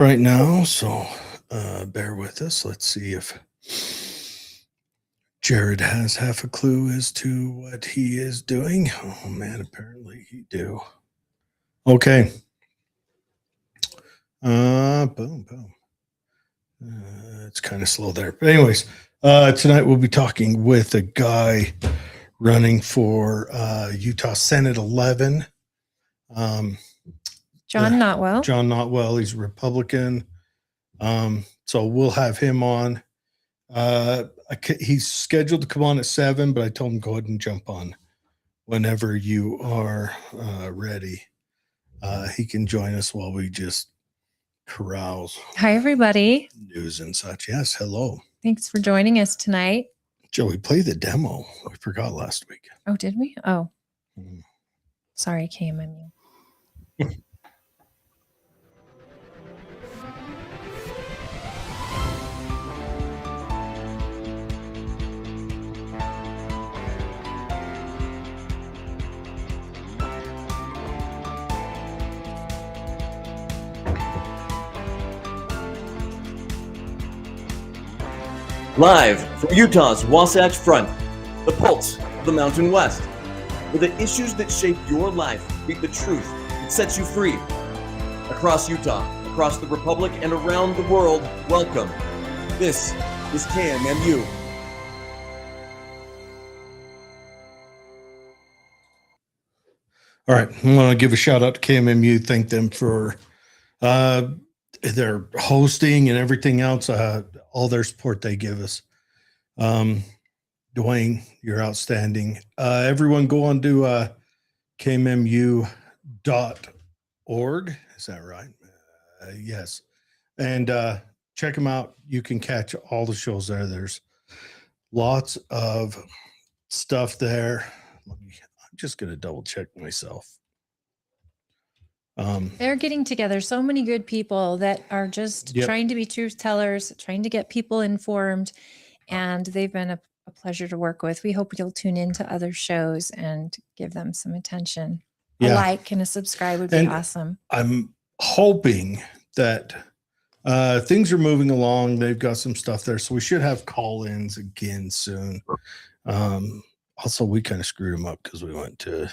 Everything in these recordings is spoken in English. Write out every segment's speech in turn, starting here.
right now, so bear with us. Let's see if Jared has half a clue as to what he is doing. Oh man, apparently he do. Okay. Boom, boom. It's kind of slow there. But anyways, tonight we'll be talking with a guy running for Utah Senate 11. John Knotwell. John Knotwell. He's a Republican. So we'll have him on. He's scheduled to come on at 7, but I told him go ahead and jump on whenever you are ready. He can join us while we just carouse. Hi, everybody. News and such. Yes, hello. Thanks for joining us tonight. Joe, we played the demo. We forgot last week. Oh, did we? Oh, sorry, KMMU. Live from Utah's Wasatch Front, the pulse of the Mountain West, where the issues that shape your life meet the truth that sets you free. Across Utah, across the Republic, and around the world, welcome. This is KMMU. All right. I want to give a shout out to KMMU. Thank them for their hosting and everything else, all their support they give us. Dwayne, you're outstanding. Everyone go on to kmmu.org. Is that right? Yes. And check them out. You can catch all the shows there. There's lots of stuff there. I'm just going to double check myself. They're getting together so many good people that are just trying to be truth tellers, trying to get people informed, and they've been a pleasure to work with. We hope you'll tune into other shows and give them some attention. A like and a subscribe would be awesome. I'm hoping that things are moving along. They've got some stuff there, so we should have call-ins again soon. Also, we kind of screwed them up because we went to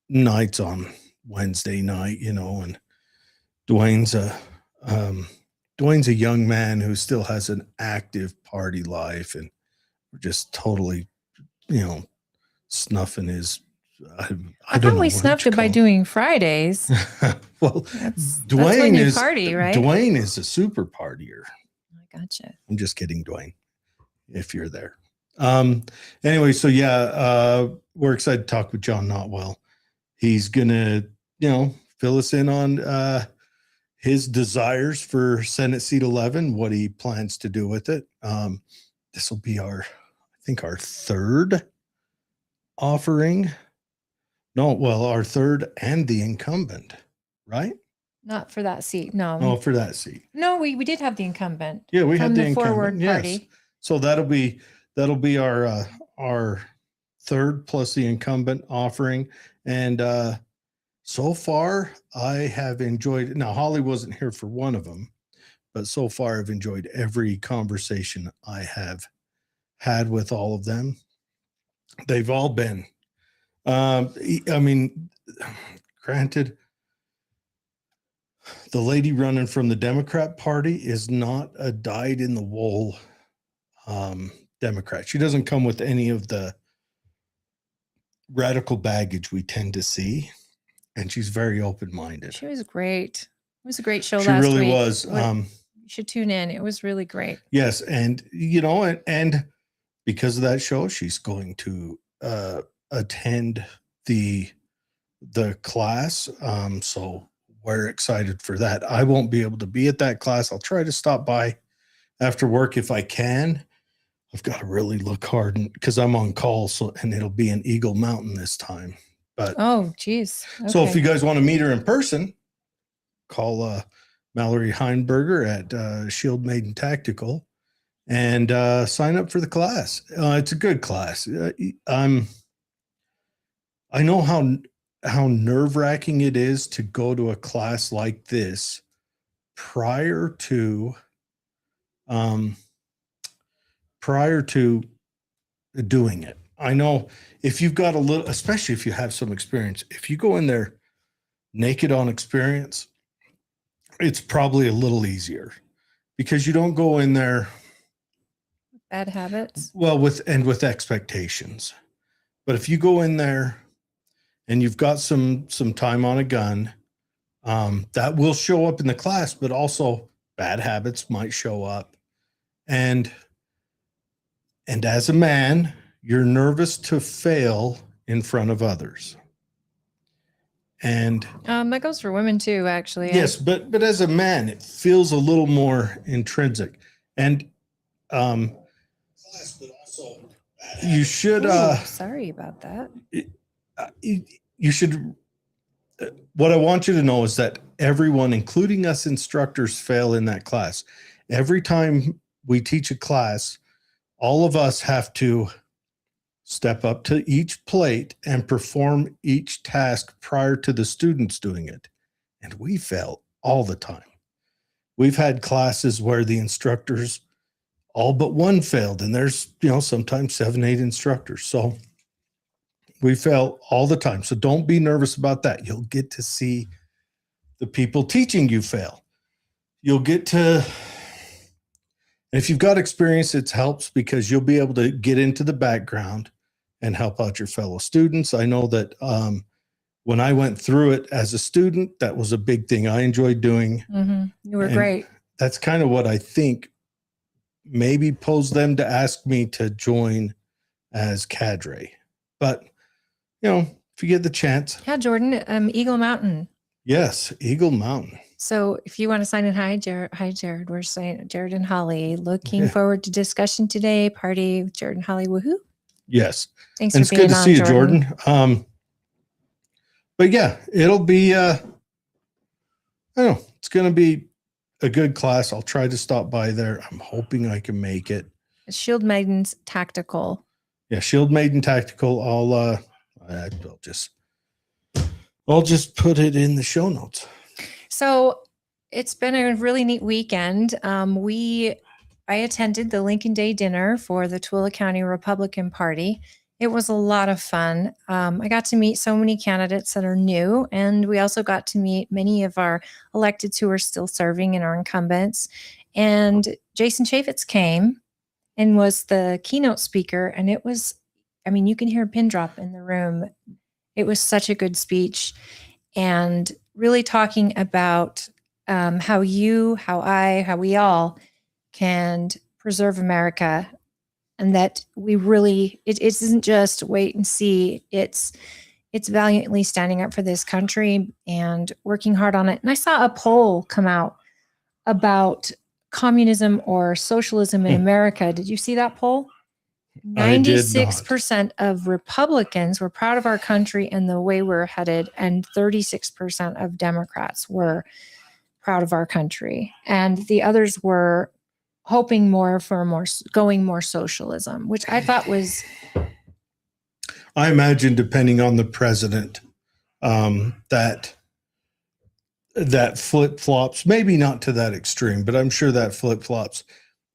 nights on Wednesday night, and Dwayne's a young man who still has an active party life, and we're just totally, snuffing his. I thought we snuffed it by doing Fridays. Well, Dwayne is party, right? Dwayne is a super partier. I gotcha. I'm just kidding, Dwayne, if you're there. Anyway, so we're excited to talk with John Knotwell. He's gonna, fill us in on his desires for Senate Seat 11, what he plans to do with it. This will be our third offering. Our third and the incumbent, right? Not for that seat, no. No, for that seat. No, we did have the incumbent. Yeah, we had the incumbent. Forward Party. Yes. So that'll be our third plus the incumbent offering. And so far I have enjoyed it. Now, Holly wasn't here for one of them, but so far I've enjoyed every conversation I have had with all of them. They've all been, granted, the lady running from the Democrat Party is not a dyed-in-the-wool Democrat. She doesn't come with any of the radical baggage we tend to see, and she's very open-minded. She was great. It was a great show last week. She really was. You should tune in. It was really great. Yes, and and because of that show, she's going to attend the class. So we're excited for that. I won't be able to be at that class. I'll try to stop by after work if I can. I've got to really look hard because I'm on call, and it'll be in Eagle Mountain this time. But geez. Okay. So if you guys want to meet her in person, call Mallory Heinberger at Shield Maiden Tactical and sign up for the class. It's a good class. I know how nerve-wracking it is to go to a class like this prior to doing it. I know if you've got a little, especially if you have some experience, if you go in there naked on experience, it's probably a little easier because you don't go in there Bad habits. well with expectations. But if you go in there and you've got some time on a gun, that will show up in the class, but also bad habits might show up. And as a man, you're nervous to fail in front of others. And That goes for women too, actually. yes, but as a man, it feels a little more intrinsic. And but also you should sorry about that. You should what I want you to know is that everyone, including us instructors, fail in that class. Every time we teach a class, all of us have to step up to each plate and perform each task prior to the students doing it. And we fail all the time. We've had classes where the instructors, all but one failed, and there's, sometimes 7, 8 instructors. So we fail all the time. So don't be nervous about that. You'll get to see the people teaching you fail. You'll get to, if you've got experience, it helps because you'll be able to get into the background and help out your fellow students. I know that when I went through it as a student, that was a big thing I enjoyed doing. Mm-hmm. You were great. That's kind of what I think maybe posed them to ask me to join as cadre. But, if you get the chance. Yeah, Jordan, Eagle Mountain. Yes, Eagle Mountain. So if you want to sign in, hi, Jared. We're saying Jared and Holly. Looking forward to discussion today. Party with Jared and Holly. Woohoo. Yes. Thanks and for being on, it's good to see you, Jordan. But yeah, it'll be, I don't know, it's going to be a good class. I'll try to stop by there. I'm hoping I can make it. Shield Maidens Tactical. Yeah, Shield Maiden Tactical. I'll just put it in the show notes. So it's been a really neat weekend. I attended the Lincoln Day dinner for the Tooele County Republican Party. It was a lot of fun. I got to meet so many candidates that are new, and we also got to meet many of our electeds who are still serving and our incumbents. And Jason Chaffetz came and was the keynote speaker, and it was, you can hear a pin drop in the room. It was such a good speech, and really talking about how we all can preserve America, and that we really, it isn't just wait and see. It's valiantly standing up for this country and working hard on it. And I saw a poll come out about communism or socialism in America. Did you see that poll? 96% of Republicans were proud of our country and the way we're headed, and 36% of Democrats were proud of our country. And the others were hoping going more socialism, which I thought was. I imagine, depending on the president, that flip-flops, maybe not to that extreme, but I'm sure that flip-flops.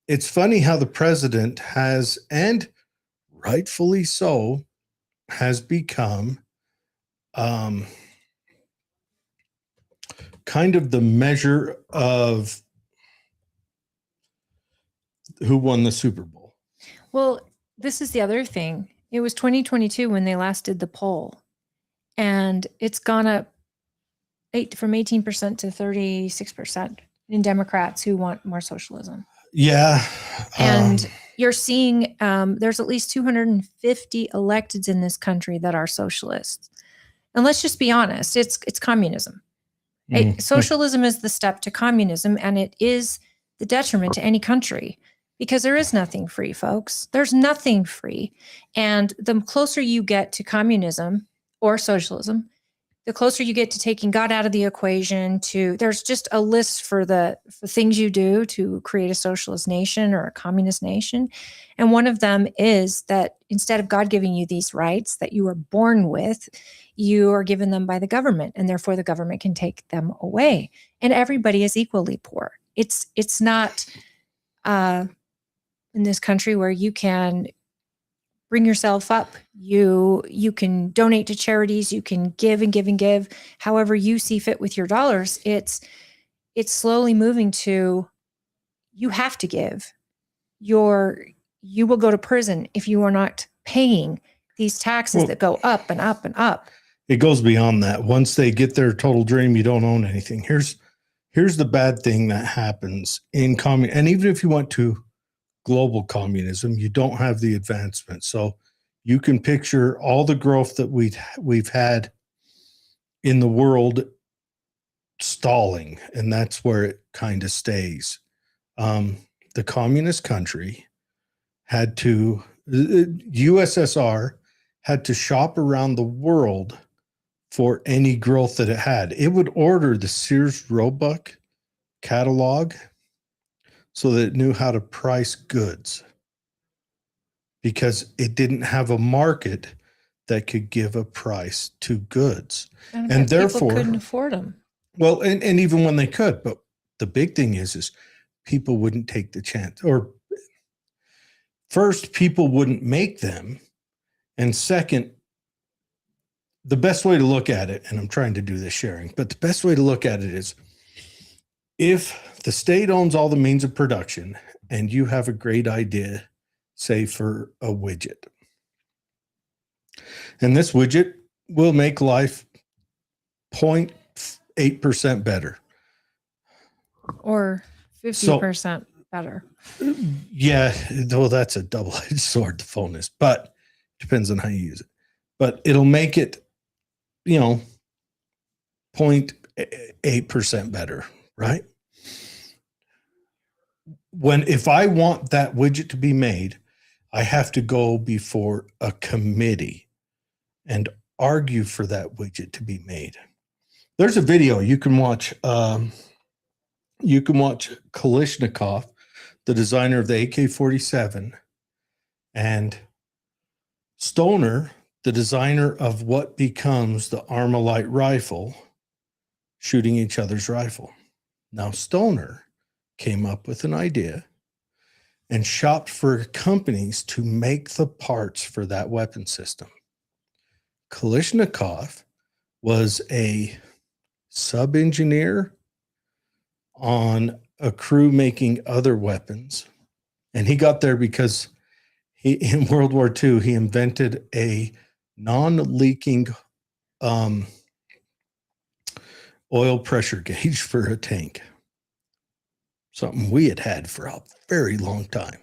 It's funny how the president has, and rightfully so, has become kind of the measure of who won the Super Bowl. Well, this is the other thing. It was 2022 when they last did the poll, and it's gone up from 18% to 36% in Democrats who want more socialism. Yeah. And you're seeing there's at least 250 electeds in this country that are socialists. And let's just be honest, it's communism. Socialism is the step to communism, and it is the detriment to any country. Because there is nothing free, folks. There's nothing free. And the closer you get to communism or socialism, the closer you get to taking God out of the equation, to there's just a list for things you do to create a socialist nation or a communist nation. And one of them is that instead of God giving you these rights that you were born with, you are given them by the government, and therefore the government can take them away. And everybody is equally poor. It's not in this country where you can bring yourself up. You can donate to charities. You can give and give and give, however you see fit with your dollars. It's slowly moving to, you have to give. You will go to prison if you are not paying these taxes that go up and up and up. It goes beyond that. Once they get their total dream, you don't own anything. Here's the bad thing that happens in communism. And even if you went to global communism, you don't have the advancement. So you can picture all the growth that we've had in the world stalling, and that's where it kind of stays. The communist country had to, USSR had to shop around the world for any growth that it had. It would order the Sears Roebuck catalog so that it knew how to price goods, because it didn't have a market that could give a price to goods. And therefore people couldn't afford them. Well, and even when they could, but the big thing is people wouldn't take the chance. Or first, people wouldn't make them. And second, the best way to look at it, and I'm trying to do this sharing, but the best way to look at it is, if the state owns all the means of production and you have a great idea, say for a widget, and this widget will make life 0.8% better. Or 50% better. Yeah, though that's a double-edged sword, the phone is, but depends on how you use it. But it'll make it, 0.8% better, right? If I want that widget to be made, I have to go before a committee and argue for that widget to be made. There's a video you can watch. You can watch Kalashnikov, the designer of the AK-47, and Stoner, the designer of what becomes the Armalite rifle, shooting each other's rifle. Now, Stoner came up with an idea and shopped for companies to make the parts for that weapon system. Kalashnikov was a sub-engineer on a crew making other weapons. And he got there because in World War II, he invented a non-leaking oil pressure gauge for a tank. Something we had for a very long time.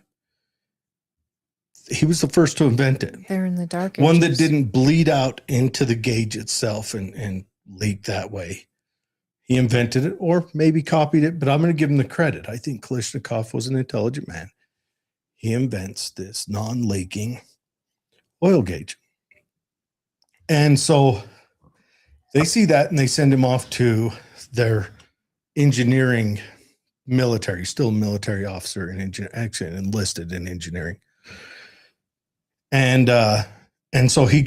He was the first to invent it. They're in the dark. One that didn't bleed out into the gauge itself and leak that way. He invented it, or maybe copied it, but I'm going to give him the credit. I think Kalashnikov was an intelligent man. He invents this non-leaking oil gauge. And so they see that and they send him off to their engineering military, still a military officer and actually enlisted in engineering. And so he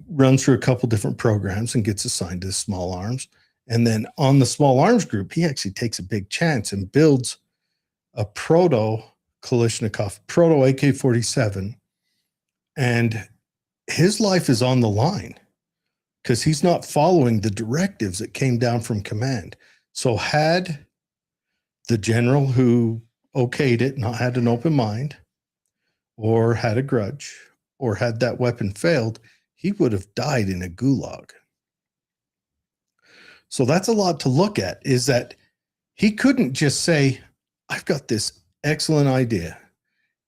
runs through a couple different programs and gets assigned to small arms. And then on the small arms group, he actually takes a big chance and builds a proto Kalashnikov, proto AK-47. And his life is on the line because he's not following the directives that came down from command. So had the general who okayed it not had an open mind, or had a grudge, or had that weapon failed, he would have died in a gulag. So that's a lot to look at, is that he couldn't just say, I've got this excellent idea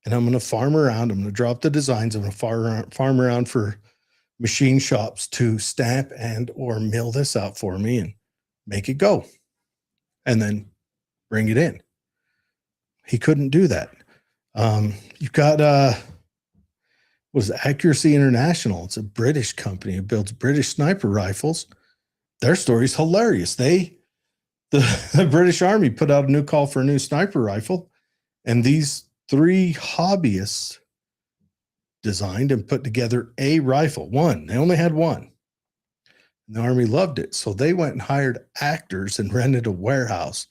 and I'm going to farm around. I'm going to drop the designs. I'm going to farm around for machine shops to stamp and or mill this out for me and make it go and then bring it in. He couldn't do that. You've got Accuracy International. It's a British company. It builds British sniper rifles. their story's hilarious. The British Army put out a new call for a new sniper rifle, and these 3 hobbyists designed and put together a rifle. One. They only had one. And the Army loved it. So they went and hired actors and rented a warehouse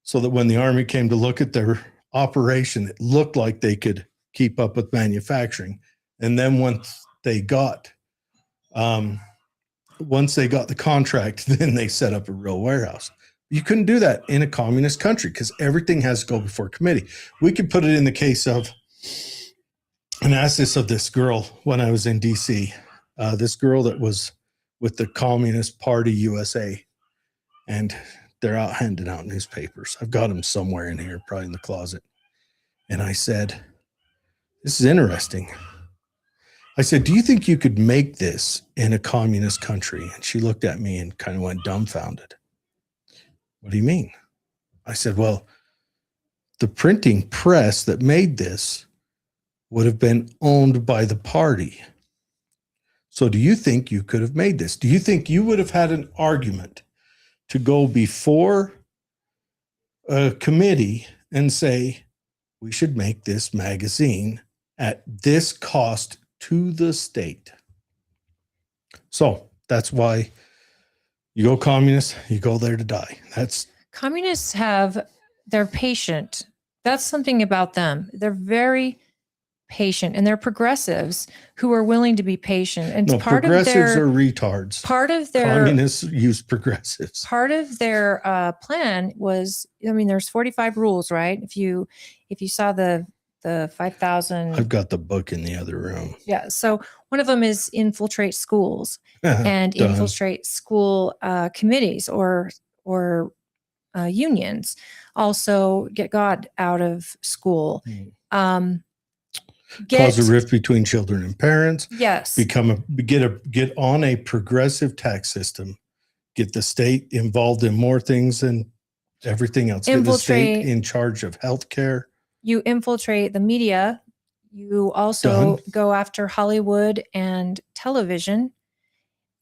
so that when the Army came to look at their operation, it looked like they could keep up with manufacturing. And then once they got the contract, then they set up a real warehouse. You couldn't do that in a communist country because everything has to go before committee. We could put it in the case of, and ask this of this girl when I was in DC, this girl that was with the Communist Party USA, and they're out handing out newspapers. I've got them somewhere in here, probably in the closet. And I said, this is interesting. I said, do you think you could make this in a communist country? And she looked at me and kind of went dumbfounded. What do you mean? I said, well, the printing press that made this would have been owned by the party. So do you think you could have made this? Do you think you would have had an argument to go before a committee and say, we should make this magazine at this cost to the state? So that's why you go communist, you go there to die. Communists they're patient. That's something about them. They're very patient, and they're progressives who are willing to be patient. And progressives are retards. Part of their communists use progressives. Part of their plan was, there's 45 rules, right? If you saw the 5,000, I've got the book in the other room. Yeah. So one of them is infiltrate schools and infiltrate school committees or unions. Also, get God out of school. Cause a rift between children and parents. Yes. Get on a progressive tax system. Get the state involved in more things than everything else. Get the state in charge of healthcare. You infiltrate the media. You also go after Hollywood and television.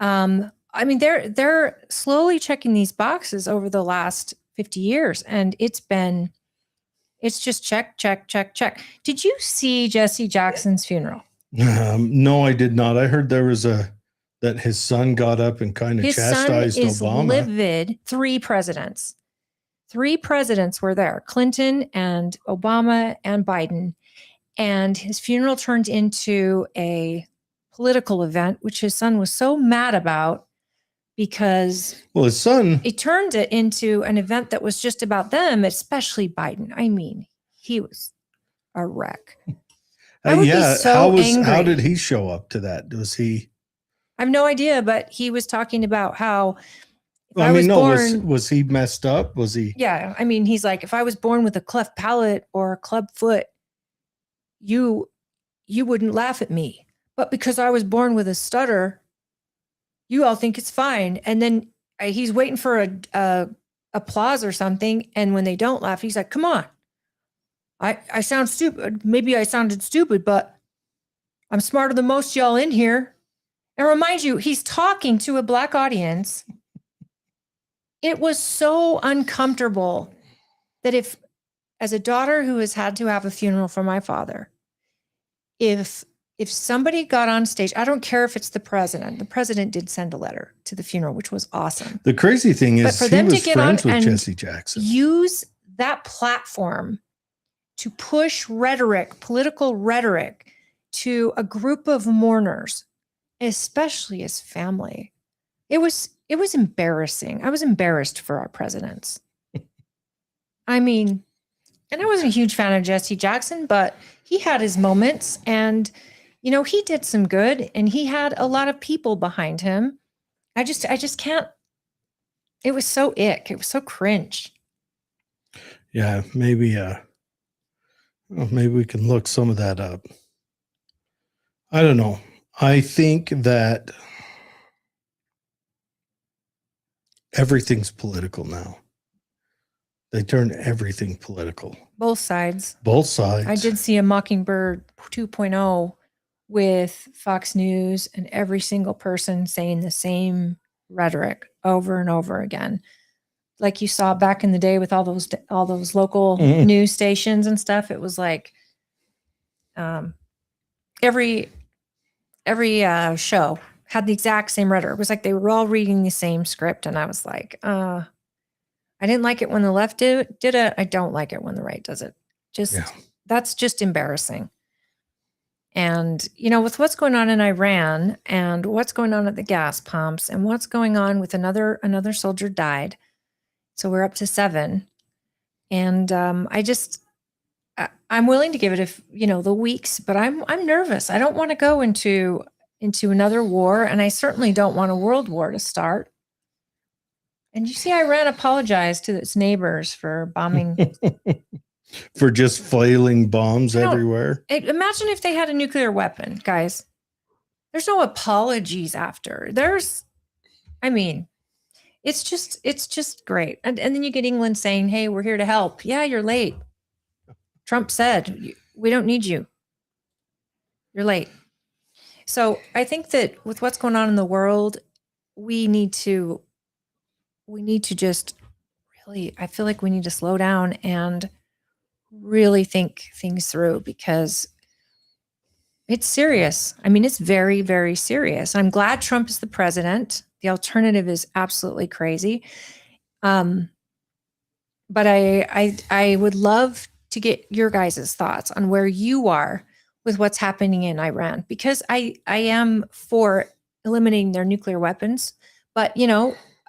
They're slowly checking these boxes over the last 50 years, and it's just check, check, check, check. Did you see Jesse Jackson's funeral? No, I did not. I heard there was that his son got up and kind of chastised Obama. His son is livid. 3 presidents. 3 presidents were there: Clinton and Obama and Biden. And his funeral turned into a political event, which his son was so mad about because his son, it turned it into an event that was just about them, especially Biden. He was a wreck. I would be so angry. How did he show up to that? Was he? I have no idea, but he was talking about how was he messed up? Was he? Yeah. He's like, if I was born with a cleft palate or a club foot, you wouldn't laugh at me. But because I was born with a stutter, you all think it's fine. And then he's waiting for a applause or something. And when they don't laugh, he's like, come on. I sound stupid. Maybe I sounded stupid, but I'm smarter than most y'all in here. And remind you, he's talking to a Black audience. It was so uncomfortable that as a daughter who has had to have a funeral for my father, if somebody got on stage, I don't care if it's the president did send a letter to the funeral, which was awesome. The crazy thing is, for them to get on and Jesse Jackson, use that platform to push political rhetoric to a group of mourners, especially his family. It was embarrassing. I was embarrassed for our presidents. And I wasn't a huge fan of Jesse Jackson, but he had his moments, and he did some good, and he had a lot of people behind him. I just can't. It was so ick. It was so cringe. Yeah, maybe we can look some of that up. I don't know. I think that everything's political now. They turn everything political. Both sides. I did see a Mockingbird 2.0 with Fox News and every single person saying the same rhetoric over and over again. Like you saw back in the day with all those local news stations and stuff. It was like every show had the exact same rhetoric. It was like they were all reading the same script, and I was like, I didn't like it when the left did it. I don't like it when the right does it. That's just embarrassing. And, with what's going on in Iran and what's going on at the gas pumps and what's going on with another soldier died. So we're up to 7. And I'm willing to give it the weeks, but I'm nervous. I don't want to go into another war, and I certainly don't want a world war to start. And you see, Iran apologized to its neighbors for bombing. For just flailing bombs everywhere. Imagine if they had a nuclear weapon, guys. There's no apologies after. It's just great. And then you get England saying, hey, we're here to help. Yeah, you're late. Trump said, we don't need you. You're late. So I think that with what's going on in the world, we need to just really, I feel like we need to slow down and really think things through, because it's serious. It's very, very serious. I'm glad Trump is the president. The alternative is absolutely crazy. But I would love to get your guys' thoughts on where you are with what's happening in Iran, because I am for eliminating their nuclear weapons. But,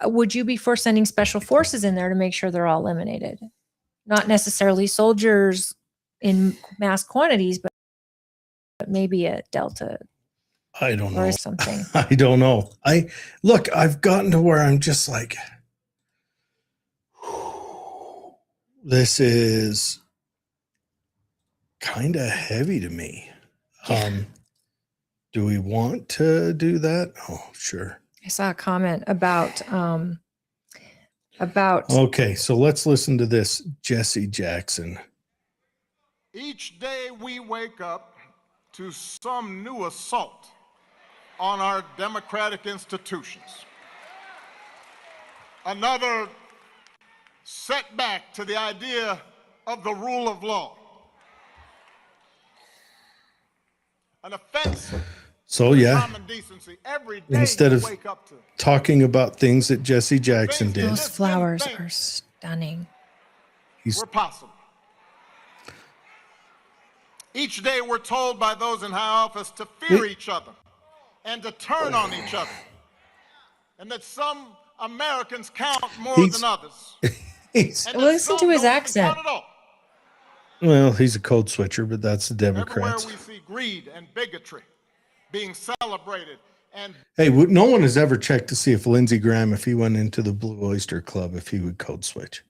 would you be for sending special forces in there to make sure they're all eliminated? Not necessarily soldiers in mass quantities, but maybe a Delta. I don't know. Or something. I don't know. I've gotten to where I'm just like, this is kind of heavy to me. Yeah. Do we want to do that? Oh, sure. I saw a comment about okay, so let's listen to this. Jesse Jackson. Each day we wake up to some new assault on our democratic institutions. Another setback to the idea of the rule of law. An offense. So yeah, common decency. Every day instead of wake up to talking about things that Jesse Jackson did. those flowers are stunning. We're possible. Each day we're told by those in high office to fear each other and to turn on each other, and that some Americans count more than others. Listen to his accent. Well, he's a code switcher, but that's the Democrats. Everywhere we see greed and bigotry being celebrated. And hey, no one has ever checked to see if Lindsey Graham, if he went into the Blue Oyster Club, if he would code switch.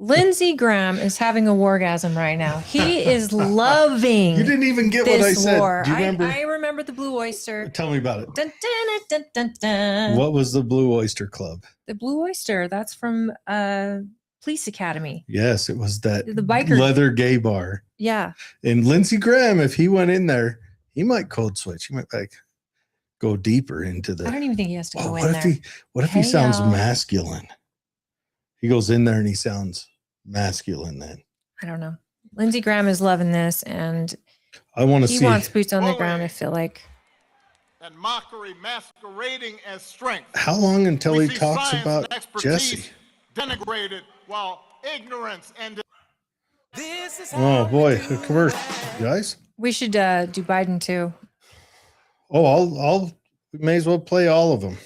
Lindsey Graham is having a wargasm right now. He is loving. You didn't even get what I said. War. Do you remember? I remember the Blue Oyster. Tell me about it. Dun, dun, dun, dun, dun. What was the Blue Oyster Club? The Blue Oyster. That's from Police Academy. Yes, it was that the biker leather gay bar. Yeah. And Lindsey Graham, if he went in there, he might code switch. He might go deeper into the. I don't even think he has to go in there. What if he sounds masculine? He goes in there and he sounds masculine then. I don't know. Lindsey Graham is loving this, and I want to see. He wants boots on the ground, I feel like. And mockery masquerading as strength. How long until he talks about Jesse? Denigrated while ignorance and. Oh boy, a commercial, guys. We should do Biden too. Oh, we may as well play all of them.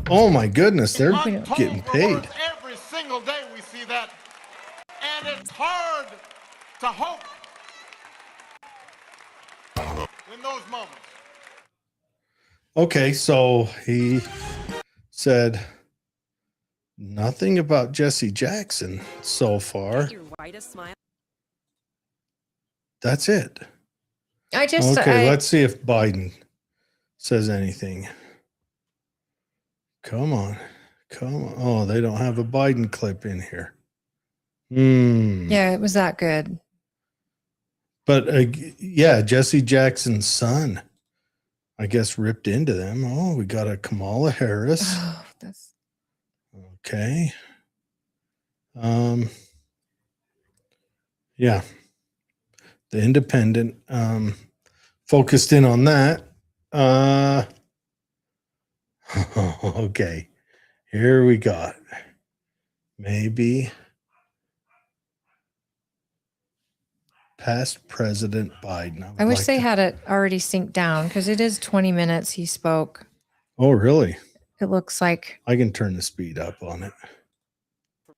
Oh my goodness, they're getting paid. Every single day we see that, and it's hard to hope in those moments. Okay, so he said nothing about Jesse Jackson so far. That's it. Let's see if Biden says anything. Come on. Oh, they don't have a Biden clip in here. Yeah, it was that good. But yeah, Jesse Jackson's son, I guess, ripped into them. Oh, we got a Kamala Harris. Oh, that's Okay. Yeah. The Independent focused in on that. Okay. Here we got maybe past President Biden. I wish they had it already synced down because it is 20 minutes he spoke. Oh, really? It looks like. I can turn the speed up on it.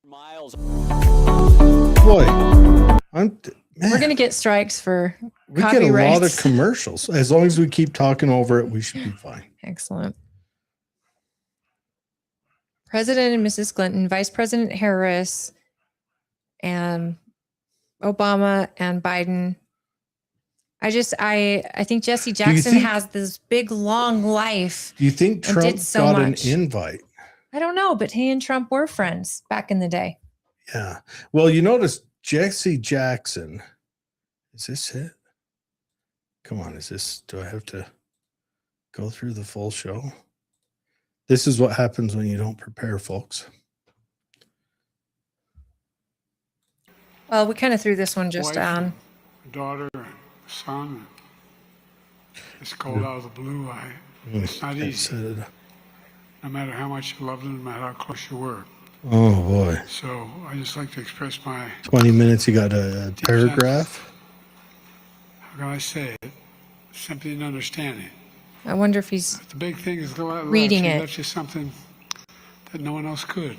Miles. Boy, man, We're going to get strikes for we get a lot of copyrights. commercials. As long as we keep talking over it, we should be fine. Excellent. President and Mrs. Clinton, Vice President Harris, and Obama and Biden. I think Jesse Jackson has this big long life. Do you think and Trump did so got much. an invite? I don't know, but he and Trump were friends back in the day. Yeah. Well, you notice Jesse Jackson. Is this it? Come on. Do I have to go through the full show? This is what happens when you don't prepare, folks. Well, we kind of threw this one just on. Daughter, son. It's cold out of the blue. It's not easy. No matter how much you loved them, no matter how close you were. Oh, boy. So I just like to express my 20 minutes, you got a paragraph. How can I say it? Sympathy and understanding. I wonder if he's The big thing is go out and reading He it. left you something that no one else could.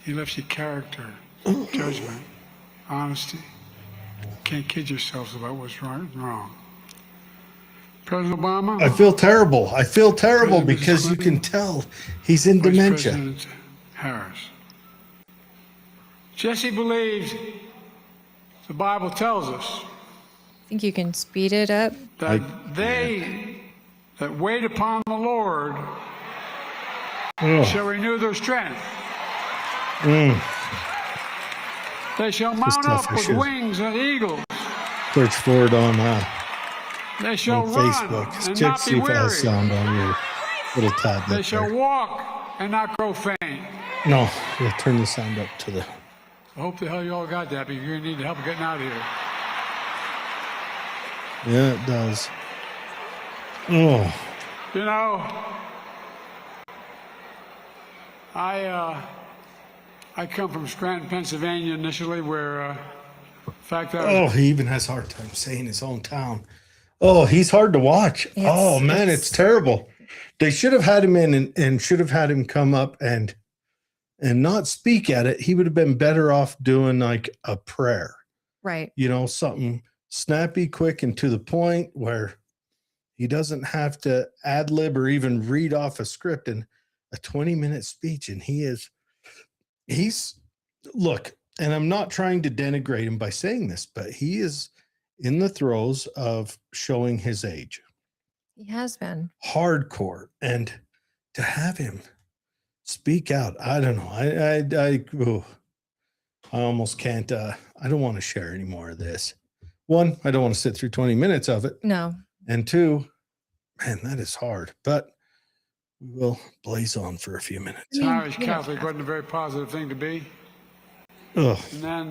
He left you character, judgment, honesty. Can't kid yourselves about what's right and wrong. President Obama. I feel terrible. President Because you Clinton, can tell he's in Vice dementia. President Harris. Jesse believes the Bible tells us I think you can speed it up. that they that wait upon the Lord shall renew their strength. They shall mount tough up with issue. wings as eagles. Search for it on They shall run Facebook. and Check not see be if it has weary. sound on your little tablet. They shall there. walk and not grow faint. No, we'll turn the sound up to the. I hope the hell you all got that, because you're gonna need help getting out of here. Yeah, it does. Oh, You know, I come from Scranton, Pennsylvania initially, where, in fact, he even has a hard time saying his own town. Oh, he's hard to watch. It's terrible. They should have had him in and should have had him come up and not speak at it. He would have been better off doing like a prayer. Right. You know, something snappy, quick, and to the point where he doesn't have to ad lib or even read off a script in a 20-minute speech. And he's look, and I'm not trying to denigrate him by saying this, but he is in the throes of showing his age. He has been. Hardcore. And to have him speak out, I don't know. I almost can't. I don't want to share any more of this. One, I don't want to sit through 20 minutes of it. No. And two, man, that is hard. But we will blaze on for a few minutes. Irish Catholic wasn't a very positive thing to be. Ugh. And then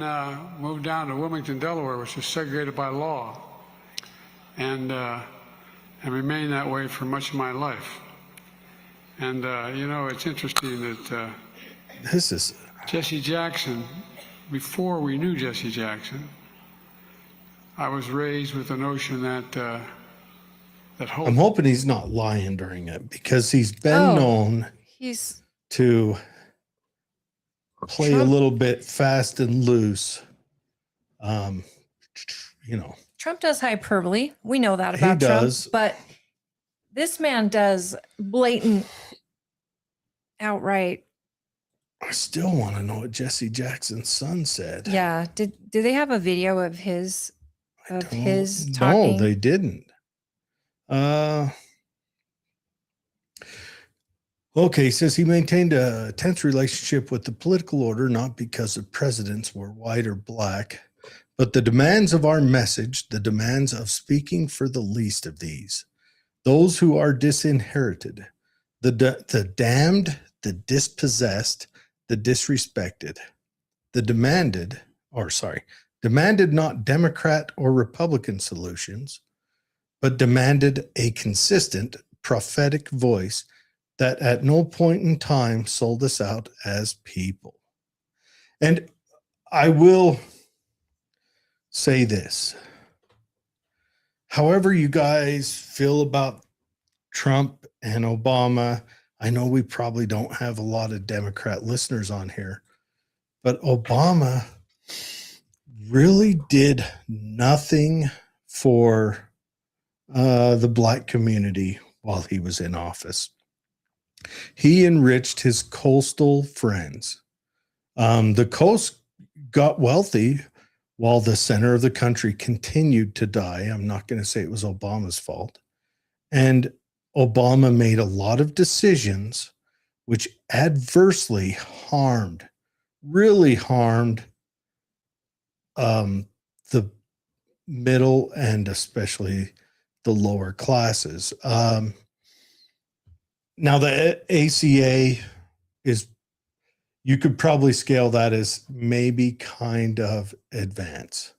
moved down to Wilmington, Delaware, which is segregated by law, and remained that way for much of my life. And you know, it's interesting that This is Jesse Jackson, before we knew Jesse Jackson, I was raised with the notion that hope. I'm hoping he's not lying during it, because he's been known He's to play a Trump- little bit fast and loose. You know, Trump does hyperbole. We know that about Trump. does. But this man does blatant, outright. I still want to know what Jesse Jackson's son said. Yeah. Do they have a video of his talking? No, they didn't. Okay, says he maintained a tense relationship with the political order, not because the presidents were white or black, But the demands of our message, the demands of speaking for the least of these, those who are disinherited, the damned, the dispossessed, the disrespected, demanded not Democrat or Republican solutions, but demanded a consistent prophetic voice that at no point in time sold us out as people. And I will say this. However you guys feel about Trump and Obama, I know we probably don't have a lot of Democrat listeners on here, but Obama really did nothing for the Black community while he was in office. He enriched his coastal friends. The coast got wealthy while the center of the country continued to die. I'm not going to say it was Obama's fault. And Obama made a lot of decisions which adversely really harmed the middle and especially the lower classes. Now the ACA is, you could probably scale that as maybe kind of advance.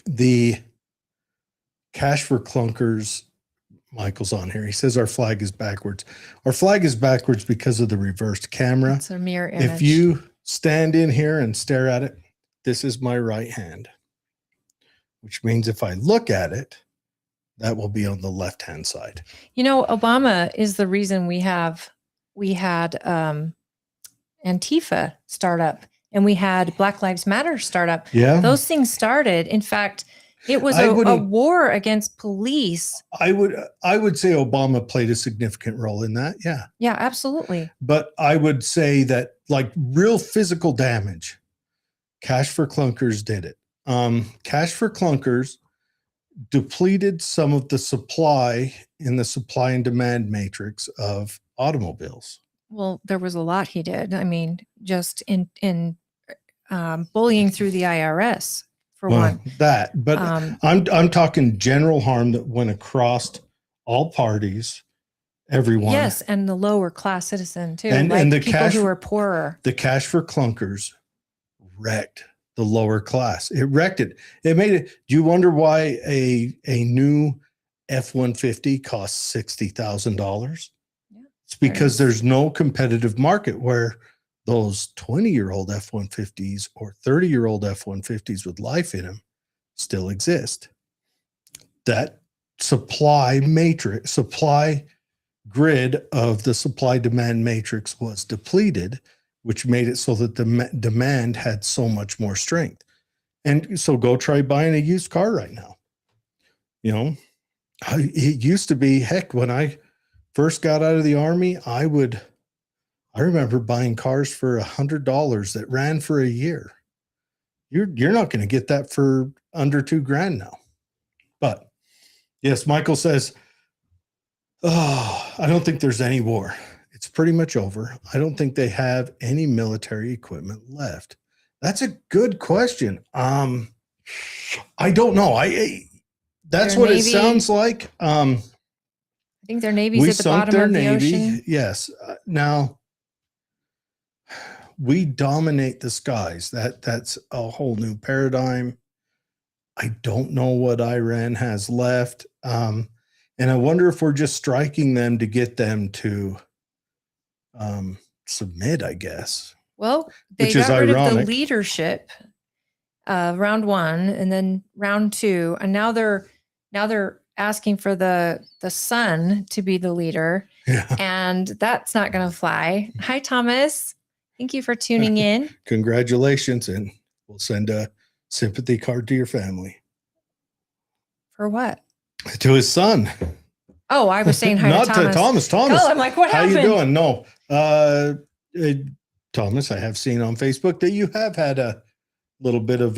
The Cash for Clunkers, Michael's on here. He says our flag is backwards. Our flag is backwards because of the reversed camera. It's a mirror image. If you stand in here and stare at it, this is my right hand, which means if I look at it, that will be on the left-hand side. You know, Obama is the reason we had Antifa start up, and we had Black Lives Matter start up. Yeah. Those things started. In fact, it was a war against police. I would say Obama played a significant role in that. Yeah. Yeah, absolutely. But I would say that like real physical damage, Cash for Clunkers did it. Cash for Clunkers depleted some of the supply in the supply and demand matrix of automobiles. Well, there was a lot he did. I mean, just in bullying through the IRS for one. That, but I'm talking general harm that went across all parties, everyone. Yes, and the lower class citizen too, and the people who are poorer. The Cash for Clunkers wrecked the lower class. It wrecked it. It made it. Do you wonder why a new F-150 costs $60,000? Yeah, it's because there's no competitive market where those 20-year-old F-150s or 30-year-old F-150s with life in them still exist. That supply grid of the supply-demand matrix was depleted, which made it so that the demand had so much more strength. And so go try buying a used car right now. You know, it used to be, heck, when I first got out of the Army, I remember buying cars for $100 that ran for a year. You're not going to get that for under $2,000 now. But yes, Michael says, oh, I don't think there's any war. It's pretty much over. I don't think they have any military equipment left. That's a good question. I don't know. That's what Navy, it sounds like. I think their Navy's at the bottom of the ocean. Yes. Now we dominate the skies. That's a whole new paradigm. I don't know what Iran has left. And I wonder if we're just striking them to get them to submit, I guess. Well, they got rid of the leadership round one and then round two, and now they're asking for the son to be the leader. Yeah. And that's not going to fly. Hi, Thomas. Thank you for tuning in. Congratulations, and we'll send a sympathy card to your family. For what? To his son. Oh, I was saying hi Not to Thomas. Thomas. Oh, I'm like, what happened? How you doing? No. Thomas, I have seen on Facebook that you have had a little bit of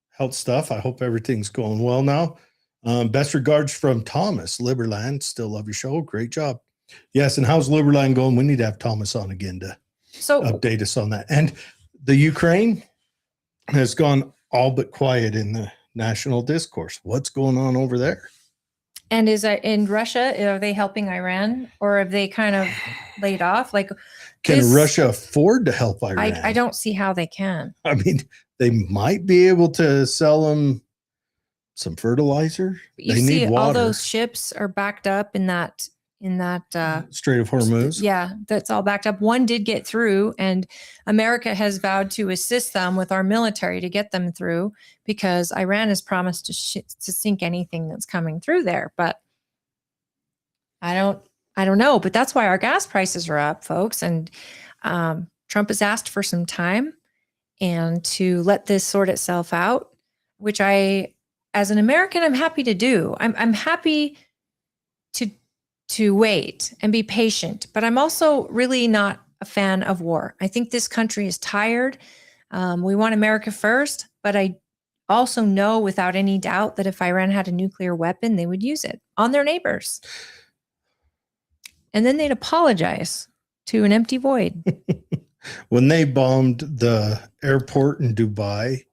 health stuff. I hope everything's going well now. Best regards from Thomas. Liberland, still love your show. Great job. Yes, and how's Liberland going? We need to have Thomas on again to update us on that. And the Ukraine has gone all but quiet in the national discourse. What's going on over there? And is in Russia, are they helping Iran, or have they kind of laid off? Like, Can Russia afford to help Iran? I don't see how they can. I mean, they might be able to sell them some fertilizer. You They see, need water. all those ships are backed up in that Strait of Hormuz. Yeah, that's all backed up. One did get through, and America has vowed to assist them with our military to get them through, because Iran has promised to sink anything that's coming through there. But I don't know. But that's why our gas prices are up, folks. And Trump has asked for some time and to let this sort itself out, which I, as an American, I'm happy to do. I'm happy to wait and be patient, but I'm also really not a fan of war. I think this country is tired. We want America first, but I also know without any doubt that if Iran had a nuclear weapon, they would use it on their neighbors. And then they'd apologize to an empty void. When they bombed the airport in Dubai,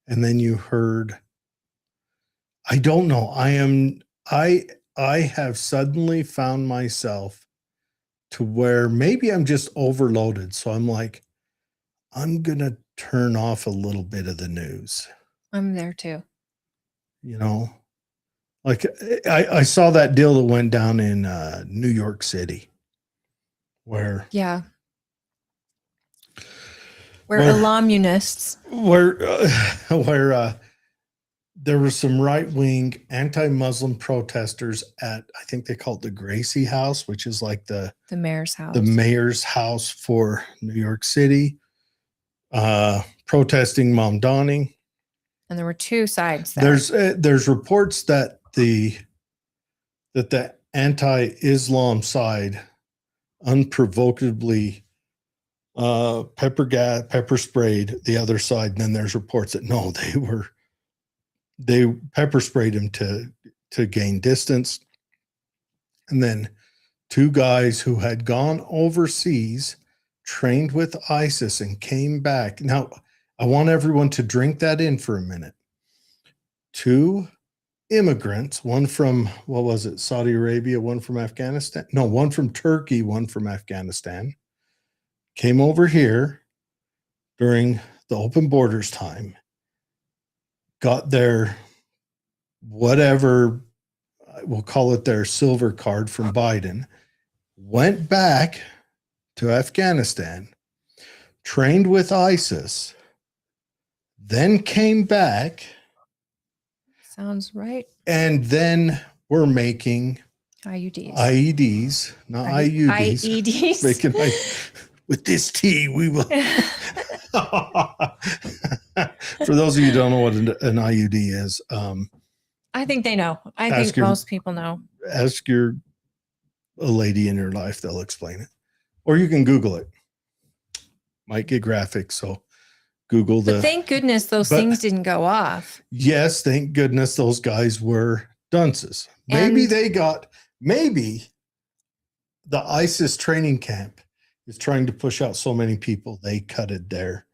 and then you heard, I don't know, I have suddenly found myself to where maybe I'm just overloaded. So I'm like, I'm going to turn off a little bit of the news. I'm there too. You know, like I saw that deal that went down in New York City where alarmunists, where there were some right-wing anti-Muslim protesters at, I think they call it the Gracie House, which is like the mayor's house. The mayor's house for New York City, protesting Mamdani. And there were two sides there. There's reports that the anti-Islam side unprovokedly pepper sprayed the other side, and then there's reports that no, they pepper sprayed him to gain distance. And then two guys who had gone overseas, trained with ISIS, and came back. Now, I want everyone to drink that in for a minute. Two immigrants, one from, what was it, Saudi Arabia, one from Afghanistan? No, one from Turkey, one from Afghanistan, came over here during the open borders time, got their whatever, we'll call it their silver card from Biden, went back to Afghanistan, trained with ISIS, then came back. Sounds right. And then we're making IEDs, not IUDs. IEDs. Making with this tea, we will. For those of you who don't know what an IUD is, I think they know. I think most people know. Ask a lady in your life, they'll explain it. Or you can Google it. Might get graphic, so Google But thank goodness those things didn't go off. Yes, thank goodness those guys were dunces. Maybe the ISIS training camp is trying to push out so many people, they cut their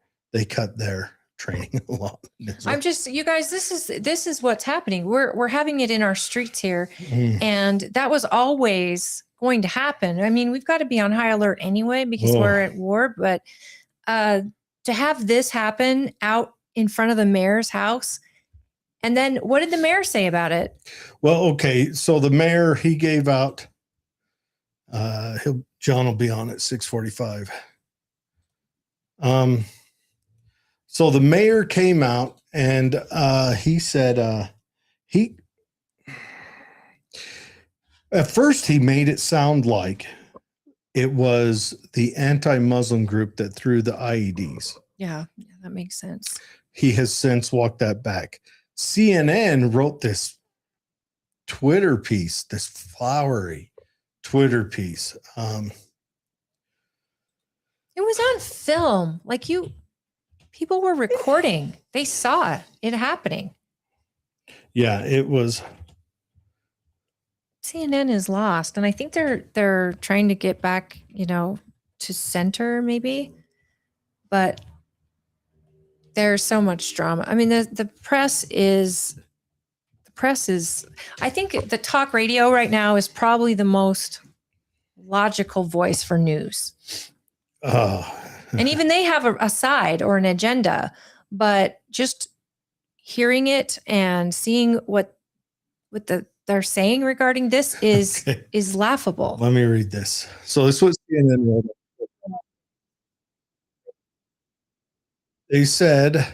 training a lot. I'm just, you guys, this is what's happening. We're having it in our streets here. And that was always going to happen. I mean, we've got to be on high alert anyway, because we're at war, but to have this happen out in front of the mayor's house. And then what did the mayor say about it? Well, okay. So the mayor, he gave out, John will be on at 6:45. So the mayor came out and he said, at first he made it sound like it was the anti-Muslim group that threw the IEDs. Yeah, that makes sense. He has since walked that back. CNN wrote this Twitter piece, this flowery Twitter piece. It was on film. Like people were recording. They saw it happening. Yeah, it was. CNN is lost, and I think they're trying to get back, to center maybe. But There's so much drama. I mean, the press is, I think the talk radio right now is probably the most logical voice for news. And even they have a side or an agenda, but just hearing it and seeing what they're saying regarding this is laughable. Let me read this. So this was CNN wrote. They said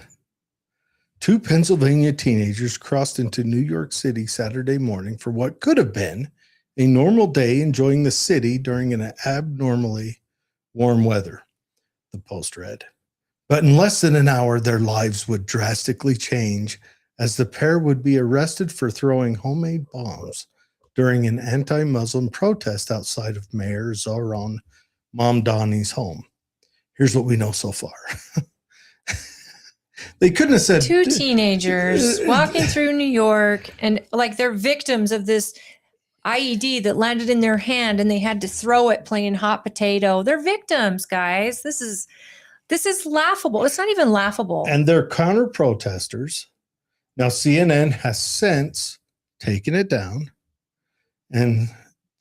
2 Pennsylvania teenagers crossed into New York City Saturday morning for what could have been a normal day, enjoying the city during an abnormally warm weather, the Post read. But in less than an hour, their lives would drastically change as the pair would be arrested for throwing homemade bombs during an anti-Muslim protest outside of Mayor Zohran Mamdani's home. Here's what we know so far. They couldn't have said 2 teenagers walking through New York and like they're victims of this IED that landed in their hand and they had to throw it playing hot potato. They're victims, guys. This is laughable. It's not even laughable. And they're counter protesters. Now CNN has since taken it down and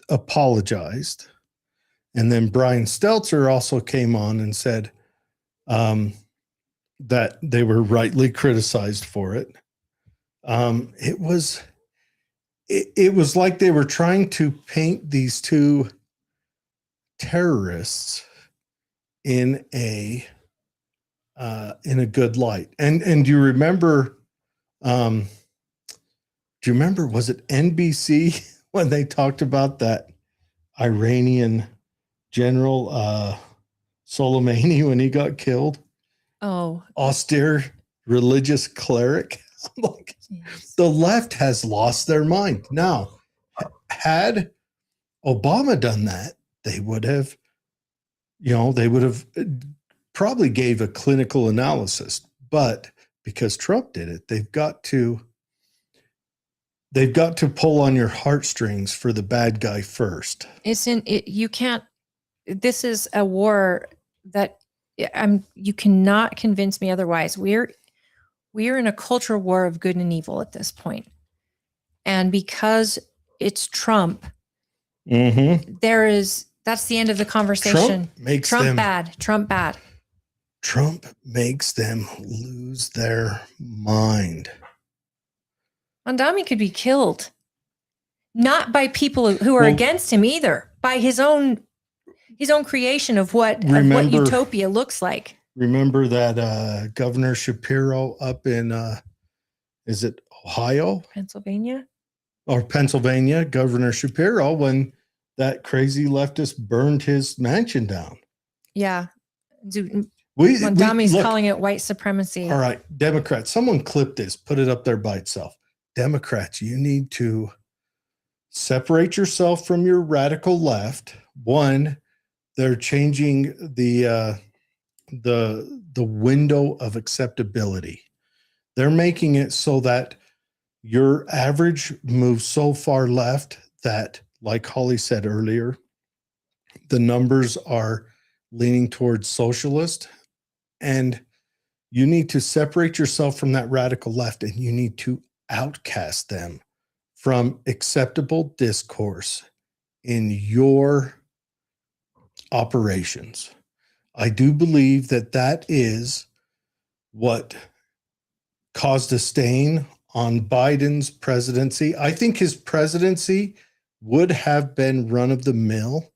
apologized. And then Brian Stelter also came on and said that they were rightly criticized for it. It was like they were trying to paint these 2 terrorists in a good light. And do you remember? Do you remember? Was it NBC when they talked about that Iranian general Soleimani when he got killed? Oh, austere religious cleric. Like, the left has lost their mind. Now, had Obama done that, they would have probably gave a clinical analysis. But because Trump did it, they've got to pull on your heartstrings for the bad guy first. You can't. This is a war that you cannot convince me otherwise. We're in a cultural war of good and evil at this point. And because it's Trump, that's the end of the conversation. Trump bad. Trump makes them lose their mind. Mamdani could be killed. Not by people who are against him either, by his own creation of what utopia looks like. Remember that Governor Shapiro up in, is it Ohio? Pennsylvania, Governor Shapiro, when that crazy leftist burned his mansion down. Yeah. Mamdani's calling it white supremacy. All right, Democrats, someone clip this, put it up there by itself. Democrats, you need to separate yourself from your radical left. One, they're changing the window of acceptability. They're making it so that your average moves so far left that, like Holly said earlier, the numbers are leaning towards socialist, and you need to separate yourself from that radical left, and you need to outcast them from acceptable discourse in your operations. I do believe that is what caused a stain on Biden's presidency. I think his presidency would have been run of the mill,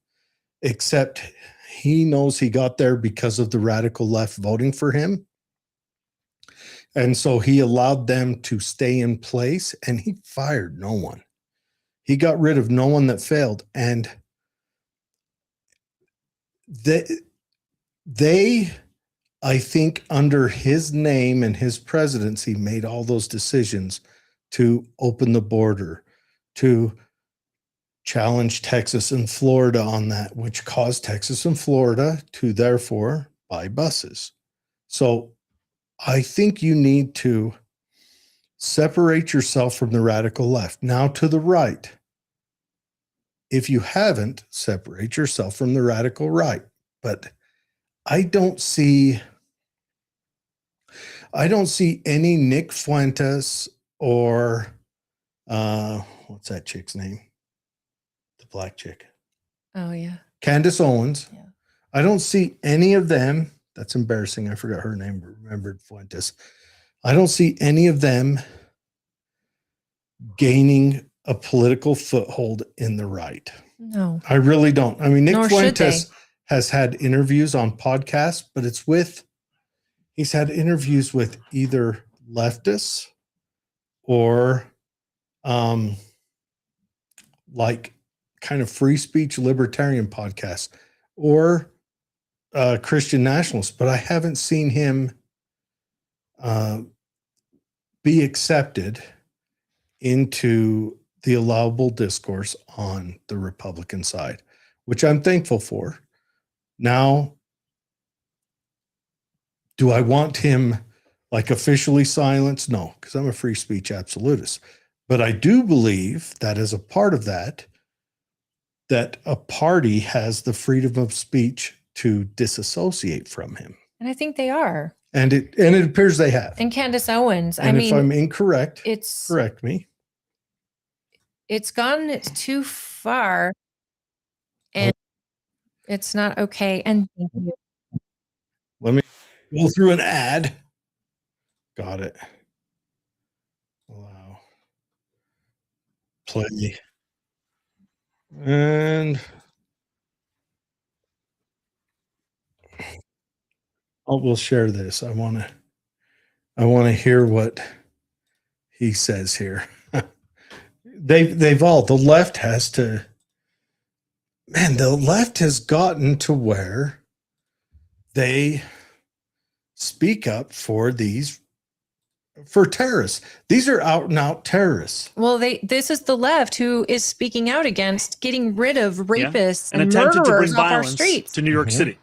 except he knows he got there because of the radical left voting for him. And so he allowed them to stay in place, and he fired no one. He got rid of no one that failed. And they, I think, under his name and his presidency, made all those decisions to open the border, to challenge Texas and Florida on that, which caused Texas and Florida to therefore buy buses. So I think you need to separate yourself from the radical left. Now to the right. If you haven't, separate yourself from the radical right. But I don't see I don't see any Nick Fuentes or what's that chick's name? The black chick. Oh yeah. Candace Owens. Yeah. I don't see any of them. That's embarrassing. I forgot her name, but remembered Fuentes. I don't see any of them gaining a political foothold in the right. No. I really don't. I mean, Nick Nor should Fuentes has had interviews on podcasts, but he's had interviews with either leftists or like kind of free speech libertarian podcasts or Christian nationalists, but I haven't seen him be accepted into the allowable discourse on the Republican side, which I'm thankful for. Now, do I want him like officially silenced? No, because I'm a free speech absolutist. But I do believe that as a part of that a party has the freedom of speech to disassociate from him. And I think they are. And it appears they have. And Candace Owens, And if I'm incorrect, correct me. It's gone too far, and it's not okay. And thank you. Let me go through an ad. Got it. Wow. Play. And we'll share this. I want to hear what he says here. The left has gotten to where they speak up for terrorists. These are out and out terrorists. Well, this is the left who is speaking out against getting rid of rapists and attempted to bring murderers off our violence streets. to New York City.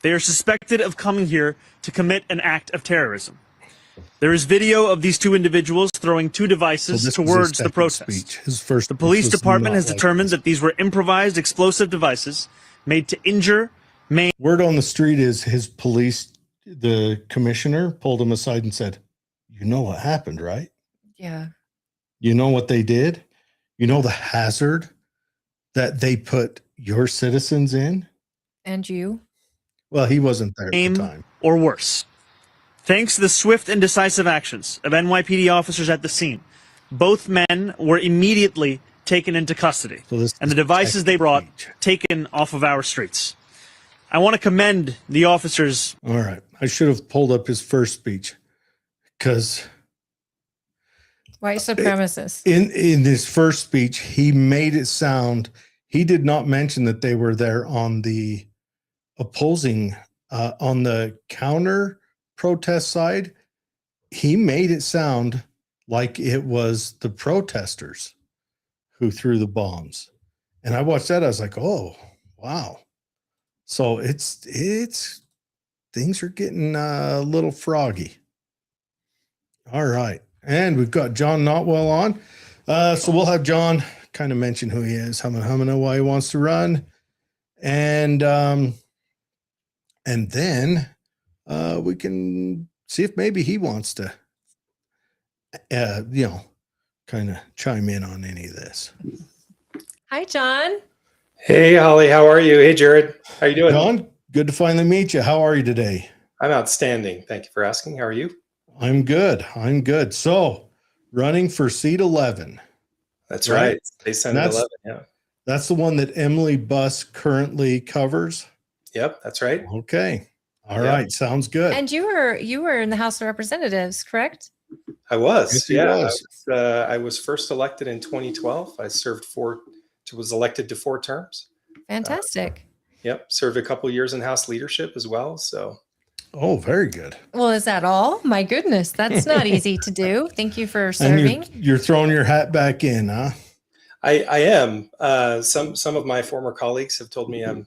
They are suspected of coming here to commit an act of terrorism. There is video of these two individuals throwing two devices towards the protest. The police department has determined that these were improvised explosive devices made to injure, maim. Word on the street is the commissioner pulled him aside and said, "You know what happened, right? Yeah. You know what they did? You know the hazard that they put your citizens in?" And you? Well, he wasn't there at the time. Or worse. Thanks to the swift and decisive actions of NYPD officers at the scene, both men were immediately taken into custody, and the devices they brought taken off of our streets. I want to commend the officers. All right. I should have pulled up his first speech because White supremacists. In his first speech, he made it sound, he did not mention that they were there on the opposing, on the counter protest side. He made it sound like it was the protesters who threw the bombs. And I watched that. I was like, oh, wow. So it's things are getting a little froggy. All right. And we've got John Knotwell on. So we'll have John kind of mention who he is, how many why he wants to run. And then we can see if maybe he wants to, kind of chime in on any of this. Hi, John. Hey, Holly. How are you? Hey, Jared. How you doing? John, good to finally meet you. How are you today? I'm outstanding. Thank you for asking. How are you? I'm good. So, running for seat 11. That's right. State Senate 11. Yeah. That's the one that Emily Buss currently covers. Yep, that's right. Okay. All right. Sounds good. And you were in the House of Representatives, correct? I was. Yes, yeah. I was first elected in 2012. I was elected to 4 terms. Fantastic. Yep. Served a couple years in House leadership as well. So. Oh, very good. Well, is that all? My goodness, that's not easy to do. Thank you for serving. And you're throwing your hat back in, huh? I am. Some of my former colleagues have told me I'm,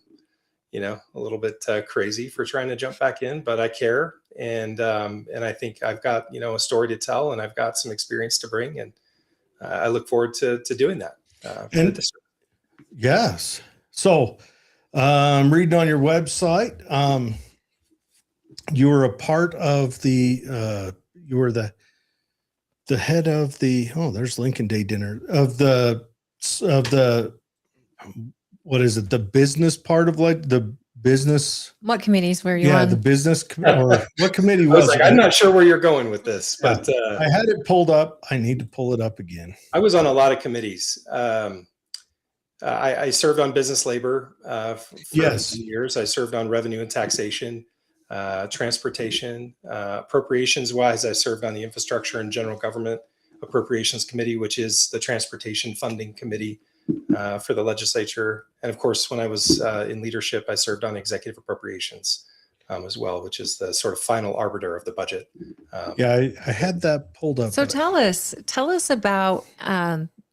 a little bit crazy for trying to jump back in, but I care. And I think I've got, a story to tell, and I've got some experience to bring. And I look forward to doing that. Yes. So I'm reading on your website. you were a part of the you were the head of the there's Lincoln Day dinner of the what is it, the business part of like the business, What committees were you yeah on? the business or what committee I was was like, it? I'm not sure where you're going with this, Yeah. but I had it pulled up. I need to pull it up again. I was on a lot of committees. I served on business labor for Yes. years. I served on revenue and taxation, transportation, appropriations wise. I served on the infrastructure and general government appropriations committee, which is the transportation funding committee for the legislature. And of course, when I was in leadership, I served on executive appropriations as well, which is the sort of final arbiter of the budget. Yeah, I had that pulled up. So tell us about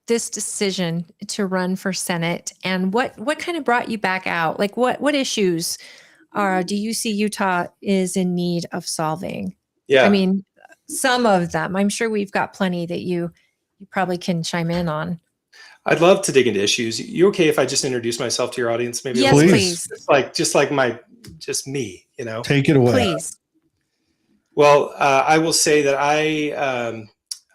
this decision to run for Senate, and what kind of brought you back out? Like what issues do you see Utah is in need of solving? Yeah, I mean, some of them. I'm sure we've got plenty that you probably can chime in on. I'd love to dig into issues. You okay if I just introduce myself to your audience? Maybe Yes, please. just me, you know. Take it away. Please. Well, I will say that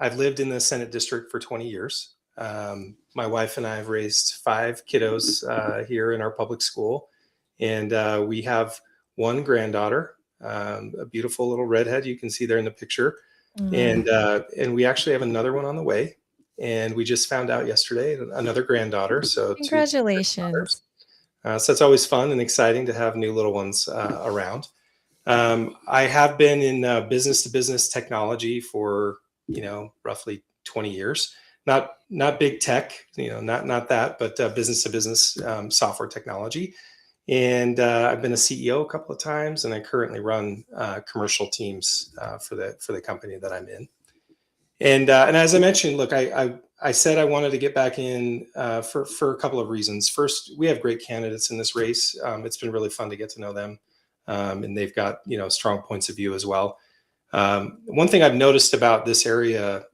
I've lived in the Senate district for 20 years. My wife and I have raised 5 kiddos here in our public school, and we have one granddaughter, a beautiful little redhead you can see there in the picture, and we actually have another one on the way. And we just found out yesterday another granddaughter. So congratulations. So it's always fun and exciting to have new little ones around. I have been in business to business technology for, roughly 20 years. Not big tech, not that, but business to business software technology. And I've been a CEO a couple of times, and I currently run commercial teams for the company that I'm in. And as I mentioned, look, I said I wanted to get back in for a couple of reasons. First, we have great candidates in this race. It's been really fun to get to know them, and they've got strong points of view as well. One thing I've noticed about this area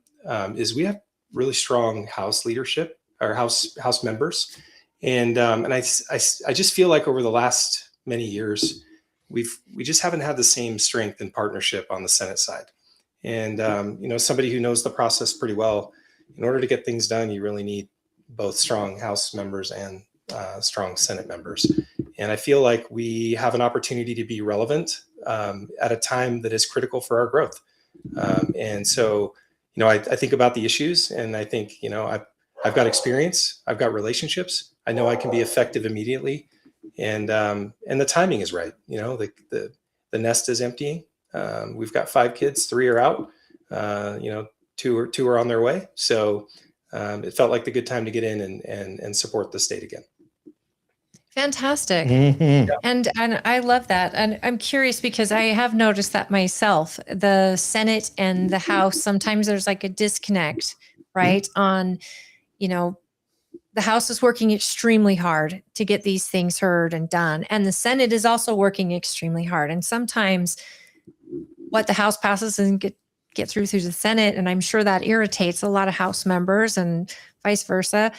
is we have really strong House leadership, or House members, and I just feel like over the last many years we just haven't had the same strength and partnership on the Senate side. And, somebody who knows the process pretty well, in order to get things done, you really need both strong House members and strong Senate members. And I feel like we have an opportunity to be relevant at a time that is critical for our growth. And so, I think about the issues, and I think, I've got experience, I've got relationships, I know I can be effective immediately. And the timing is right. The nest is emptying. We've got 5 kids, 3 are out, 2 are on their way. So it felt like the good time to get in and support the state again. Fantastic. Mm-hmm. And I love that. And I'm curious because I have noticed that myself, the Senate and the House, sometimes there's like a disconnect, right? On, the House is working extremely hard to get these things heard and done. And the Senate is also working extremely hard. And sometimes what the House passes doesn't get through the Senate. And I'm sure that irritates a lot of House members and vice versa.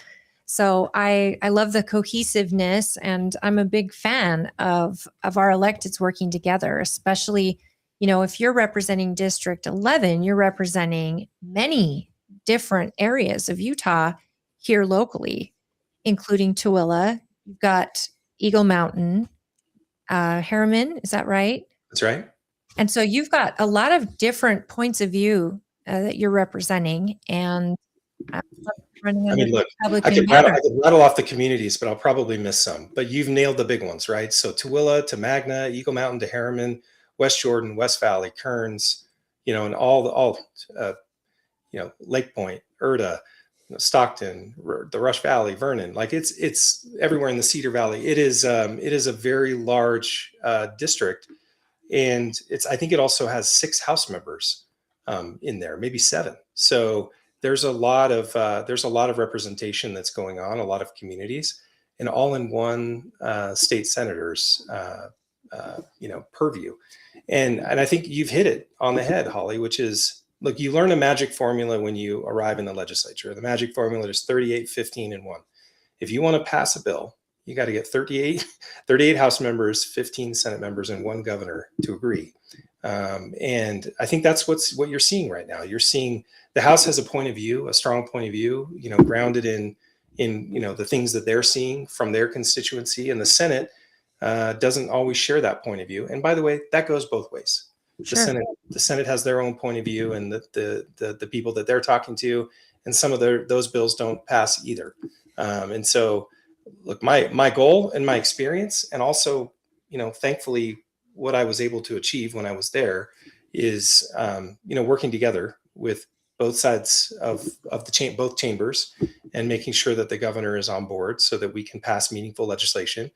So I love the cohesiveness, and I'm a big fan of our electeds working together, especially, if you're representing District 11, you're representing many different areas of Utah here locally, including Tooele. You've got Eagle Mountain, Harriman, is that right? That's right. And so you've got a lot of different points of view that you're representing, and look, I could rattle off the communities, but I'll probably miss some. But you've nailed the big ones, right? So Tooele to Magna, Eagle Mountain to Harriman, West Jordan, West Valley, Kearns, and all Lake Point, Erda, Stockton, the Rush Valley, Vernon. Like it's everywhere in the Cedar Valley. It is a very large district. And I think it also has 6 House members in there, maybe 7. So there's a lot of representation that's going on, a lot of communities, and all in one state senator's purview. And I think you've hit it on the head, Holly, which is, look, you learn a magic formula when you arrive in the legislature. The magic formula is 38, 15, and 1. If you want to pass a bill, you got to get 38 House members, 15 Senate members, and 1 governor to agree. And I think that's what you're seeing right now. You're seeing the House has a point of view, a strong point of view, grounded in the things that they're seeing from their constituency, and the Senate doesn't always share that point of view. And by the way, that goes both ways. Sure. The Senate has their own point of view, and the people that they're talking to, and some of those bills don't pass either. And so, look, my goal and my experience, and also, thankfully, what I was able to achieve when I was there is, working together with both sides of both chambers, and making sure that the governor is on board so that we can pass meaningful legislation,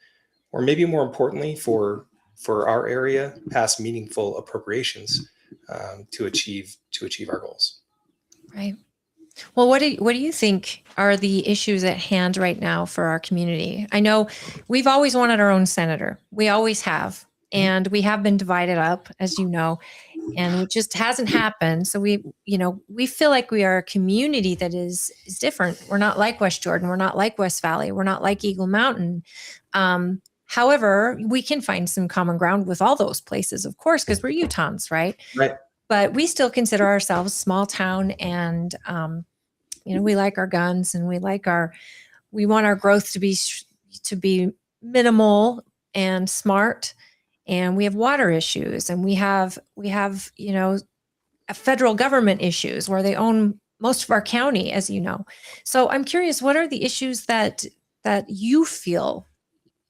or maybe more importantly for our area, pass meaningful appropriations to achieve our goals. Right. Well, what do you think are the issues at hand right now for our community? I know we've always wanted our own senator. We always have. And we have been divided up, as you know, and it just hasn't happened. So we feel like we are a community that is different. We're not like West Jordan. We're not like West Valley. We're not like Eagle Mountain. However, we can find some common ground with all those places, of course, because we're Utahns, right? Right. But we still consider ourselves small town, and we like our guns, and we want our growth to be minimal and smart. And we have water issues, and we have federal government issues where they own most of our county, as you know. So I'm curious, what are the issues that you feel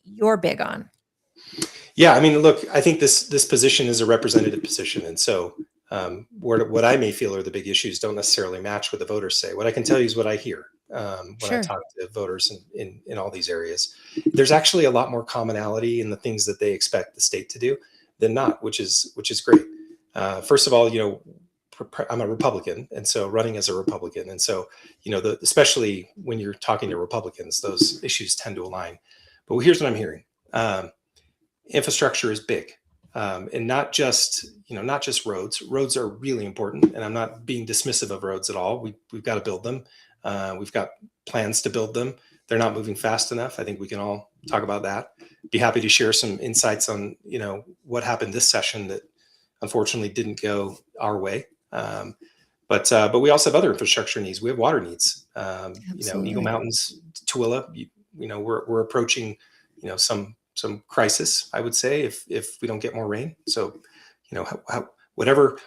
you're big on? Yeah, I mean, look, I think this position is a representative position, and so what I may feel are the big issues don't necessarily match what the voters say. What I can tell you is what I hear when Sure. I talk to voters in all these areas. There's actually a lot more commonality in the things that they expect the state to do than not, which is great. First of all, I'm a Republican, and so running as a Republican, and so especially when you're talking to Republicans, those issues tend to align. But here's what I'm hearing: infrastructure is big. And not just roads. Roads are really important, and I'm not being dismissive of roads at all. We've got to build them. We've got plans to build them. They're not moving fast enough. I think we can all talk about that. Be happy to share some insights on what happened this session that unfortunately didn't go our way. But we also have other infrastructure needs. We have water needs. Eagle Mountains, Tooele. We're approaching some crisis, I would say, if we don't get more rain. So, whatever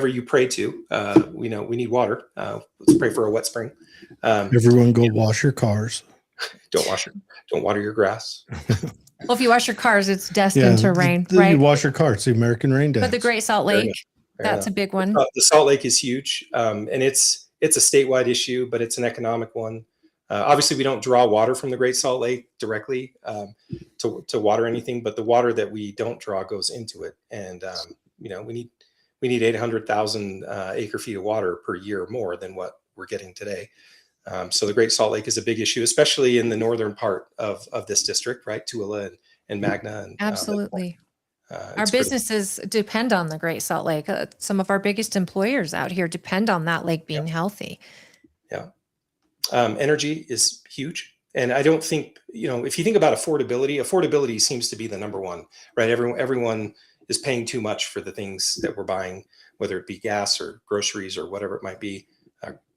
you pray to, we need water. Let's pray for a wet spring. Everyone go wash your cars. Don't water your grass. Well, if you wash your cars, it's destined to rain, right? You wash your car. It's the American Rain Dance. But the Great Salt Lake, that's a big one. The Salt Lake is huge. And it's a statewide issue, but it's an economic one. Obviously, we don't draw water from the Great Salt Lake directly to water anything, but the water that we don't draw goes into it. And, we need 800,000 acre feet of water per year more than what we're getting today. So the Great Salt Lake is a big issue, especially in the northern part of this district, right? Tooele and Magna. And, absolutely. Our businesses depend on the Great Salt Lake. Some of our biggest employers out here depend on that lake being healthy. Yeah. Energy is huge. And I don't think, if you think about affordability seems to be the number one, right? Everyone is paying too much for the things that we're buying, whether it be gas or groceries or whatever it might be.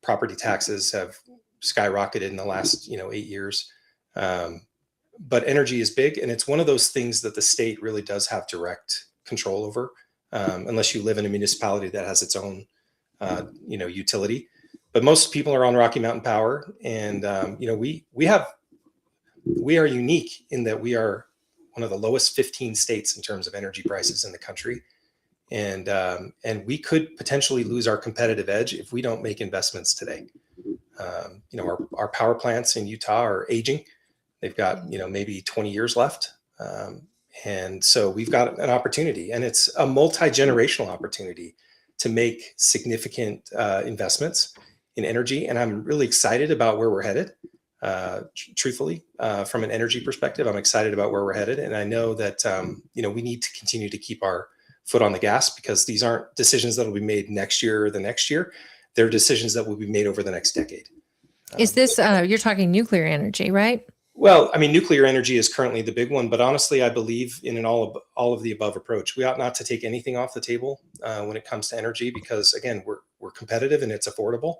Property taxes have skyrocketed in the last, 8 years. But energy is big. And it's one of those things that the state really does have direct control over, unless you live in a municipality that has its own, utility. But most people are on Rocky Mountain Power, and we are unique in that we are one of the lowest 15 states in terms of energy prices in the country, and we could potentially lose our competitive edge if we don't make investments today. Our power plants in Utah are aging; they've got maybe 20 years left, and so we've got an opportunity, and it's a multi-generational opportunity to make significant investments in energy. And I'm really excited about where we're headed. Truthfully, from an energy perspective, I'm excited about where we're headed. And I know that, we need to continue to keep our foot on the gas, because these aren't decisions that will be made next year or the next year. They're decisions that will be made over the next decade. Is this, you're talking nuclear energy, right? Well, I mean, nuclear energy is currently the big one, but honestly, I believe in an all of the above approach. We ought not to take anything off the table when it comes to energy, because again, we're competitive and it's affordable.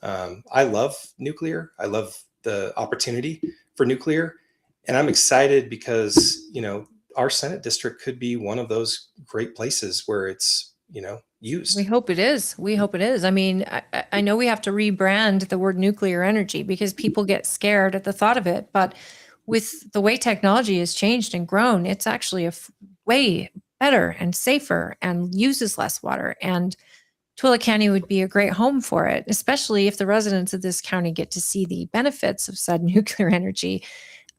I love nuclear. I love the opportunity for nuclear, and I'm excited because, you know, our Senate district could be one of those great places where it's, you know, used. We hope it is. We hope it is. I mean, I know we have to rebrand the word nuclear energy because people get scared at the thought of it. But with the way technology has changed and grown, it's actually a way better and safer and uses less water. And Twilla County would be a great home for it, especially if the residents of this county get to see the benefits of said nuclear energy.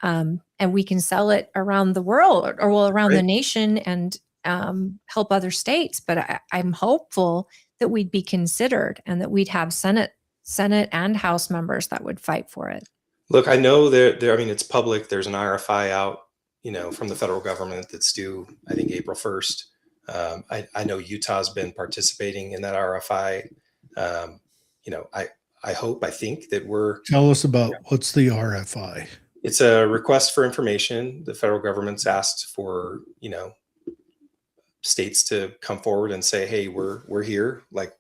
And we can sell it around the world, or well, around the nation, and help other states. But I'm hopeful that we'd be considered and that we'd have Senate and House members that would fight for it. Look, I know there. I mean, it's public. There's an RFI out, you know, from the federal government that's due, I think, April 1st. I know Utah's been participating in that RFI. You know, I think that we're. Tell us about what's the RFI? It's a request for information. The federal government's asked for, you know, states to come forward and say, hey, we're here, like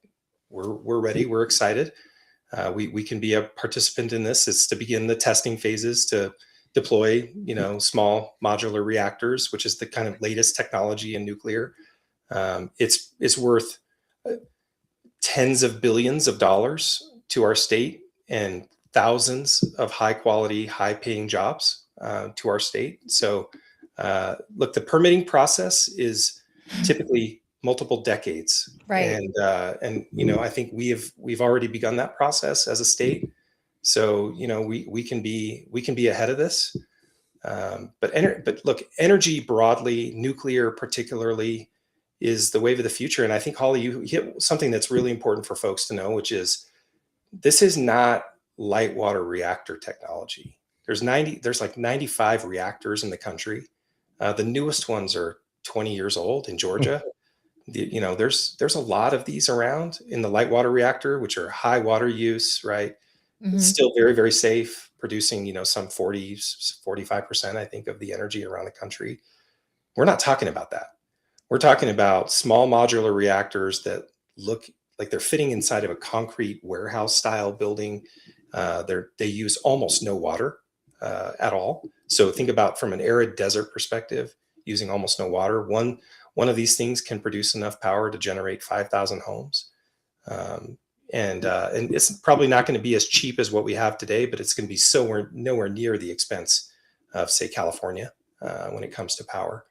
we're ready, we're excited. We can be a participant in this. It's to begin the testing phases to deploy, you know, small modular reactors, which is the kind of latest technology in nuclear. It's worth tens of billions of dollars to our state and thousands of high quality, high paying jobs to our state. So look, the permitting process is typically multiple decades. Right. And you know, I think we've already begun that process as a state. So, you know, we can be ahead of this. But look, energy broadly, nuclear particularly, is the wave of the future. And I think, Holly, you hit something that's really important for folks to know, which is this is not light water reactor technology. There's like 95 reactors in the country. The newest ones are 20 years old in Georgia. You know, there's a lot of these around in the light water reactor, which are high water use, right? Mm-hmm. It's still very, very safe, producing, you know, some 45%, I think, of the energy around the country. We're not talking about that. We're talking about small modular reactors that look like they're fitting inside of a concrete warehouse style building. They use almost no water at all. So think about, from an arid desert perspective, using almost no water. One of these things can produce enough power to generate 5,000 homes. And it's probably not going to be as cheap as what we have today, but it's going to be nowhere near the expense of, say, California when it comes to power.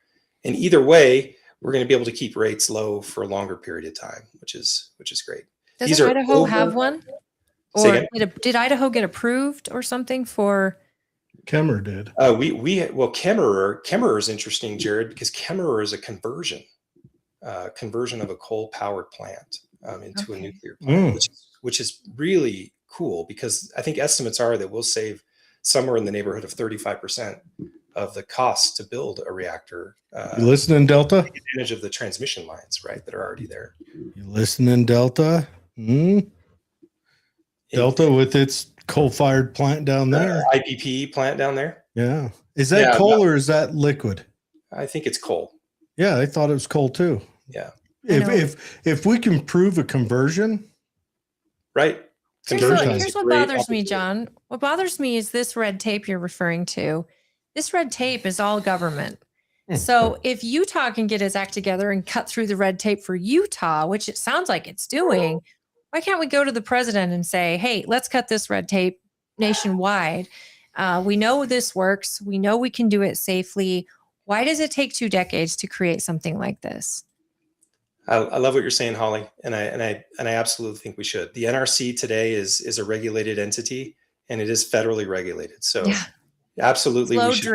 And either way, we're going to be able to keep rates low for a longer period of time, which is great. Doesn't Idaho have one? Or did Idaho get approved or something for? Kemmerer did. Kemmerer is interesting, Jared, because Kemmerer is a conversion of a coal-powered plant into a nuclear plant, which is really cool, because I think estimates are that we'll save somewhere in the neighborhood of 35% of the cost to build a reactor. You listening, Delta? Take advantage of the transmission lines, right, that are already there. You listening, Delta? Delta with its coal-fired plant down there. IPP plant down there. Yeah. Is that coal or is that liquid? I think it's coal. Yeah, I thought it was coal too. Yeah. If we can prove a conversion. Right. Here's what bothers me, John. What bothers me is this red tape you're referring to. This red tape is all government. So if Utah can get its act together and cut through the red tape for Utah, which it sounds like it's doing, why can't we go to the president and say, hey, let's cut this red tape nationwide? We know this works. We know we can do it safely. Why does it take 2 decades to create something like this? I love what you're saying, Holly, and I absolutely think we should. The NRC today is a regulated entity, and it is federally regulated. So absolutely, we should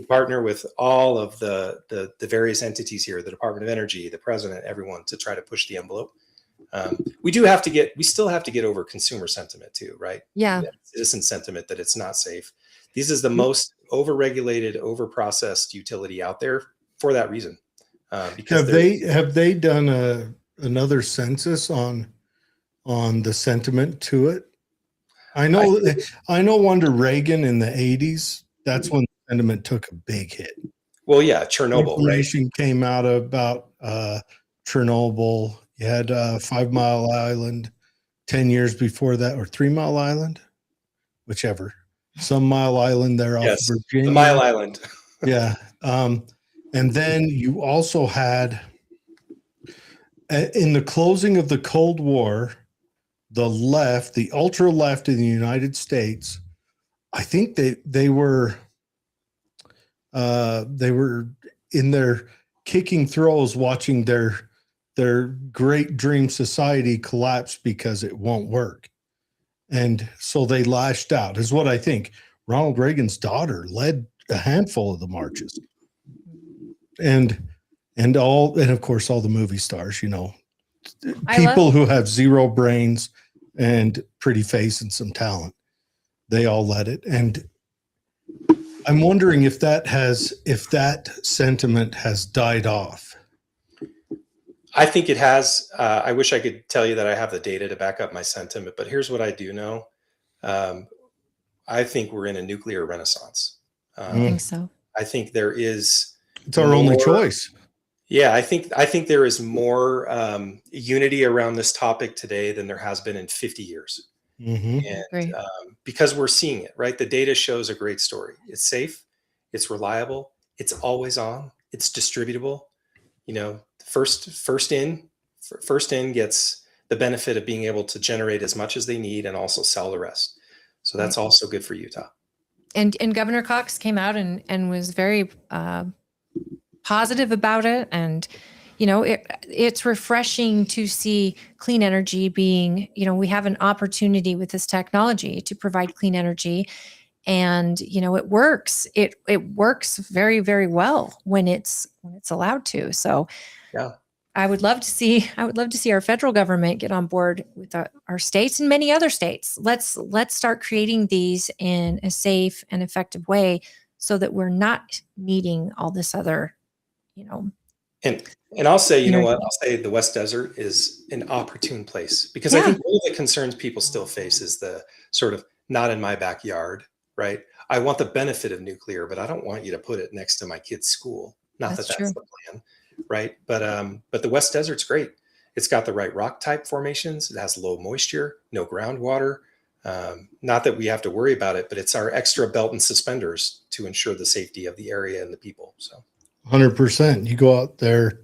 partner with all of the various entities here, the Department of Energy, the president, everyone, to try to push the envelope. We still have to get over consumer sentiment too, right? Yeah. Citizen sentiment that it's not safe. This is the most over-regulated, over-processed utility out there for that reason. Because have they done another census on the sentiment to it? I know under Reagan in the 80s, that's when sentiment took a big hit. Well, yeah, Chernobyl, right? Information came out about Chernobyl. You had 5 Mile Island 10 years before that, or 3 Mile Island, whichever. Some Mile Island there off Yes, of Virginia. the Mile Island. Yeah. And then you also had, in the closing of the Cold War, the left, the ultra left in the United States, I think they were in their kicking throes watching their great dream society collapse because it won't work. And so they lashed out, is what I think. Ronald Reagan's daughter led a handful of the marches. And of course all the movie stars, people who have zero brains and pretty face and some talent, they all led it. And I'm wondering if that sentiment has died off. I think it has. I wish I could tell you that I have the data to back up my sentiment, but here's what I do know. I think we're in a nuclear renaissance. I think so. I think there is. It's our only choice. Yeah, I think there is more unity around this topic today than there has been in 50 years. Mm-hmm. And because we're seeing it, right? The data shows a great story. It's safe, it's reliable, it's always on, it's distributable. First in gets the benefit of being able to generate as much as they need and also sell the rest. So that's also good for Utah. And Governor Cox came out and was very positive about it. And, it's refreshing to see clean energy being, we have an opportunity with this technology to provide clean energy. And, it works. It works very, very well when it's allowed to. So yeah. I would love to see our federal government get on board with our states and many other states. Let's start creating these in a safe and effective way so that we're not needing all this other, And I'll say, I'll say the West Desert is an opportune place because I think one of the concerns people still face is the sort of not in my backyard, right? I want the benefit of nuclear, but I don't want you to put it next to my kid's school. Not that's the plan, right? But the West Desert's great. It's got the right rock type formations. It has low moisture, no groundwater. Not that we have to worry about it, but it's our extra belt and suspenders to ensure the safety of the area and the people. So 100%. You go out there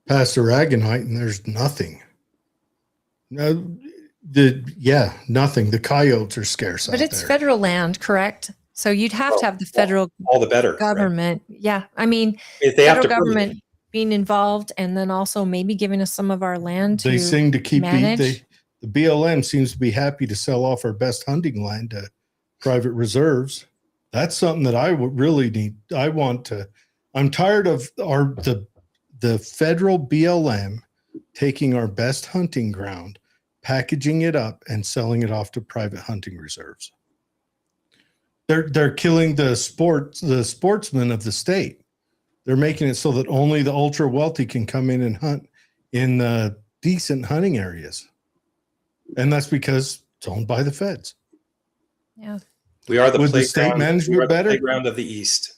past the Aragonite and there's nothing. Nothing. The coyotes are scarce out there. But it's federal land, correct? So you'd have to have the federal all the better government. Right? Yeah. I mean, if they federal government being involved and then also maybe giving us some of our land they seem to keep manage. The BLM seems to be happy to sell off our best hunting land to private reserves. That's something that I would really need. I'm tired of the federal BLM taking our best hunting ground, packaging it up and selling it off to private hunting reserves. They're killing the sportsmen of the state. They're making it so that only the ultra wealthy can come in and hunt in the decent hunting areas. And that's because it's owned by the feds. Yeah. We are the state management better? Playground of the East.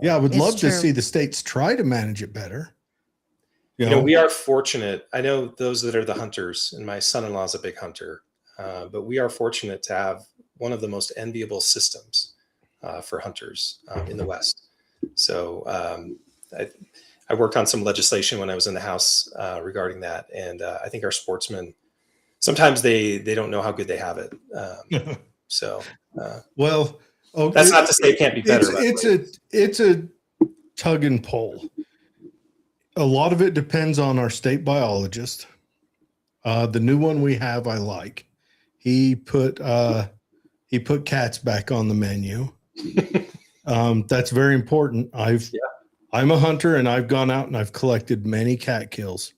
Yeah, I would love to see the states try to manage it better. We are fortunate. I know those that are the hunters, and my son-in-law is a big hunter, but we are fortunate to have one of the most enviable systems for hunters in the West. So I worked on some legislation when I was in the House regarding that, and I think our sportsmen sometimes they don't know how good they have it. That's not to say it can't be better. It's a tug and pull. A lot of it depends on our state biologist. The new one we have, I like. He put cats back on the menu. That's very important. I'm a hunter and I've gone out and I've collected many cat kills.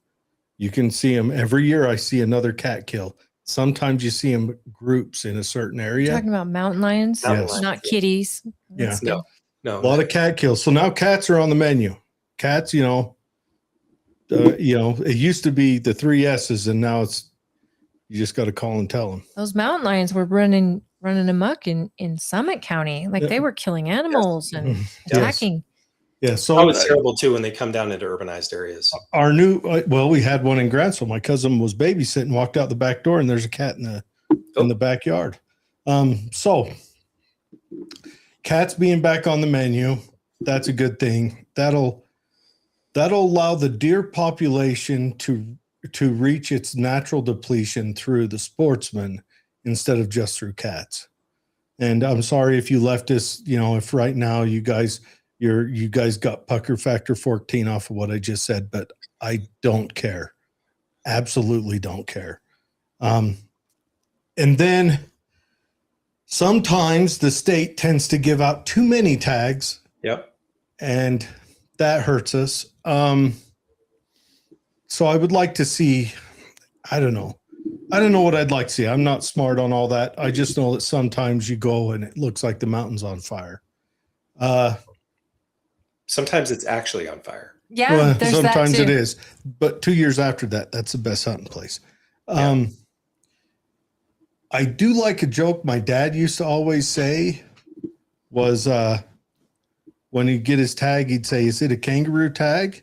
You can see them every year. I see another cat kill. Sometimes you see them groups in a certain area. You're talking about mountain lions, not kitties. Yeah. No. A lot of cat kills. So now cats are on the menu. Cats, it used to be the 3 S's and now it's, you just got to call and tell them. Those mountain lions were running running amok in Summit County. Like they were killing animals and attacking. Yeah. So oh, it's terrible too when they come down into urbanized areas. Our new, we had one in Grantsville. My cousin was babysitting, walked out the back door, and there's a cat in the backyard. So cats being back on the menu, that's a good thing. That'll allow the deer population to reach its natural depletion through the sportsmen instead of just through cats. And I'm sorry if you left us, if right now you guys got pucker factor 14 off of what I just said, but I don't care. Absolutely don't care. And then sometimes the state tends to give out too many tags. Yep. And that hurts us. So I would like to see, I don't know what I'd like to see. I'm not smart on all that. I just know that sometimes you go and it looks like the mountain's on fire. Sometimes it's actually on fire. Yeah, well, there's sometimes that too. it is. But 2 years after that, that's the best hunting place. I do like a joke my dad used to always say was when he'd get his tag, he'd say, "Is it a kangaroo tag?"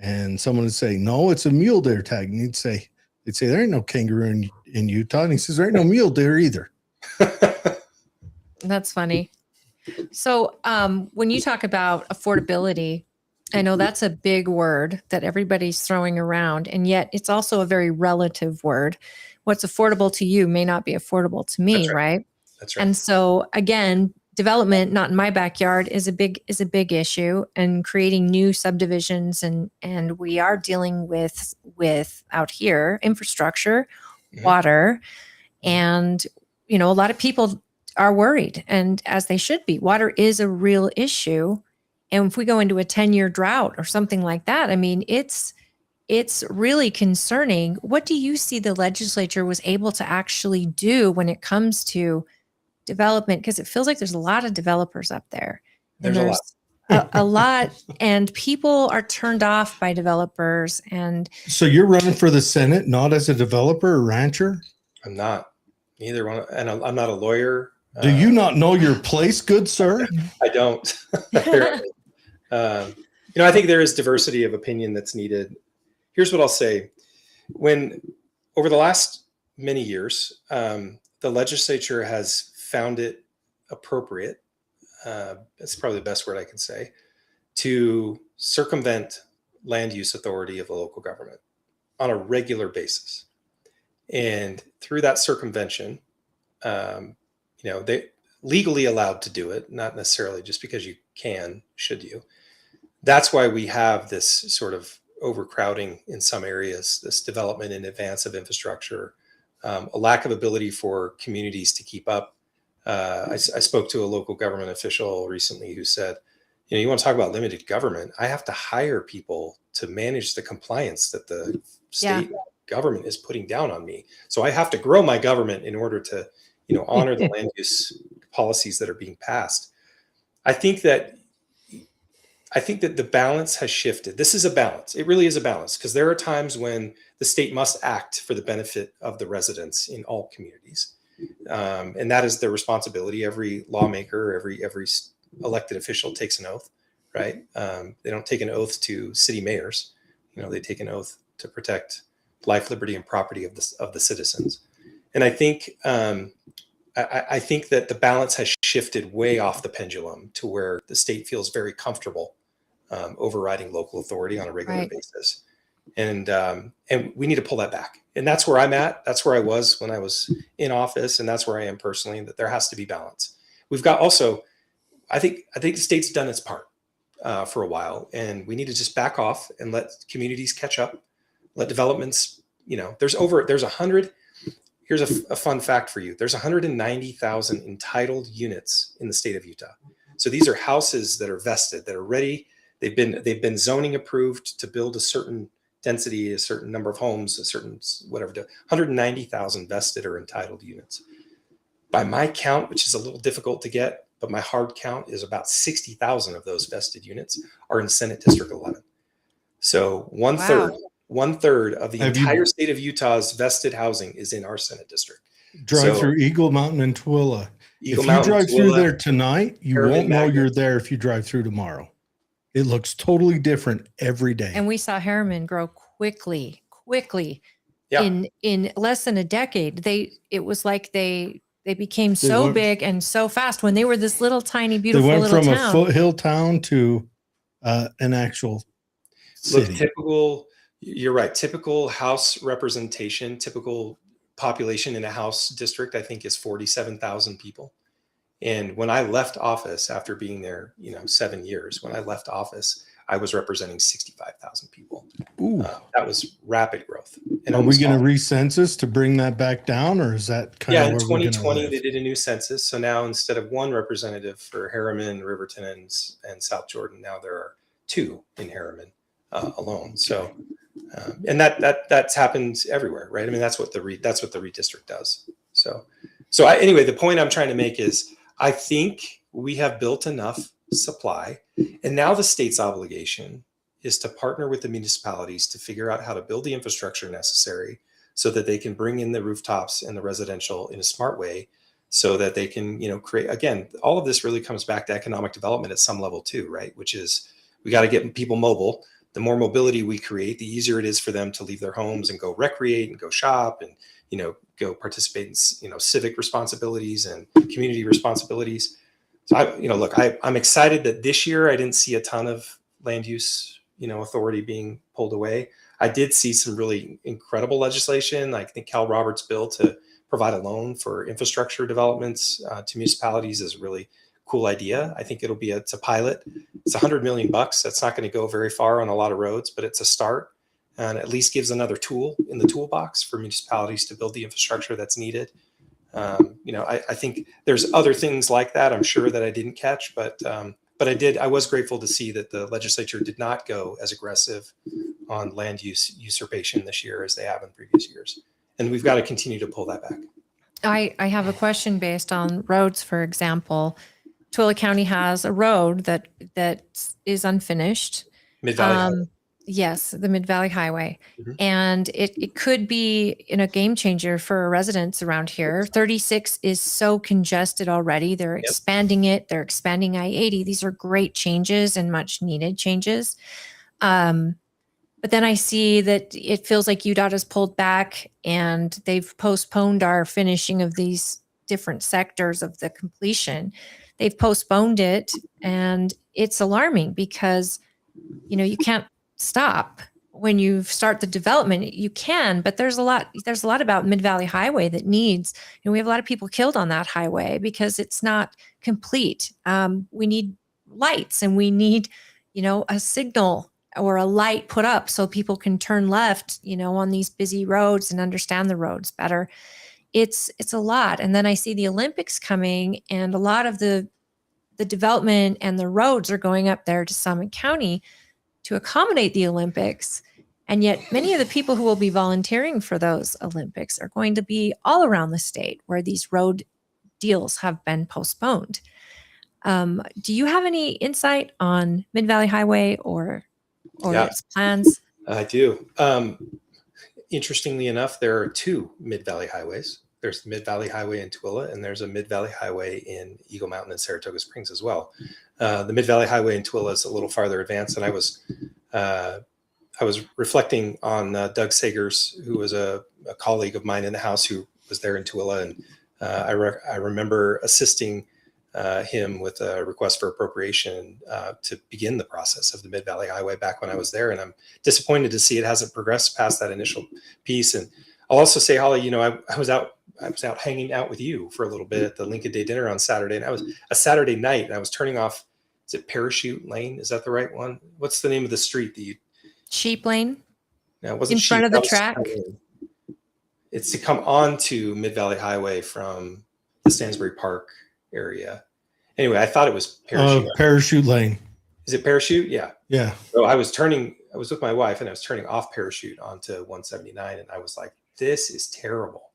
And someone would say, "No, it's a mule deer tag." And they'd say, "There ain't no kangaroo in Utah." And he says, "There ain't no mule deer either." That's funny. So when you talk about affordability, I know that's a big word that everybody's throwing around, and yet it's also a very relative word. What's affordable to you may not be affordable to me, right? That's right. And so again, development not in my backyard is a big issue, and creating new subdivisions and we are dealing with out here infrastructure, water, and a lot of people are worried, and as they should be. Water is a real issue, and if we go into a 10-year drought or something like that, I mean, it's really concerning. What do you see the legislature was able to actually do when it comes to development? Because it feels like there's a lot of developers up there. There's a lot. a lot, and people are turned off by developers. And so you're running for the Senate, not as a developer or rancher? I'm not either one, and I'm not a lawyer. Do you not know your place, good sir? I don't. I think there is diversity of opinion that's needed. Here's what I'll say. Over the last many years, the legislature has found it appropriate, that's probably the best word I can say, to circumvent land use authority of the local government on a regular basis. And through that circumvention, they legally allowed to do it, not necessarily just because you can, should you. That's why we have this sort of overcrowding in some areas, this development in advance of infrastructure, a lack of ability for communities to keep up. I spoke to a local government official recently who said, you want to talk about limited government? I have to hire people to manage the compliance that the state government is putting down on me. So I have to grow my government in order to, honor the land use policies that are being passed. I think that the balance has shifted. This is a balance. It really is a balance, because there are times when the state must act for the benefit of the residents in all communities. And that is their responsibility. Every lawmaker, every elected official takes an oath, right? They don't take an oath to city mayors. They take an oath to protect life, liberty, and property of the citizens. And I think that the balance has shifted way off the pendulum to where the state feels very comfortable overriding local authority on a regular basis. And we need to pull that back. And that's where I'm at. That's where I was when I was in office. And that's where I am personally, that there has to be balance. We've got also, I think the state's done its part for a while, and we need to just back off and let communities catch up, let developments, here's a fun fact for you. There's 190,000 entitled units in the state of Utah. So these are houses that are vested, that are ready. They've been zoning approved to build a certain density, a certain number of homes, a certain whatever. 190,000 vested or entitled units. By my count, which is a little difficult to get, but my hard count is about 60,000 of those vested units are in Senate District 11. So one third of the entire state of Utah's vested housing is in our Senate district. Drive through Eagle Mountain and Twilla. If you Mountain, drive through Twilla, there tonight, you Harriman, won't know Magnet. you're there if you drive through tomorrow. It looks totally different every day. And we saw Harriman grow quickly. Yeah. In less than a decade. It was like they became so big and so fast when they were this little tiny beautiful they went little from town. a foothill town to an actual city. You're right. Typical house representation, typical population in a house district, I think, is 47,000 people. And when I left office after being there, 7 years, when I left office, I was representing 65,000 people. That was rapid growth. And are we going to recensus to bring that back down, or is that kind of in where 2020 they did a new census. So now instead of one representative for Harriman, Riverton, and South Jordan, now there are 2 in Harriman alone. So and that's happened everywhere, right? I mean, that's what the redistrict does. So anyway, the point I'm trying to make is I think we have built enough supply, and now the state's obligation is to partner with the municipalities to figure out how to build the infrastructure necessary so that they can bring in the rooftops and the residential in a smart way, so that they can, create, again, all of this really comes back to economic development at some level too, right? Which is, we got to get people mobile. The more mobility we create, the easier it is for them to leave their homes and go recreate and go shop and, go participate in, civic responsibilities and community responsibilities. So I'm excited that this year I didn't see a ton of land use, authority being pulled away. I did see some really incredible legislation. I think Cal Roberts' bill to provide a loan for infrastructure developments to municipalities is a really cool idea. I think it's a pilot. It's $100 million. That's not going to go very far on a lot of roads, but it's a start, and at least gives another tool in the toolbox for municipalities to build the infrastructure that's needed. I think there's other things like that, I'm sure, that I didn't catch, but I was grateful to see that the legislature did not go as aggressive on land use usurpation this year as they have in previous years. And we've got to continue to pull that back. I have a question based on roads, for example. Twilla County has a road that is unfinished. Mid-Valley Highway. Yes, the Mid-Valley Highway. Mm-hmm. And it could be a game changer for residents around here. 36 is so congested already. They're expanding it. They're expanding I-80. These are great changes and much needed changes. But then I see that it feels like UDOT has pulled back and they've postponed our finishing of these different sectors of the completion. They've postponed it, and it's alarming because, you can't stop. When you start the development, you can, but there's a lot about Mid-Valley Highway that needs, we have a lot of people killed on that highway because it's not complete. We need lights, and we need, a signal or a light put up so people can turn left, on these busy roads and understand the roads better. It's a lot. And then I see the Olympics coming, and a lot of the development and the roads are going up there to Summit County to accommodate the Olympics. And yet many of the people who will be volunteering for those Olympics are going to be all around the state where these road deals have been postponed. Do you have any insight on Mid-Valley Highway or its plans? I do. Interestingly enough, there are 2 Mid-Valley Highways. There's the Mid-Valley Highway in Twilla, and there's a Mid-Valley Highway in Eagle Mountain and Saratoga Springs as well. The Mid-Valley Highway in Twilla is a little farther advanced, and I was reflecting on Doug Sagers, who was a colleague of mine in the House who was there in Twilla, and I remember assisting him with a request for appropriation to begin the process of the Mid-Valley Highway back when I was there. And I'm disappointed to see it hasn't progressed past that initial piece. And I'll also say, Holly, I was out hanging out with you for a little bit at the Lincoln Day dinner on Saturday. And I was a Saturday night, and I was turning off, is it Parachute Lane? Is that the right one? What's the name of the street that you? Sheep Lane? No, it wasn't in front of the track. It's to come on to Mid-Valley Highway from the Stansbury Park area. Anyway, I thought it was Parachute Lane. Is it Parachute? Yeah. Yeah. So I was with my wife, and I was turning off Parachute onto 179, and I was like, this is terrible.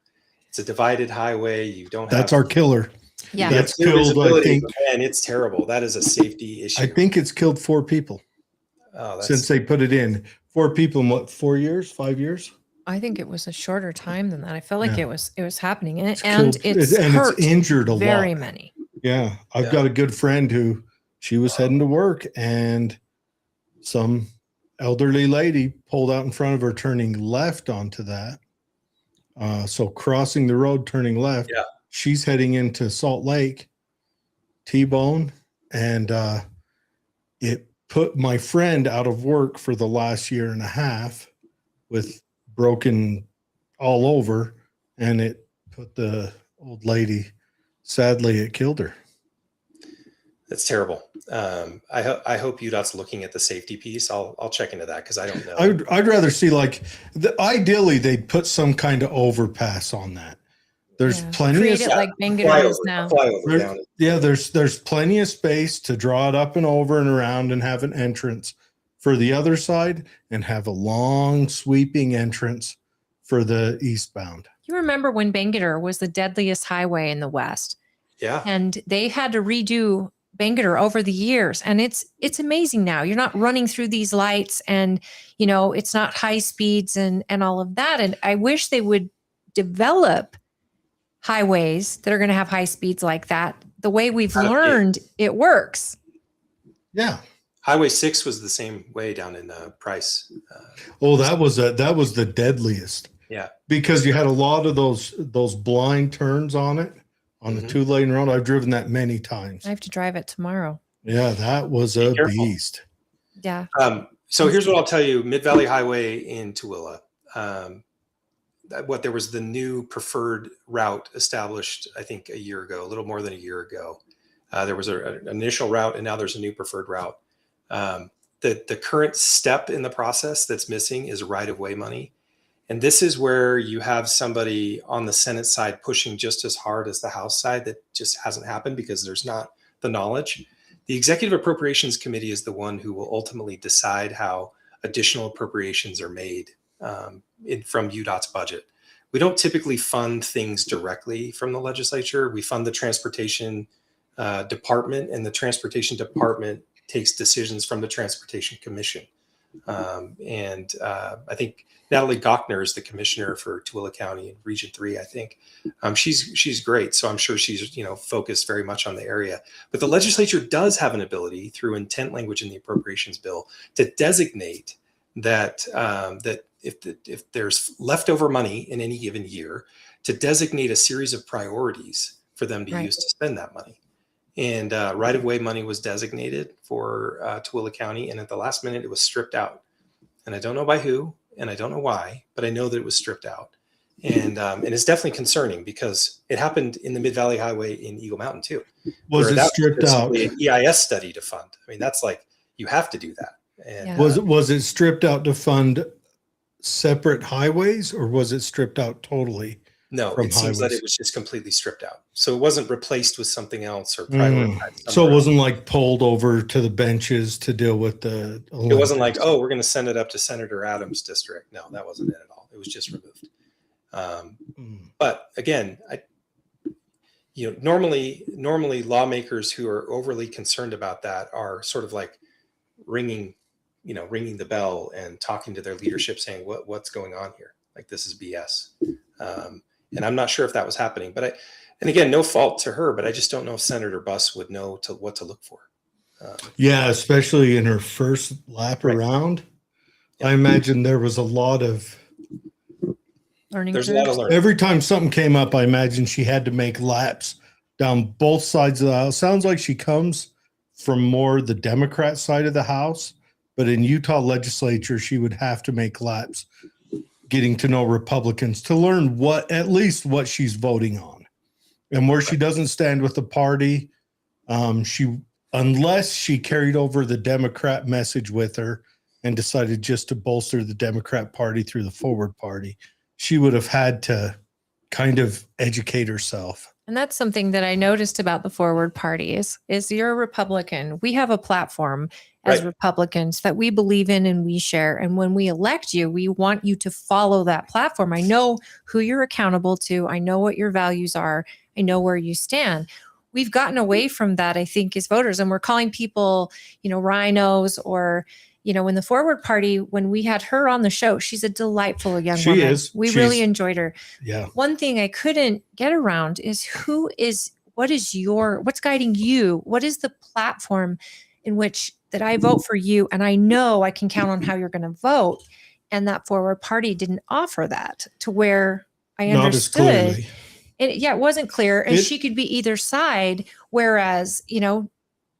It's a divided highway. You don't have. That's our killer. Yeah. That's killed, I think. And it's terrible. That is a safety issue. I think it's killed 4 people since they put it in. 4 people in what, 4 years, 5 years? I think it was a shorter time than that. I felt like Yeah. it was happening, and killed- it's hurt it's injured a very lot. many. Yeah. I've Yeah. got a good friend who she was heading to work and some elderly lady pulled out in front of her turning left onto that. So crossing the road, turning left, Yeah. she's heading into Salt Lake, T-bone, and it put my friend out of work for the last year and a half with broken all over, and it put the old lady, sadly, it killed her. That's terrible. I hope UDOT's looking at the safety piece. I'll check into that because I don't know. I'd rather see ideally they'd put some kind of overpass on that. There's plenty Create of it like Bangor is now. there's plenty of space to draw it up and over and around and have an entrance for the other side and have a long sweeping entrance for the eastbound. You remember when Bangor was the deadliest highway in the West? Yeah. And they had to redo Bangor over the years, and it's amazing now. You're not running through these lights, and it's not high speeds and all of that. And I wish they would develop highways that are going to have high speeds like that. The way we've learned it works. Yeah. Highway 6 was the same way down in Price. That was the deadliest. Yeah. Because you had a lot of those blind turns on it, on the 2-lane road. I've driven that many times. I have to drive it tomorrow. Yeah, that was a beast. Yeah. So here's what I'll tell you. Mid-Valley Highway in Tooele. There was the new preferred route established, I think, a year ago, a little more than a year ago. There was an initial route, and now there's a new preferred route. The current step in the process that's missing is right-of-way money. And this is where you have somebody on the Senate side pushing just as hard as the House side. That just hasn't happened because there's not the knowledge. The Executive Appropriations Committee is the one who will ultimately decide how additional appropriations are made from UDOT's budget. We don't typically fund things directly from the legislature. We fund the transportation department, and the transportation department takes decisions from the Transportation Commission. I think Natalie Gochner is the commissioner for Tooele County in Region 3, I think. She's great. So I'm sure she's, focused very much on the area. But the legislature does have an ability through intent language in the appropriations bill to designate that if there's leftover money in any given year, to designate a series of priorities for them to use to spend that money. And right-of-way money was designated for Tooele County, and at the last minute, it was stripped out. And I don't know by who, and I don't know why, but I know that it was stripped out. And it's definitely concerning because it happened in the Mid-Valley Highway in Eagle Mountain too. Was it stripped out? An EIS study to fund. I mean, that's like, you have to do that. And, was it stripped out to fund separate highways, or was it stripped out totally? No, it seems that it was just completely stripped out. So it wasn't replaced with something else or prioritized. So it wasn't like pulled over to the benches to deal with the Olympics. It wasn't like, oh, we're going to send it up to Senator Adams' district. No, that wasn't it at all. It was just removed. But again, normally lawmakers who are overly concerned about that are sort of like ringing the bell and talking to their leadership saying, what's going on here? Like, this is BS. And I'm not sure if that was happening, and again, no fault to her, but I just don't know if Senator Buss would know what to look for. Especially in her first lap around. Yeah. I imagine there was a lot of learning. There's a lot of learning. Every time something came up, I imagine she had to make laps down both sides of the aisle. Sounds like she comes from more the Democrat side of the House, but in Utah legislature, she would have to make laps getting to know Republicans to learn at least what she's voting on and where she doesn't stand with the party. Unless she carried over the Democrat message with her and decided just to bolster the Democrat party through the Forward Party, she would have had to kind of educate herself. And that's something that I noticed about the Forward Party is you're a Republican. We have a platform as Republicans that we believe in and we share. And when we elect you, we want you to follow that platform. I know who you're accountable to. I know what your values are. I know where you stand. We've gotten away from that, I think, as voters. And we're calling people, rhinos or, when the Forward Party, when we had her on the show, she's a delightful young She woman. is. We She's- really enjoyed her. Yeah. One thing I couldn't get around is what's guiding you? What is the platform in which that I vote for you? And I know I can count on how you're going to vote. And that Forward Party didn't offer that to where I Not as understood. clearly. It wasn't clear. And she could be either side. Whereas,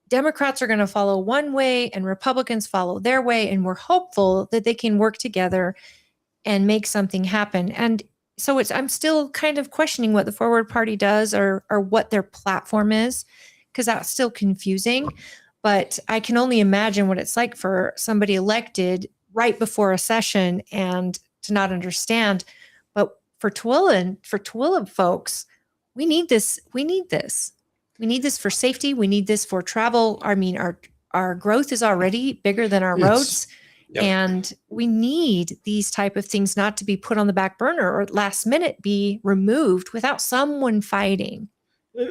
Democrats are going to follow one way and Republicans follow their way. And we're hopeful that they can work together and make something happen. And so I'm still kind of questioning what the Forward Party does or what their platform is, because that's still confusing. But I can only imagine what it's like for somebody elected right before a session and to not understand. But for Tooele folks, we need this. We need this. We need this for safety. We need this for travel. I mean, our growth is already bigger than our roads. Yep. And we need these type of things not to be put on the back burner or last minute be removed without someone fighting.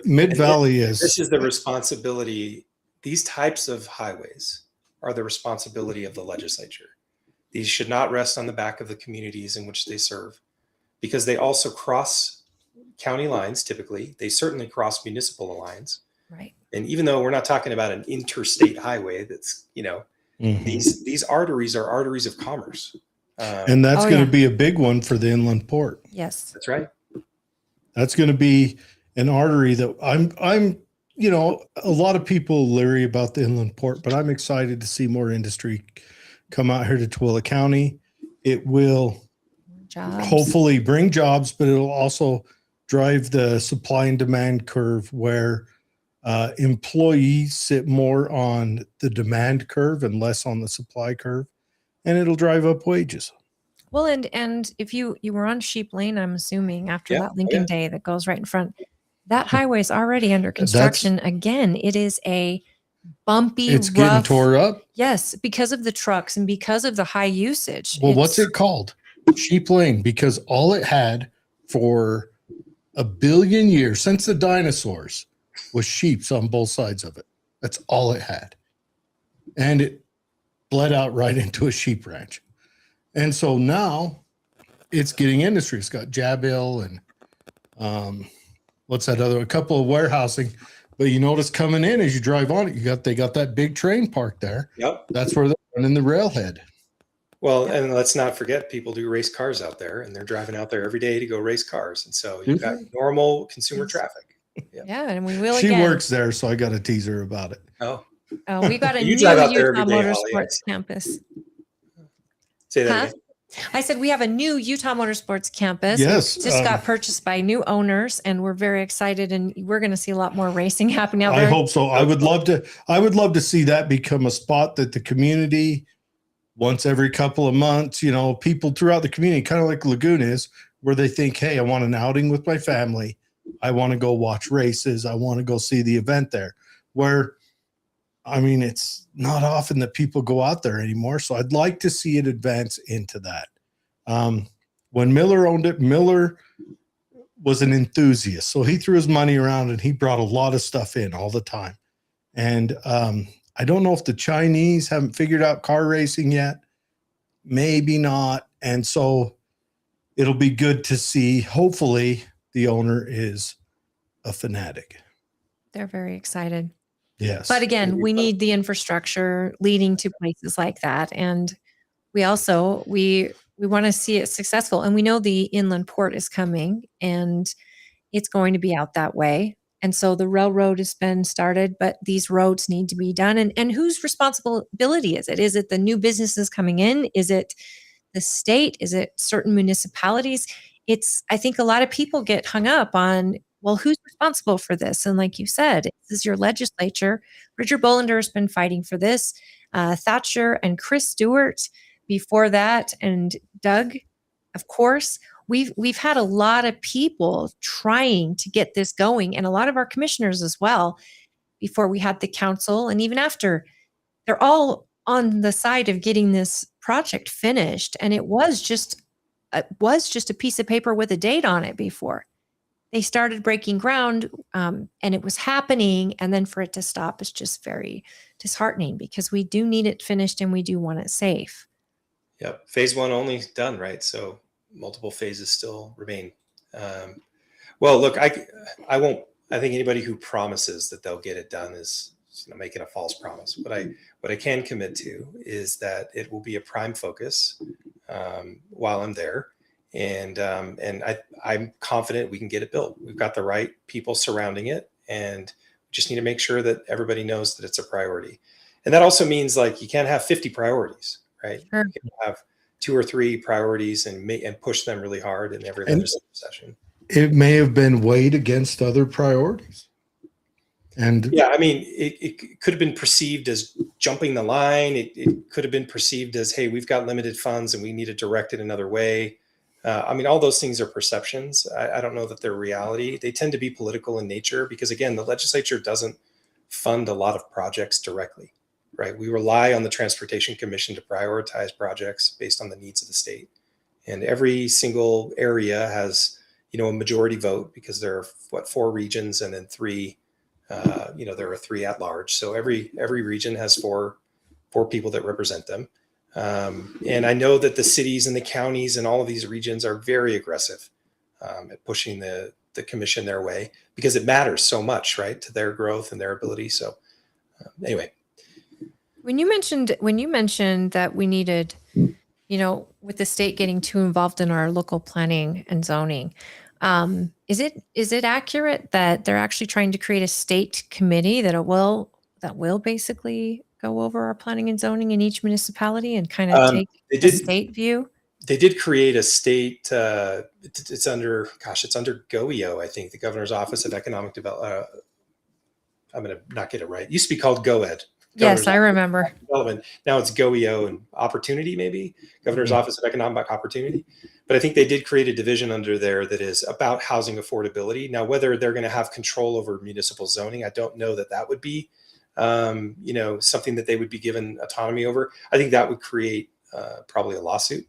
Mid-Valley is. This is the responsibility. These types of highways are the responsibility of the legislature. These should not rest on the back of the communities in which they serve, because they also cross county lines. Typically, they certainly cross municipal lines. Right. And even though we're not talking about an interstate highway, that's, these arteries are arteries of commerce. And that's going to be a big one for the inland port. Yes. That's right. That's going to be an artery that I'm, a lot of people leery about the inland port, but I'm excited to see more industry come out here to Tooele County. It will hopefully bring jobs, but it'll also drive the supply and demand curve where employees sit more on the demand curve and less on the supply curve, and it'll drive up wages. Well, and if you were on Sheep Lane, I'm assuming after that Lincoln Day that goes right in front, that highway is already under construction. Again, it is a bumpy, it's rough, getting tore up. Yes, because of the trucks and because of the high usage. Well, what's it called? Sheep Lane, because all it had for 1 billion years since the dinosaurs was sheeps on both sides of it. That's all it had. And it bled out right into a sheep ranch. And so now it's getting industry. It's got Jabil and what's that other, a couple of warehousing. But you notice coming in as you drive on it, they got that big train park there. Yep. That's where they're running the railhead. Well, and let's not forget, people do race cars out there, and they're driving out there every day to go race cars. And so you've got normal consumer traffic. Yeah, and we will. She again. works there, so I got to tease her about it. Oh, we got a You new drive out there Utah every day, Holly, Motorsports campus. say that again. I said we have a new Utah Motorsports campus. Yes, It just got purchased by new owners, and we're very excited. And we're going to see a lot more racing happening out I there. hope so. I would love to see that become a spot that the community, once every couple of months, people throughout the community, kind of like Lagoon is, where they think, hey, I want an outing with my family. I want to go watch races. I want to go see the event there. Where, it's not often that people go out there anymore. So I'd like to see it advance into that. When Miller owned it, Miller was an enthusiast. So he threw his money around and he brought a lot of stuff in all the time. And I don't know if the Chinese haven't figured out car racing yet. Maybe not. And so it'll be good to see. Hopefully the owner is a fanatic. They're very excited. Yes. But again, we need the infrastructure leading to places like that. And we also, we want to see it successful. And we know the inland port is coming and it's going to be out that way. And so the railroad has been started, but these roads need to be done. And whose responsibility is it? Is it the new businesses coming in? Is it the state? Is it certain municipalities? I think a lot of people get hung up on, well, who's responsible for this? And like you said, this is your legislature. Richard Bolander has been fighting for this. Thatcher and Chris Stewart before that, and Doug, of course. We've had a lot of people trying to get this going, and a lot of our commissioners as well, before we had the council, and even after. They're all on the side of getting this project finished, and it was just a piece of paper with a date on it before. they started breaking ground, and it was happening, and then for it to stop is just very disheartening, because we do need it finished and we do want it safe. Yep. Phase 1 only done, right? So multiple phases still remain. Well, look, I think anybody who promises that they'll get it done is making a false promise. What I can commit to is that it will be a prime focus while I'm there. And I'm confident we can get it built. We've got the right people surrounding it, and we just need to make sure that everybody knows that it's a priority. And that also means, like, you can't have 50 priorities, right? Sure. You can have 2 or 3 priorities and push them really hard in every legislative session. It may have been weighed against other priorities. And yeah, I mean, it could have been perceived as jumping the line. It could have been perceived as, hey, we've got limited funds and we need to direct it another way. I mean, all those things are perceptions. I don't know that they're reality. They tend to be political in nature because, again, the legislature doesn't fund a lot of projects directly, right? We rely on the Transportation Commission to prioritize projects based on the needs of the state. And every single area has, a majority vote because there are 4 regions and then 3, there are 3 at large. So every region has 4 people that represent them. And I know that the cities and the counties and all of these regions are very aggressive at pushing the commission their way because it matters so much, right, to their growth and their ability. So anyway. When you mentioned that we needed, with the state getting too involved in our local planning and zoning, is it accurate that they're actually trying to create a state committee that will basically go over our planning and zoning in each municipality and kind of take a state view? They did create a state. It's under GOEO, I think, the Governor's Office of Economic Development. I'm going to not get it right. It used to be called GOED. Yes, I remember. Development. Now it's GOEO and Opportunity, maybe Governor's Office of Economic Opportunity. But I think they did create a division under there that is about housing affordability. Now, whether they're going to have control over municipal zoning, I don't know that would be, something that they would be given autonomy over. I think that would create probably a lawsuit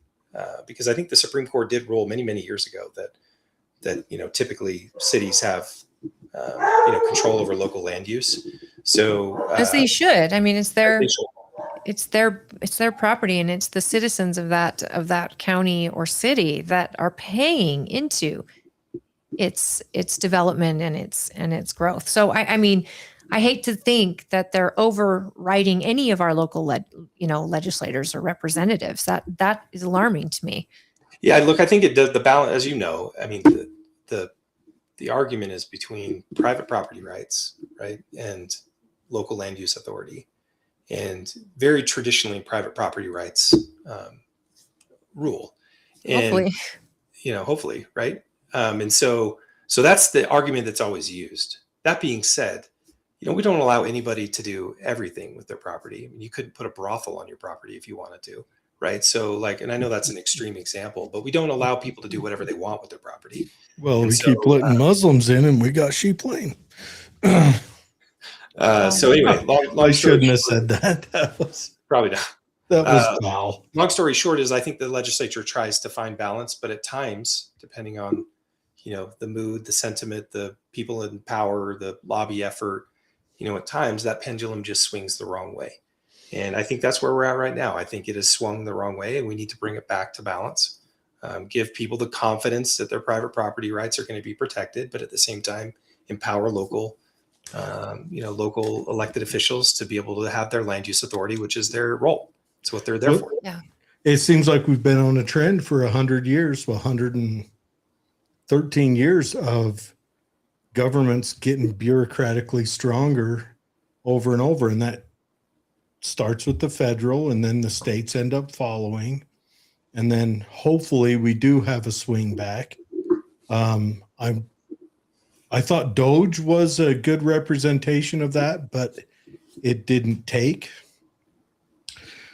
because I think the Supreme Court did rule many, many years ago that typically cities have control over local land use. So as they should. I mean, it's their property, and it's the citizens of that county or city that are paying into its development and its growth. So I mean, I hate to think that they're overriding any of our local legislators or representatives. That is alarming to me. Yeah, look, I think it does the balance, as you know. I mean, the argument is between private property rights, right, and local land use authority. And very traditionally, private property rights rule. And, hopefully, right? And so that's the argument that's always used. That being said, we don't allow anybody to do everything with their property. I mean, you couldn't put a brothel on your property if you wanted to, right? So and I know that's an extreme example, but we don't allow people to do whatever they want with their property. Well, we keep letting Muslims in and we got sheep lane. So anyway, I shouldn't have said that. That was probably not. That was foul. Long story short is I think the legislature tries to find balance, but at times, depending on, the mood, the sentiment, the people in power, the lobby effort, at times that pendulum just swings the wrong way. And I think that's where we're at right now. I think it has swung the wrong way and we need to bring it back to balance. Give people the confidence that their private property rights are going to be protected, but at the same time, empower local elected officials to be able to have their land use authority, which is their role. It's what they're there for. Yeah. It seems like we've been on a trend for 100 years, 113 years of governments getting bureaucratically stronger over and over. And that starts with the federal, and then the states end up following. And then hopefully we do have a swing back. I thought Doge was a good representation of that, but it didn't take.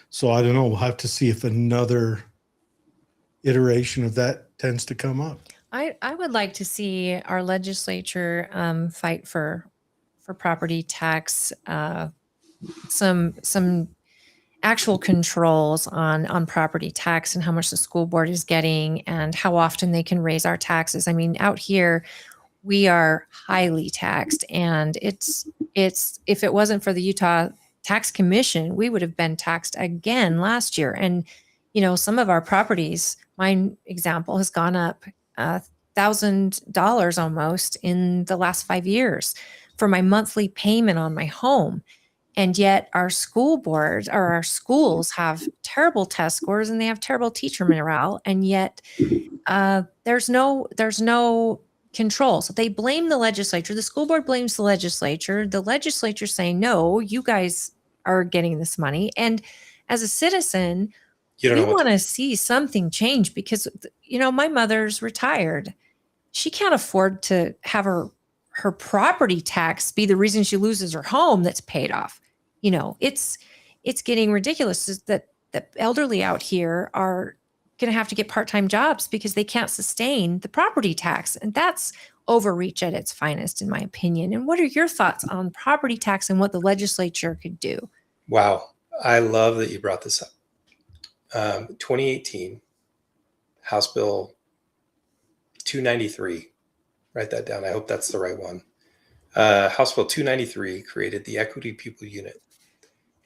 So I don't know. We'll have to see if another iteration of that tends to come up. I would like to see our legislature fight for property tax, some actual controls on property tax and how much the school board is getting and how often they can raise our taxes. I mean, out here, we are highly taxed, and it's if it wasn't for the Utah Tax Commission, we would have been taxed again last year. And some of our properties, my example, has gone up $1,000 almost in the last 5 years for my monthly payment on my home. And yet our school boards or our schools have terrible test scores and they have terrible teacher morale. And yet there's no control. So they blame the legislature. The school board blames the legislature. The legislature saying, no, you guys are getting this money. And as a citizen, we want to see something change because, my mother's retired. She can't afford to have her property tax be the reason she loses her home that's paid off. It's getting ridiculous that the elderly out here are going to have to get part-time jobs because they can't sustain the property tax. And that's overreach at its finest, in my opinion. And what are your thoughts on property tax and what the legislature could do? Wow. I love that you brought this up. 2018, House Bill 293. Write that down. I hope that's the right one. House Bill 293 created the Equity Pupil Unit,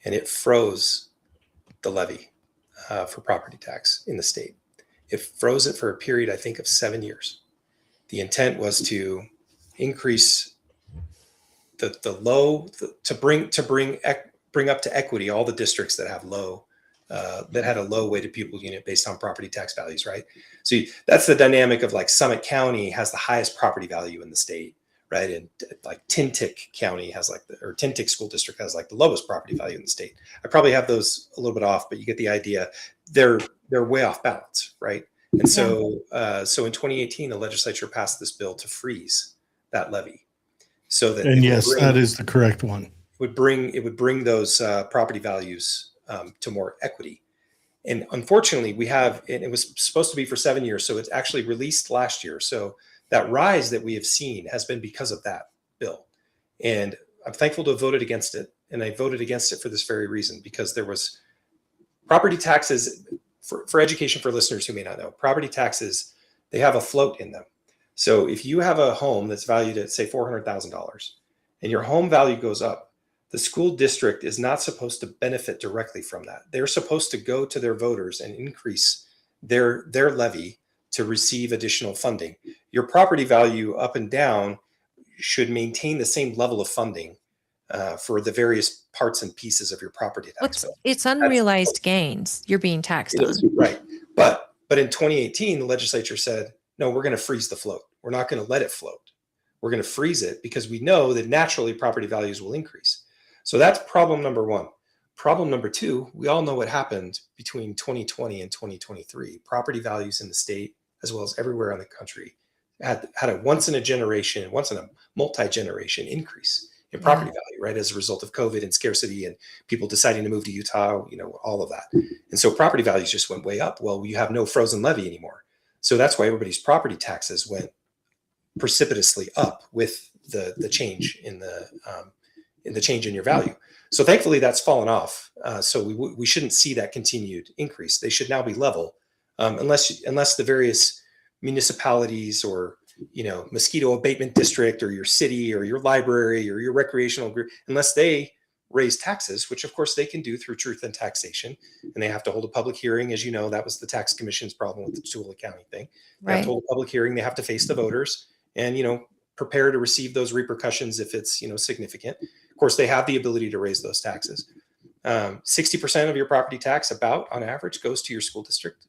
and it froze the levy for property tax in the state. It froze it for a period, I think, of 7 years. The intent was to increase bring up to equity all the districts that have that had a low weighted pupil unit based on property tax values, right? So that's the dynamic of like Summit County has the highest property value in the state, right? And like Tintic County has or Tintic School District has like the lowest property value in the state. I probably have those a little bit off, but you get the idea. They're way off balance, right? And so in 2018, the legislature passed this bill to freeze that levy, so that that is the correct one. It would bring those property values to more equity. And unfortunately, and it was supposed to be for 7 years, so it's actually released last year. So that rise that we have seen has been because of that bill. And I'm thankful to have voted against it. And I voted against it for this very reason, because there was property taxes for education for listeners who may not know. Property taxes, they have a float in them. So if you have a home that's valued at, say, $400,000 and your home value goes up, the school district is not supposed to benefit directly from that. They're supposed to go to their voters and increase their levy to receive additional funding. Your property value up and down should maintain the same level of funding for the various parts and pieces of your property tax bill. It's unrealized gains you're being taxed on. Right. But in 2018, the legislature said, no, we're going to freeze the float. We're not going to let it float. We're going to freeze it because we know that naturally property values will increase. So that's problem number one. Problem number two, we all know what happened between 2020 and 2023. Property values in the state, as well as everywhere in the country, had a once in a multi-generation increase in property value, right? As a result of COVID and scarcity and people deciding to move to Utah, all of that. And so property values just went way up. Well, you have no frozen levy anymore. So that's why everybody's property taxes went precipitously up with the change in the change in your value. So thankfully that's fallen off. So we shouldn't see that continued increase. They should now be level, unless the various municipalities or mosquito abatement district or your city or your library or your recreational group, unless they raise taxes, which of course they can do through truth and taxation, and they have to hold a public hearing. As you know, that was the tax commission's problem with the Tooele County thing. They have to hold a public hearing. They have to face the voters and prepare to receive those repercussions if it's significant. Of course, they have the ability to raise those taxes. 60% of your property tax, about on average, goes to your school district.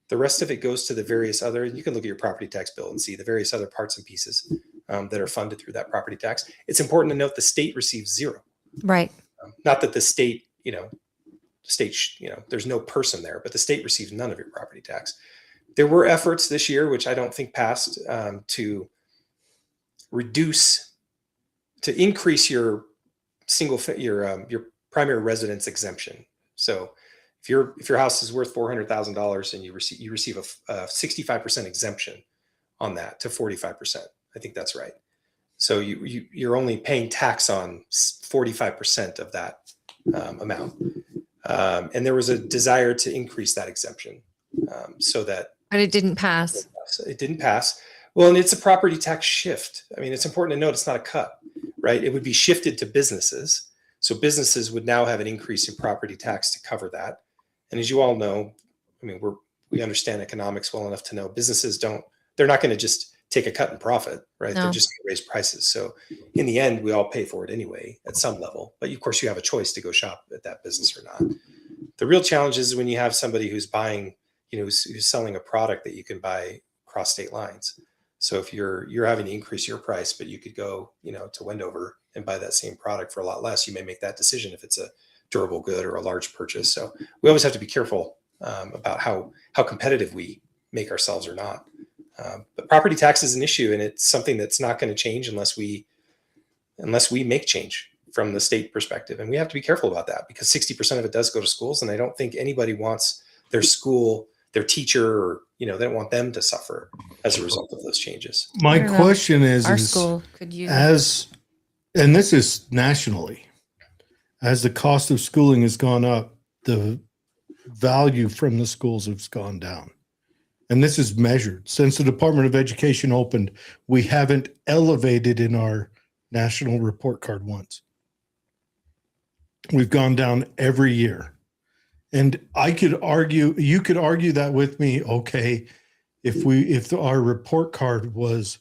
The rest of it goes to the various other, you can look at your property tax bill and see the various other parts and pieces that are funded through that property tax. It's important to note the state receives zero. Right. Not that the state, there's no person there, but the state receives none of your property tax. There were efforts this year, which I don't think passed, to increase your primary residence exemption. So if your house is worth $400,000 and you receive a 65% exemption on that to 45%, I think that's right. So you're only paying tax on 45% of that amount. And there was a desire to increase that exemption so that. But it didn't pass. It didn't pass. Well, and it's a property tax shift. I mean, it's important to note it's not a cut, right? It would be shifted to businesses. So businesses would now have an increase in property tax to cover that. And as you all know, I mean, we understand economics well enough to know businesses they're not going to just take a cut in profit, right? No. They're just going to raise prices. So in the end, we all pay for it anyway at some level. But of course, you have a choice to go shop at that business or not. The real challenge is when you have somebody who's buying, who's selling a product that you can buy across state lines. So if you're having to increase your price, but you could go, to Wendover and buy that same product for a lot less, you may make that decision if it's a durable good or a large purchase. So we always have to be careful about how competitive we make ourselves or not. But property tax is an issue, and it's something that's not going to change unless we make change from the state perspective. And we have to be careful about that because 60% of it does go to schools. And I don't think anybody wants their school, their teacher, or, they don't want them to suffer as a result of those changes. My question is, our school could use and this is nationally, as the cost of schooling has gone up, the value from the schools has gone down. And this is measured. Since the Department of Education opened, we haven't elevated in our national report card once. We've gone down every year. And you could argue that with me, okay, if our report card was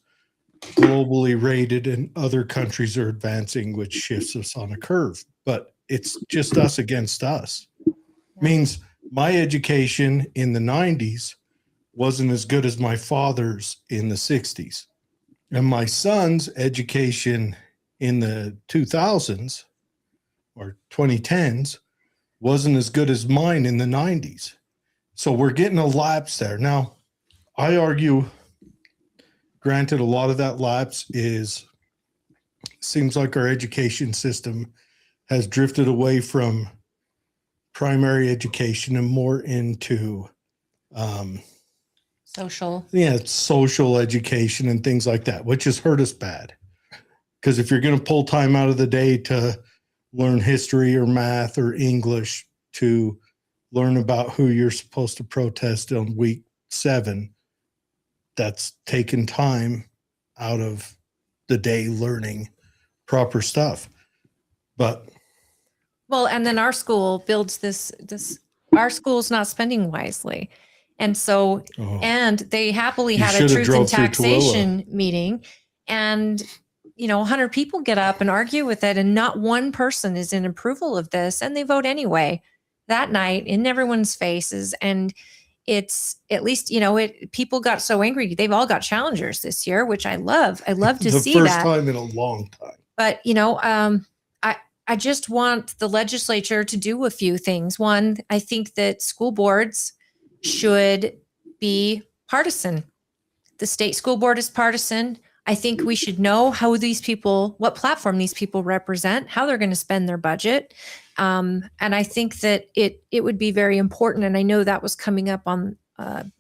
globally rated and other countries are advancing, which shifts us on a curve, but it's just us against us. Means my education in the 90s wasn't as good as my father's in the 60s. And my son's education in the 2000s or 2010s wasn't as good as mine in the 90s. So we're getting a lapse there. Now, I argue, granted, a lot of that lapse seems like our education system has drifted away from primary education and more into social education and things like that, which has hurt us bad. Because if you're going to pull time out of the day to learn history or math or English, to learn about who you're supposed to protest on week 7, that's taken time out of the day learning proper stuff. But and then our school builds this our school's not spending wisely. And so, and they happily had a truth and taxation meeting, and 100 people get up and argue with it, and not one person is in approval of this, and they vote anyway that night in everyone's faces. And it's, at least, people got so angry. They've all got challengers this year, which I love. I love to see that. The first time in a long time. But, I just want the legislature to do a few things. One, I think that school boards should be partisan. The state school board is partisan. I think we should know what platform these people represent, how they're going to spend their budget. And I think that it would be very important. And I know that was coming up on the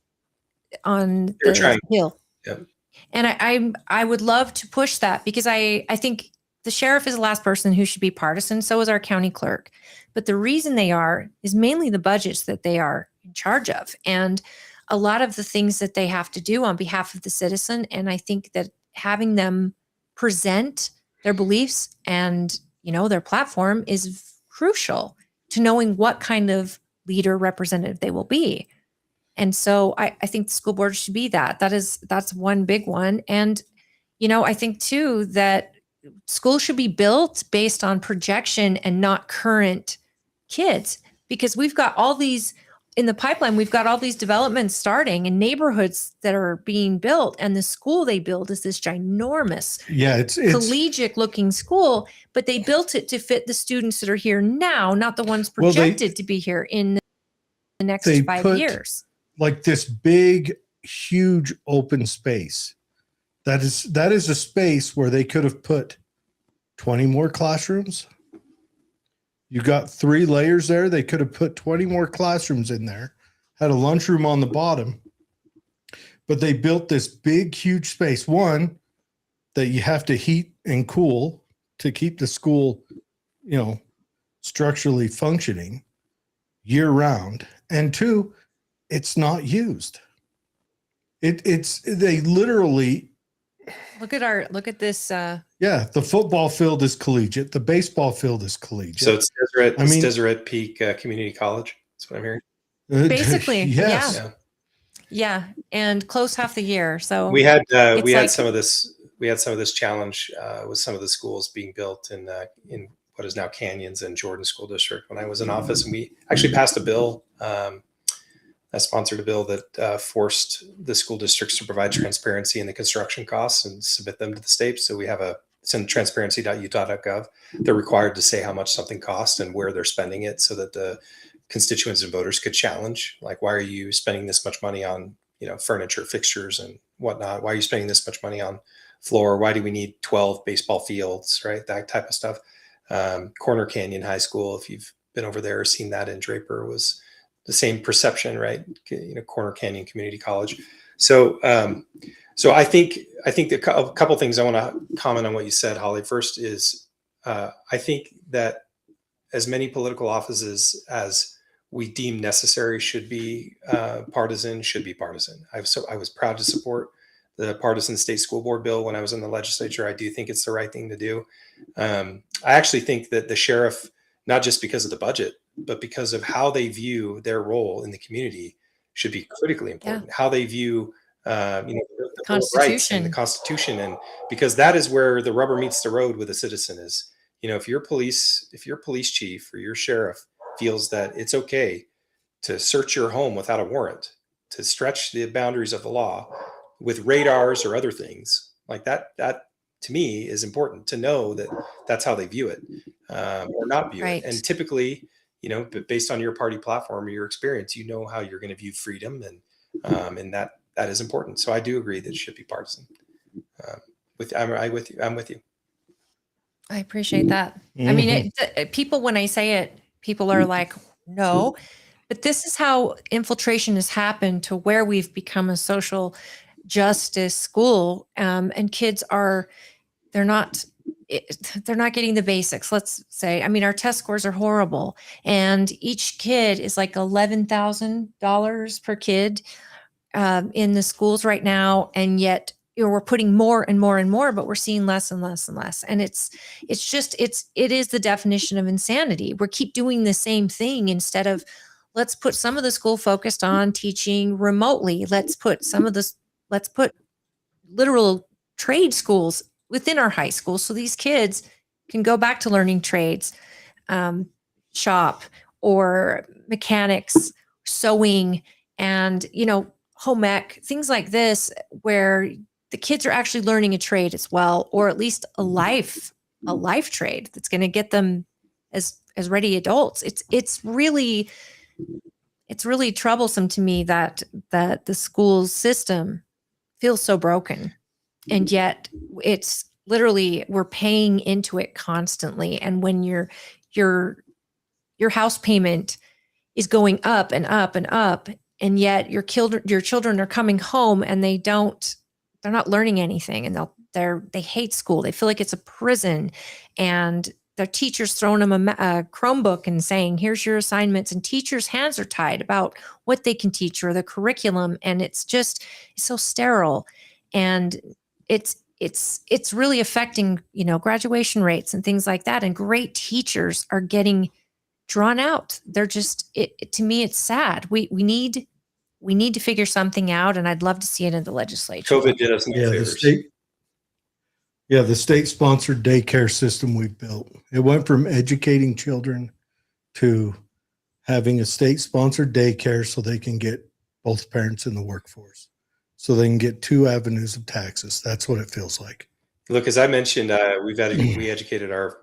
Hill. Yep. And I would love to push that, because I think the sheriff is the last person who should be partisan. So is our county clerk. But the reason they are is mainly the budgets that they are in charge of, and a lot of the things that they have to do on behalf of the citizen. And I think that having them present their beliefs and, their platform is crucial to knowing what kind of leader representative they will be. And so I think the school board should be that. That's one big one. And, I think too that schools should be built based on projection and not current kids, because we've got all these in the pipeline. We've got all these developments starting and neighborhoods that are being built, and the school they build is this ginormous, it's collegiate looking school, but they built it to fit the students that are here now, not the ones projected to be here in the next 5 years. Like this big, huge open space. That is a space where they could have put 20 more classrooms. You got 3 layers there. They could have put 20 more classrooms in there, had a lunchroom on the bottom, but they built this big, huge space. One, that you have to heat and cool to keep the school, structurally functioning year round. And 2, it's not used. They literally. Look at this. Yeah, the football field is collegiate. The baseball field is collegiate. So it's Deseret Peak Community College. That's what I'm hearing. Basically, yes. Yeah, and close half the year. So we had some of this challenge with some of the schools being built in what is now Canyons and Jordan School District when I was in office, and we actually passed a bill. I sponsored a bill that forced the school districts to provide transparency in the construction costs and submit them to the state. So we have it's in transparency.utah.gov. They're required to say how much something costs and where they're spending it, so that the constituents and voters could challenge, like, why are you spending this much money on, furniture, fixtures, and whatnot? Why are you spending this much money on floor? Why do we need 12 baseball fields, right? That type of stuff. Corner Canyon High School, if you've been over there or seen that in Draper, was the same perception, right? Corner Canyon Community College. So I think a couple of things I want to comment on what you said, Holly. First is I think that as many political offices as we deem necessary should be partisan. I was proud to support the partisan state school board bill when I was in the legislature. I do think it's the right thing to do. I actually think that the sheriff, not just because of the budget, but because of how they view their role in the community, should be critically important. Yeah. How they view the rights and the Constitution, and because that is where the rubber meets the road with a citizen is, if your police chief or your sheriff feels that it's okay to search your home without a warrant, to stretch the boundaries of the law with radars or other things like that to me is important to know that that's how they view it, or not view it. And typically, but based on your party platform or your experience, how you're going to view freedom, and that is important. So I do agree that it should be partisan. I'm with you. I appreciate that. Mm-hmm. I mean, people, when I say it, people are like, no, but this is how infiltration has happened to where we've become a social justice school. And kids they're not getting the basics. Let's say, I mean, our test scores are horrible, and each kid is like $11,000 per kid in the schools right now. And yet, we're putting more and more and more, but we're seeing less and less and less. And it is the definition of insanity. We keep doing the same thing instead of, let's put some of the school focused on teaching remotely. Let's put literal trade schools within our high schools, so these kids can go back to learning trades, shop or mechanics, sewing, and, home ec, things like this, where the kids are actually learning a trade as well, or at least a life trade that's going to get them as ready adults. It's really troublesome to me that the school system feels so broken, and yet it's literally, we're paying into it constantly. And when your house payment is going up and up and up, and yet your children are coming home and they're not learning anything, and they hate school. They feel like it's a prison, and their teacher's throwing them a Chromebook and saying, here's your assignments, and teachers' hands are tied about what they can teach or the curriculum. And it's so sterile, and it's really affecting, graduation rates and things like that. And great teachers are getting drawn out. They're just, to me, it's sad. We need to figure something out, and I'd love to see it in the legislature. COVID did us no favors. The state-sponsored daycare system we've built. It went from educating children to having a state-sponsored daycare so they can get both parents in the workforce, so they can get two avenues of taxes. That's what it feels like. Look, as I mentioned, we educated our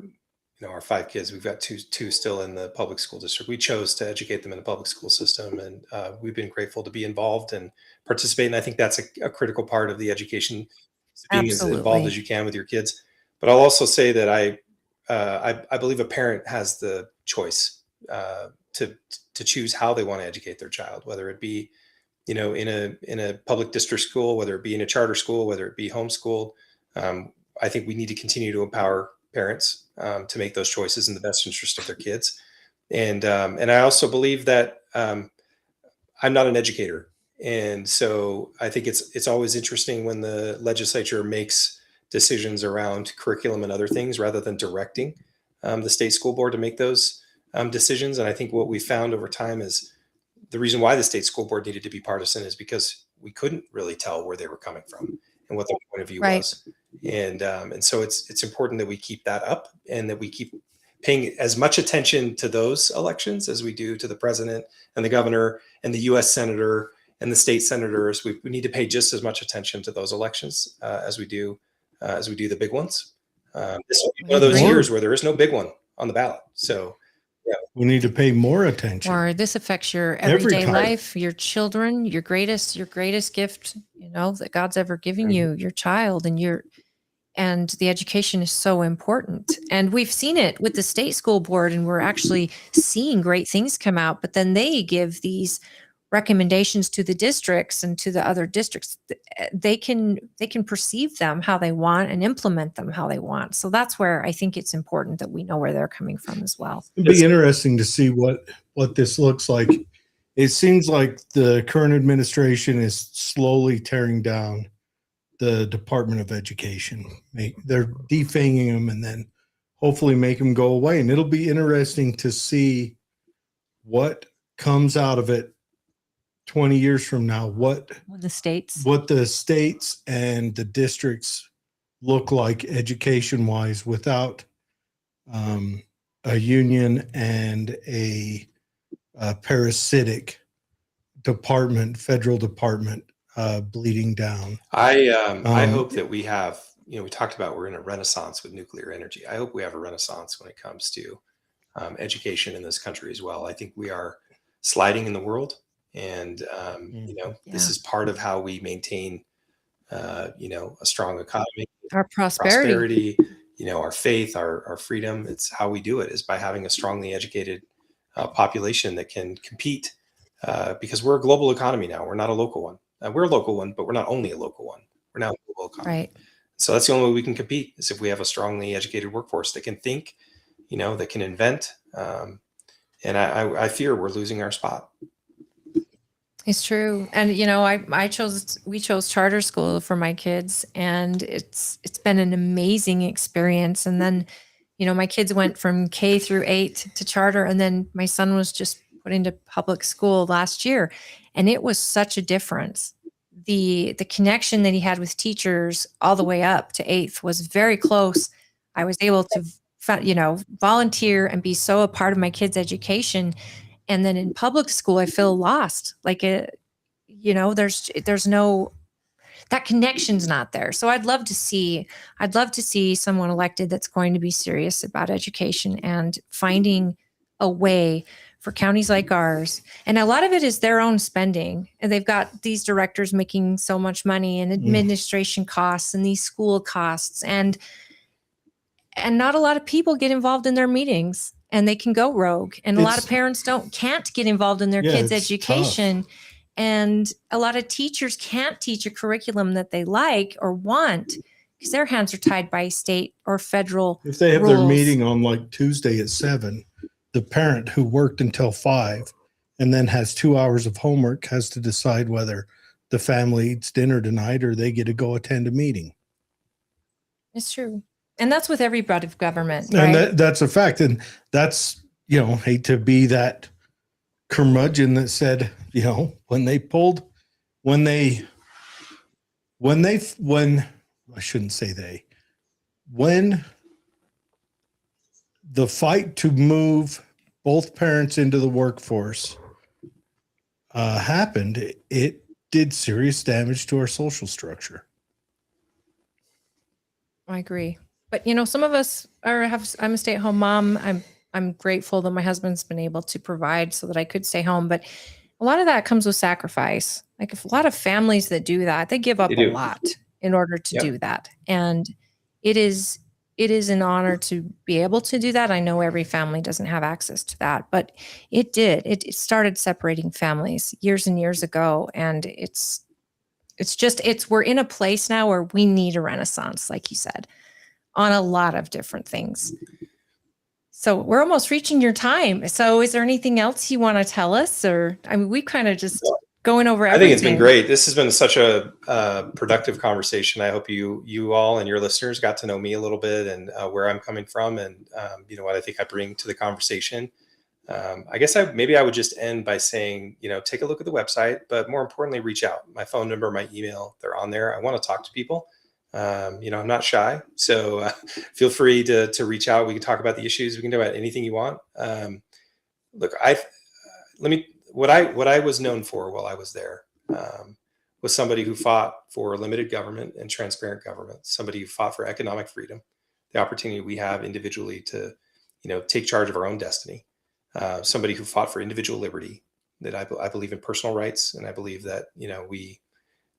5 kids. We've got two still in the public school district. We chose to educate them in the public school system, and we've been grateful to be involved and participate. And I think that's a critical part of the education, being as involved as you can with your kids. But I'll also say that I believe a parent has the choice to choose how they want to educate their child, whether it be in a public district school, whether it be in a charter school, whether it be homeschooled. I think we need to continue to empower parents to make those choices in the best interest of their kids. And I also believe that I'm not an educator, And so I think it's always interesting when the legislature makes decisions around curriculum and other things rather than directing the state school board to make those decisions. And I think what we found over time is the reason why the state school board needed to be partisan is because we couldn't really tell where they were coming from and what their point of view was. And so it's important that we keep that up and that we keep paying as much attention to those elections as we do to the president and the governor and the U.S. senator and the state senators. We need to pay just as much attention to those elections as we do the big ones. This will be one of those years where there is no big one on the ballot. So yeah, we need to pay more attention. Or this affects your everyday life, your children, your greatest gift, that God's ever given you, your child, and the education is so important. And we've seen it with the state school board, and we're actually seeing great things come out, but then they give these recommendations to the districts and to the other districts. They can perceive them how they want and implement them how they want. So that's where I think it's important that we know where they're coming from as well. It'd be interesting to see what this looks like. It seems like the current administration is slowly tearing down the Department of Education. They're defanging them and then hopefully make them go away. And it'll be interesting to see what comes out of it 20 years from now, what the states and the districts look like education wise without a union and a parasitic federal department bleeding down. I hope that we have, we talked about we're in a renaissance with nuclear energy. I hope we have a renaissance when it comes to education in this country as well. I think we are sliding in the world. And, this is part of how we maintain, a strong economy, our prosperity, our faith, our freedom. It's how we do it is by having a strongly educated population that can compete because we're a global economy now. We're not a local one. We're a local one, but we're not only a local one. We're now a global economy. Right. So that's the only way we can compete is if we have a strongly educated workforce that can think, that can invent. And I fear we're losing our spot. It's true. And, we chose charter school for my kids, and it's been an amazing experience. And then, my kids went from K through 8 to charter, and then my son was just put into public school last year. And it was such a difference. The connection that he had with teachers all the way up to 8th was very close. I was able to, volunteer and be so a part of my kids' education. And then in public school, I feel lost. Like there's no, that connection's not there. So I'd love to see someone elected that's going to be serious about education and finding a way for counties like ours. And a lot of it is their own spending. And they've got these directors making so much money and administration costs and these school costs. And not a lot of people get involved in their meetings. And they can go rogue. And a lot of parents can't get involved in their kids' education. Tough. And a lot of teachers can't teach a curriculum that they like or want because their hands are tied by state or federal If they have rules. Their meeting on like Tuesday at 7, the parent who worked until 5 and then has 2 hours of homework has to decide whether the family eats dinner tonight or they get to go attend a meeting. It's true. And that's with every body of government. Right? And that's a fact. And that's, hate to be that curmudgeon that said, when I shouldn't say they, when the fight to move both parents into the workforce happened, it did serious damage to our social structure. I agree. But some of us I'm a stay-at-home mom. I'm grateful that my husband's been able to provide so that I could stay home. But a lot of that comes with sacrifice. Like if a lot of families that do that, they give up a lot in order to do that. And it is an honor to be able to do that. I know every family doesn't have access to that, but it did. It started separating families years and years ago. And we're in a place now where we need a renaissance, like you said, on a lot of different things. So we're almost reaching your time. So is there anything else you want to tell us? Or, we've kind of just going over I everything. think it's been great. This has been such a productive conversation. I hope you all and your listeners got to know me a little bit and where I'm coming from, and what I think I bring to the conversation. I guess maybe I would just end by saying, take a look at the website, but more importantly, reach out. My phone number, my email, they're on there. I want to talk to people. I'm not shy, so feel free to reach out. We can talk about the issues. We can talk about anything you want. Look, what I was known for while I was there was somebody who fought for limited government and transparent government, somebody who fought for economic freedom, the opportunity we have individually to, take charge of our own destiny, somebody who fought for individual liberty, that I believe in personal rights. And I believe that,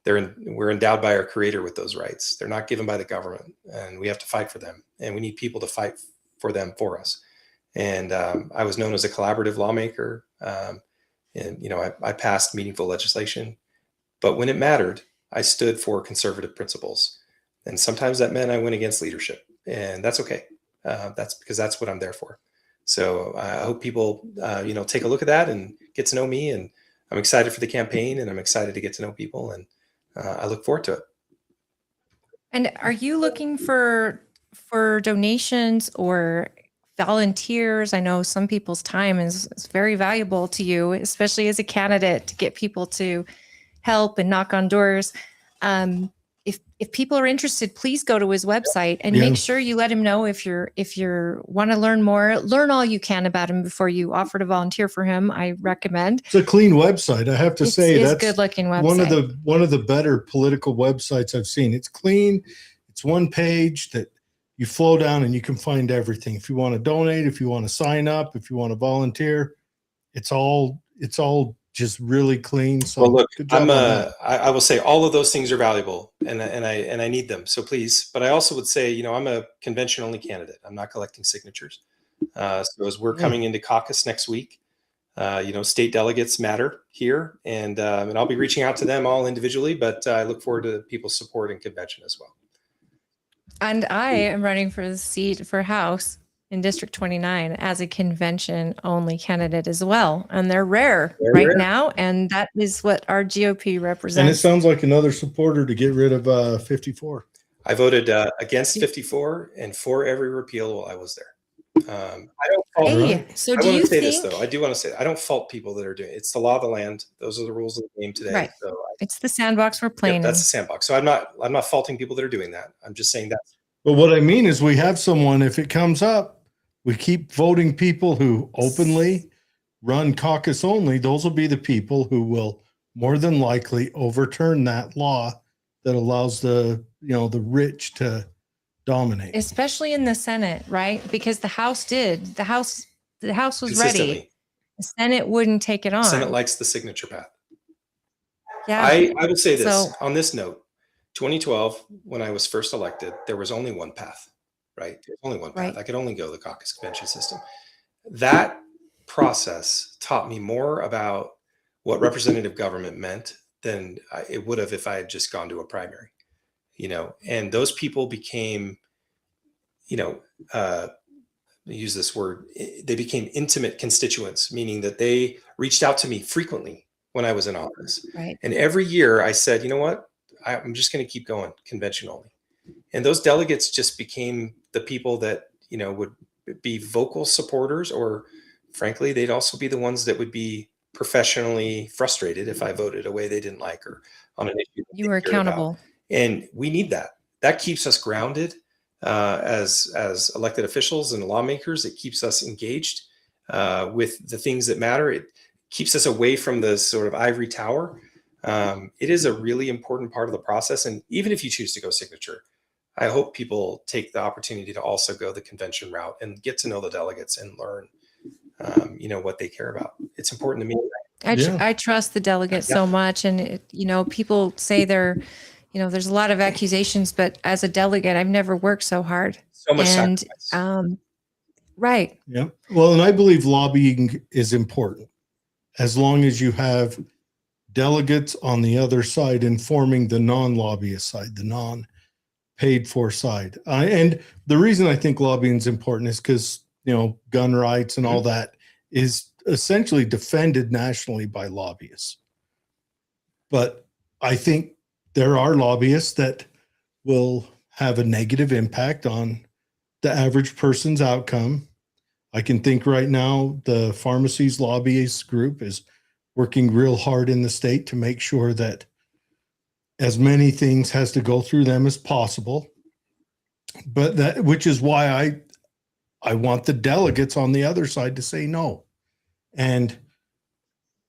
we're endowed by our creator with those rights. They're not given by the government, and we have to fight for them. And we need people to fight for them for us. And I was known as a collaborative lawmaker. I passed meaningful legislation, but when it mattered, I stood for conservative principles. And sometimes that meant I went against leadership, and that's okay. That's because that's what I'm there for. So I hope people, take a look at that and get to know me. And I'm excited for the campaign, and I'm excited to get to know people, and I look forward to it. And are you looking for donations or volunteers? I know some people's time is very valuable to you, especially as a candidate, to get people to help and knock on doors. If people are interested, please go to his website and make sure you let him know if you want to learn more. Learn all you can about him before you offer to volunteer for him. I recommend. It's a clean website. I have to say it's that's a good-looking website. One of the better political websites I've seen. It's clean. It's one page that you flow down and you can find everything. If you want to donate, if you want to sign up, if you want to volunteer, it's all just really clean. So well, look, good job I will say all of those things are valuable, and I need them. So please, but I also would say, I'm a convention only candidate. I'm not collecting signatures. So as we're coming into caucus next week, state delegates matter here, and I'll be reaching out to them all individually, but I look forward to people's support in convention as well. And I am running for the seat for House in District 29 as a convention only candidate as well. And they're rare now. And that is what our GOP represents. And it sounds like another supporter to get rid of 54. I voted against 54 and for every repeal while I was there. I don't fault. Hey, so do you think this though? I do want to say I don't fault people that are doing it. It's the law of the land. Those are the rules of the game today. Right. So it's the sandbox we're playing. That's the sandbox. So I'm not faulting people that are doing that. I'm just saying that. But what I mean is we have someone, if it comes up, we keep voting people who openly run caucus only. Those will be the people who will more than likely overturn that law that allows the rich to dominate. Especially in the Senate, right? Because the House was ready. The Senate wouldn't take it on. The Senate likes the signature path. Yeah. I would say this on this note. 2012, when I was first elected, there was only one path, right? There's only one path. Right. I could only go the caucus convention system. That process taught me more about what representative government meant than it would have if I had just gone to a primary, and those people became, use this word, they became intimate constituents, meaning that they reached out to me frequently when I was in office. Right. And every year I said, you know what? I'm just going to keep going convention only. And those delegates just became the people that, would be vocal supporters, or frankly, they'd also be the ones that would be professionally frustrated if I voted a way they didn't like or on an issue. You were accountable. And we need that. That keeps us grounded as elected officials and lawmakers. It keeps us engaged with the things that matter. It keeps us away from the sort of ivory tower. It is a really important part of the process. And even if you choose to go signature, I hope people take the opportunity to also go the convention route and get to know the delegates and learn, what they care about. It's important to me. I trust the delegates so much. And, people say there's a lot of accusations, but as a delegate, I've never worked so hard. So much sacrifice. Right. Yeah. Well, and I believe lobbying is important as long as you have delegates on the other side informing the non-lobbyist side, the non-paid for side. And the reason I think lobbying is important is because, gun rights and all that is essentially defended nationally by lobbyists. But I think there are lobbyists that will have a negative impact on the average person's outcome. I can think right now the pharmacies lobbyist group is working real hard in the state to make sure that as many things has to go through them as possible. But that, which is why I want the delegates on the other side to say no. And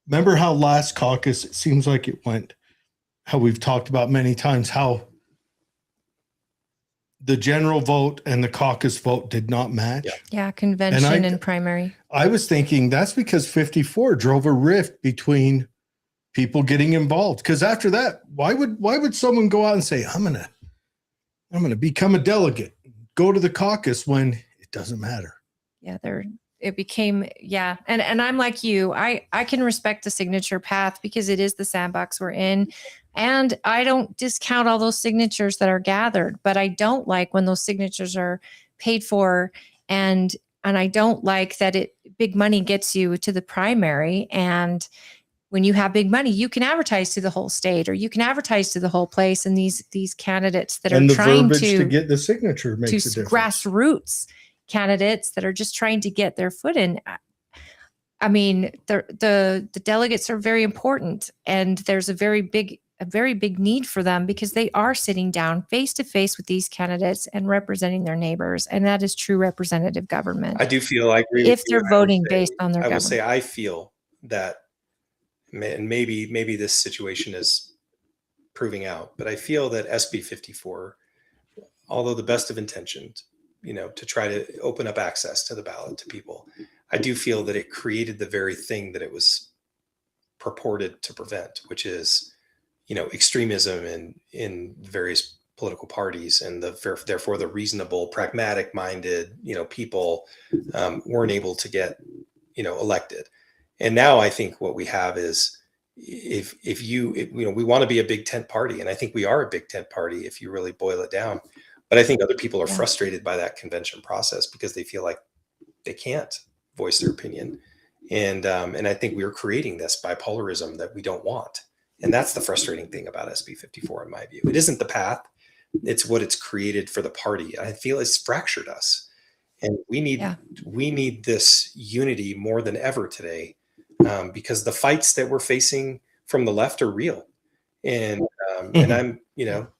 remember how last caucus, it seems like it went, how we've talked about many times, how the general vote and the caucus vote did not match. Yeah, convention and primary. I was thinking that's because 54 drove a rift between people getting involved. Because after that, why would someone go out and say, I'm gonna become a delegate, go to the caucus when it doesn't matter? Yeah, it became, yeah. And I'm like you, I can respect the signature path because it is the sandbox we're in. And I don't discount all those signatures that are gathered, but I don't like when those signatures are paid for, and I don't like that big money gets you to the primary. And when you have big money, you can advertise to the whole state, or you can advertise to the whole place. And these candidates that are trying to get the signature makes a difference. Grassroots candidates that are just trying to get their foot in. I mean, the delegates are very important, and there's a very big need for them because they are sitting down face to face with these candidates and representing their neighbors. And that is true representative government. I do feel, I agree if they're voting based on their government. I will say, I feel that, and maybe this situation is proving out, but I feel that SB 54, although the best of intentions, to try to open up access to the ballot to people, I do feel that it created the very thing that it was purported to prevent, which is, extremism in various political parties, and therefore the reasonable, pragmatic minded, people weren't able to get, elected. And now I think what we have is, if we want to be a big tent party, and I think we are a big tent party if you really boil it down. But I think other people are frustrated by that convention process because they feel like they can't voice their opinion. And I think we're creating this bipolarism that we don't want. And that's the frustrating thing about SB 54, in my view. It isn't the path, it's what it's created for the party. I feel it's fractured us. And we need this unity more than ever today, because the fights that we're facing from the left are real. And and I'm,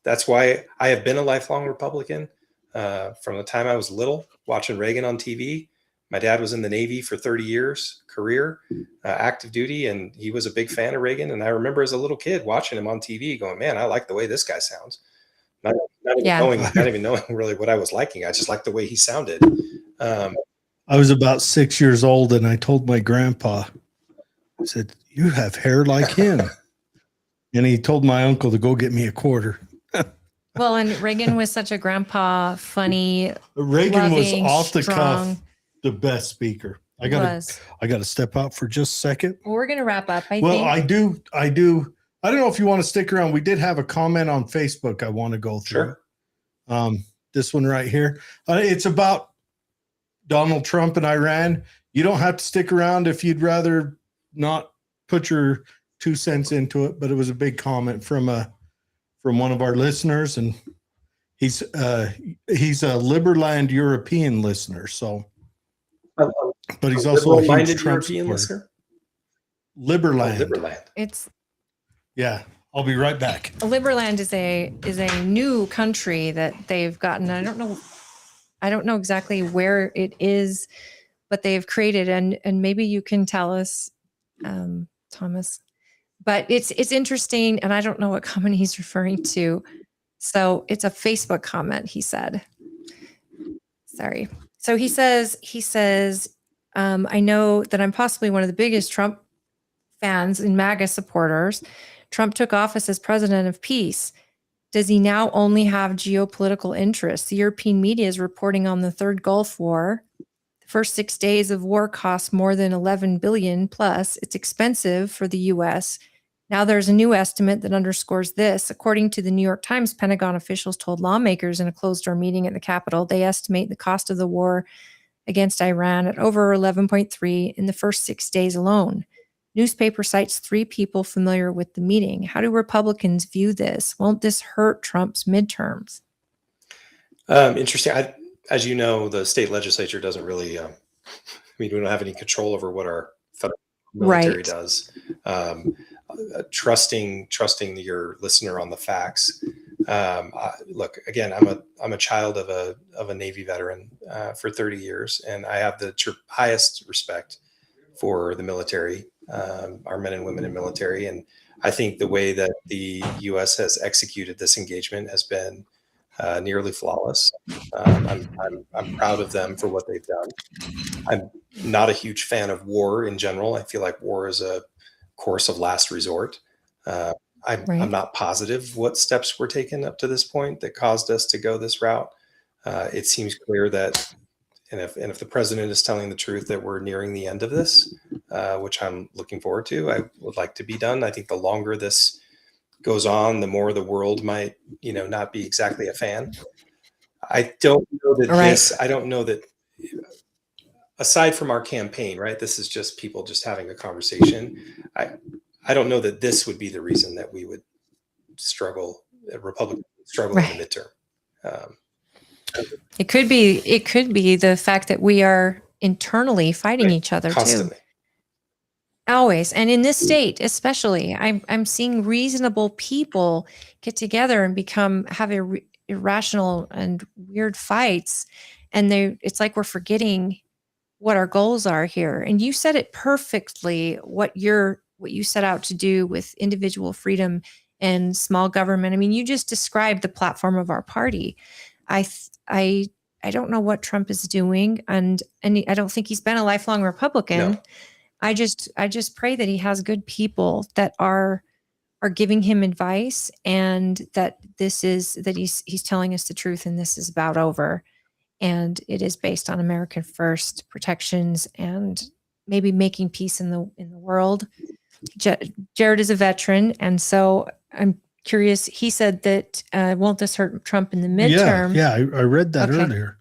that's why I have been a lifelong Republican from the time I was little, watching Reagan on TV. My dad was in the Navy for 30 years, career, active duty, and he was a big fan of Reagan. And I remember as a little kid watching him on TV going, man, I like the way this guy sounds. Not even knowing really what I was liking. I just liked the way he sounded. I was about 6 years old, and I told my grandpa, I said, you have hair like him. And he told my uncle to go get me a quarter. Well, and Reagan was such a grandpa, funny. Reagan loving, was off the strong. cuff the best speaker. I got to step out for just a second. We're going to wrap up. I do. I don't know if you want to stick around. We did have a comment on Facebook I want to go through. Sure. This one right here. It's about Donald Trump and Iran. You don't have to stick around if you'd rather not put your 2 cents into it, but it was a big comment from one of our listeners, and he's a Liberland European listener. So, but he's also a huge Trump supporter. Liberland. It's I'll be right back. Liberland is a new country that they've gotten. I don't know exactly where it is, but they've created, and maybe you can tell us, Thomas. But it's interesting, and I don't know what comment he's referring to. So it's a Facebook comment, he said. Sorry. So he says, I know that I'm possibly one of the biggest Trump fans and MAGA supporters. Trump took office as president of peace. Does he now only have geopolitical interests? The European media is reporting on the third Gulf War. The first 6 days of war cost more than $11 billion plus. It's expensive for the U.S. Now there's a new estimate that underscores this. According to the New York Times, Pentagon officials told lawmakers in a closed-door meeting at the Capitol, they estimate the cost of the war against Iran at over 11.3 in the first 6 days alone. Newspaper cites 3 people familiar with the meeting. How do Republicans view this? Won't this hurt Trump's midterms? Interesting. As you know, the state legislature doesn't really, we don't have any control over what our federal military does. Trusting your listener on the facts. Look, again, I'm a child of a Navy veteran for 30 years, and I have the highest respect for the military, our men and women in military. And I think the way that the U.S. has executed this engagement has been nearly flawless. I'm proud of them for what they've done. I'm not a huge fan of war in general. I feel like war is a course of last resort. I'm not positive what steps were taken up to this point that caused us to go this route. It seems clear that, and if the president is telling the truth, that we're nearing the end of this, which I'm looking forward to. I would like to be done. I think the longer this goes on, the more the world might, not be exactly a fan. I don't know that I don't know that, aside from our campaign, right? This is just people just having a conversation. I don't know that this would be the reason that we would struggle, Republicans struggle in the midterm. It could be the fact that we are internally fighting each other constantly. too. Always. And in this state, especially, I'm seeing reasonable people get together and have irrational and weird fights. And it's like we're forgetting what our goals are here. And you said it perfectly, what you set out to do with individual freedom and small government. I mean, you just described the platform of our party. I don't know what Trump is doing, and I don't think he's been a lifelong Republican. No. I just pray that he has good people that are giving him advice, and that he's telling us the truth, and this is about over, and it is based on American first protections and maybe making peace in the world. Jared is a veteran, and so I'm curious. He said that won't this hurt Trump in the midterm? Yeah, I read that earlier,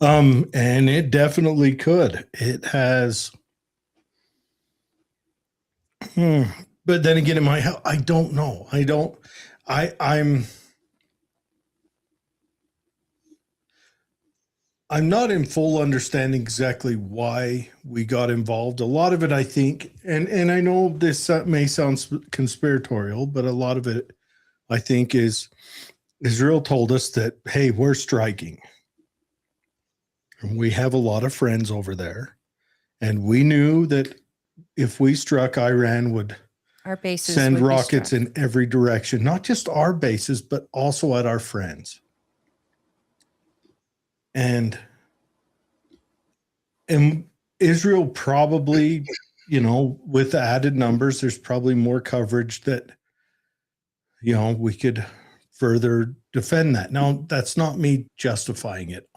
and it definitely could. It has. But then again, I don't know. I'm not in full understanding exactly why we got involved. A lot of it, I think, and I know this may sound conspiratorial, but a lot of it, I think, is Israel told us that, hey, we're striking. And we have a lot of friends over there. And we knew that if we struck, Iran would send rockets in every direction, not just our bases, but also at our friends. And Israel probably, with added numbers, there's probably more coverage that, we could further defend that. Now, that's not me justifying it.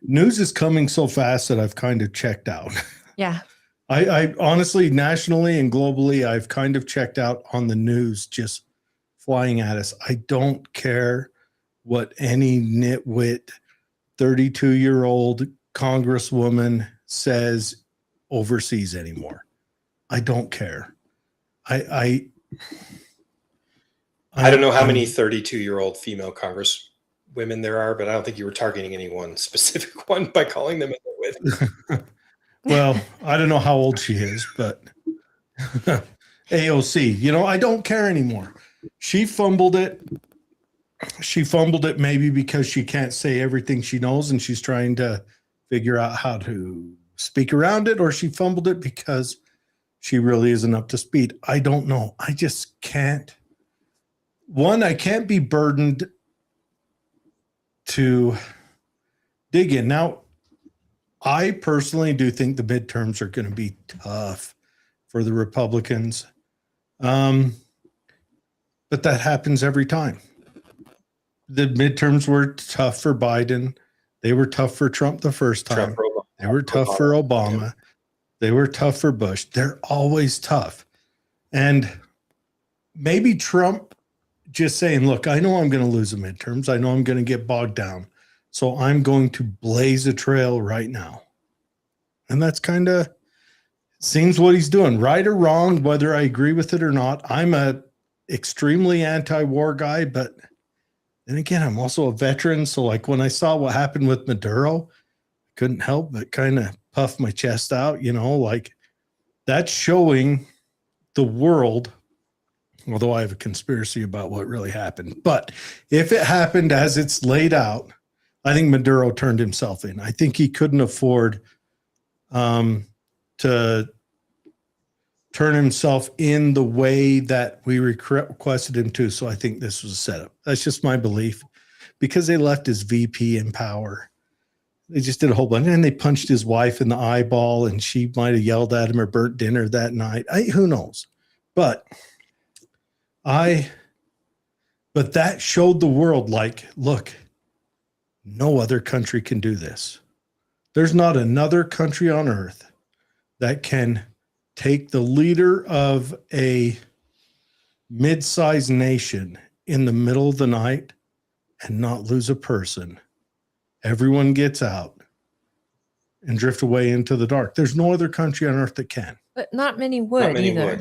News is coming so fast that I've kind of checked out. Yeah. I honestly, nationally and globally, I've kind of checked out on the news just flying at us. I don't care what any nitwit 32-year-old congresswoman says overseas anymore. I don't care. I don't know how many 32-year-old female congresswomen there are, but I don't think you were targeting any one specific one by calling them a nitwit. Well, I don't know how old she is, but AOC, I don't care anymore. She fumbled it. She fumbled it maybe because she can't say everything she knows and she's trying to figure out how to speak around it, or she fumbled it because she really isn't up to speed. I don't know. I just can't. One, I can't be burdened to dig in. Now, I personally do think the midterms are going to be tough for the Republicans. But that happens every time. The midterms were tough for Biden. They were tough for Trump the first time. They were tough for Obama. They were tough for Bush. They're always tough. And maybe Trump just saying, look, I know I'm going to lose the midterms. I know I'm going to get bogged down. So I'm going to blaze a trail right now. And that's kind of seems what he's doing, right or wrong, whether I agree with it or not. I'm a extremely anti-war guy, but then again, I'm also a veteran. So like when I saw what happened with Maduro, I couldn't help but kind of puff my chest out, like that's showing the world, although I have a conspiracy about what really happened. But if it happened as it's laid out, I think Maduro turned himself in. I think he couldn't afford to turn himself in the way that we requested him to. So I think this was a setup. That's just my belief, because they left his VP in power. They just did a whole bunch, and they punched his wife in the eyeball, and she might have yelled at him or burnt dinner that night. Who knows? But that showed the world, like, look, no other country can do this. There's not another country on earth that can take the leader of a mid-sized nation in the middle of the night and not lose a person. Everyone gets out and drift away into the dark. There's no other country on earth that can. But not many would either.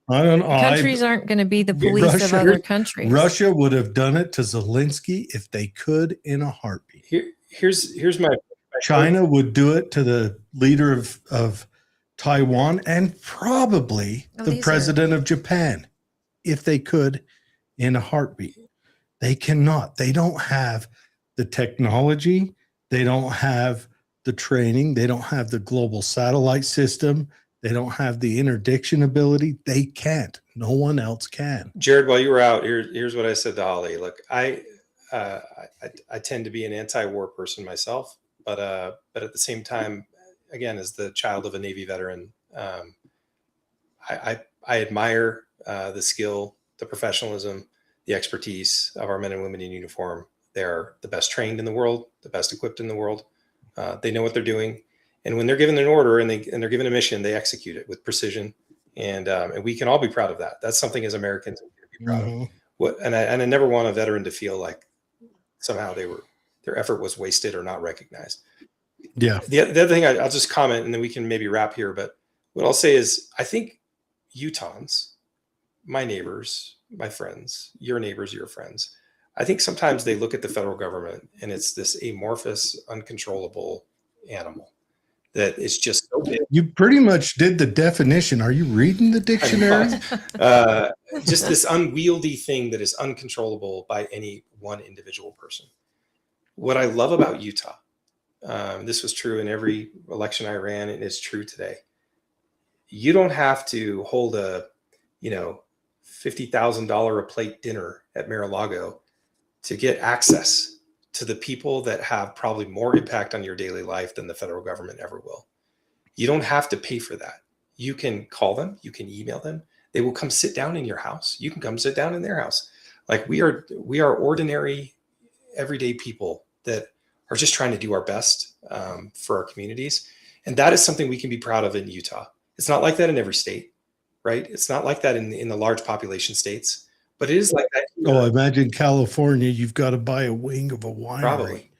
I don't know. Countries aren't going to be the police of other countries. Russia would have done it to Zelensky if they could in a heartbeat. Here's my China would do it to the leader of Taiwan, and probably the president of Japan if they could in a heartbeat. They cannot. They don't have the technology. They don't have the training. They don't have the global satellite system. They don't have the interdiction ability. They can't. No one else can. Jared, while you were out, here's what I said to Holly. Look, I tend to be an anti-war person myself, but at the same time, again, as the child of a Navy veteran, I admire the skill, the professionalism, the expertise of our men and women in uniform. They're the best trained in the world, the best equipped in the world. They know what they're doing. And when they're given an order and they're given a mission, they execute it with precision. And we can all be proud of that. That's something as Americans we can be proud of. And I never want a veteran to feel like somehow their effort was wasted or not recognized. Yeah. The other thing I'll just comment, and then we can maybe wrap here. But what I'll say is, I think Utahns, my neighbors, my friends, your neighbors, your friends, I think sometimes they look at the federal government and it's this amorphous, uncontrollable animal that is just so big. You pretty much did the definition. Are you reading the dictionary? Just this unwieldy thing that is uncontrollable by any one individual person. What I love about Utah, this was true in every election I ran, and it's true today. You don't have to hold a, $50,000 a plate dinner at Mar-a-Lago to get access to the people that have probably more impact on your daily life than the federal government ever will. You don't have to pay for that. You can call them, you can email them. They will come sit down in your house. You can come sit down in their house. Like we are ordinary, everyday people that are just trying to do our best for our communities. And that is something we can be proud of in Utah. It's not like that in every state, right? It's not like that in the large population states, but it is like that. Oh, imagine California, you've got to buy a wing of a winery. Probably.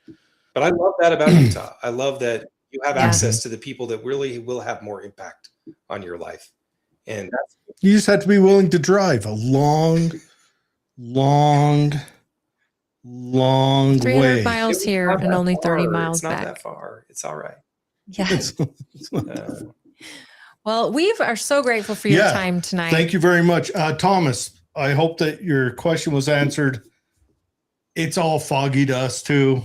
But I love that about Utah. I love that you have access to the people that really will have more impact on your life. And you just have to be willing to drive a long 300 way. miles here and only 30 miles back. It's not back. that far. It's all right. Yeah. Well, we are so grateful for your time tonight. Thank you very much. Thomas, I hope that your question was answered. It's all foggy to us too.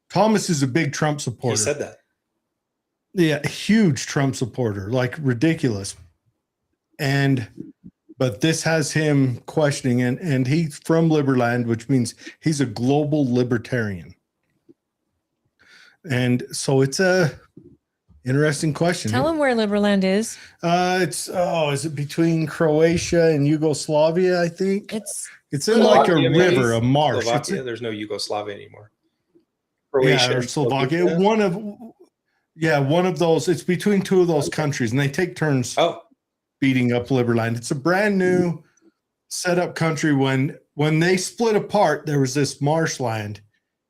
Thomas is a big Trump supporter. He said that. Yeah, huge Trump supporter, like ridiculous. But this has him questioning, and he's from Liberland, which means he's a global libertarian. And so it's a interesting question. Tell him where Liberland is. Is it between Croatia and Yugoslavia? I think it's in Slovakia, like a river, a marsh. Slovakia, there's no Yugoslavia anymore. Croatia or Slovakia. One of those. It's between two of those countries, and they take turns beating up Liberland. It's a brand new set up country. When they split apart, there was this marshland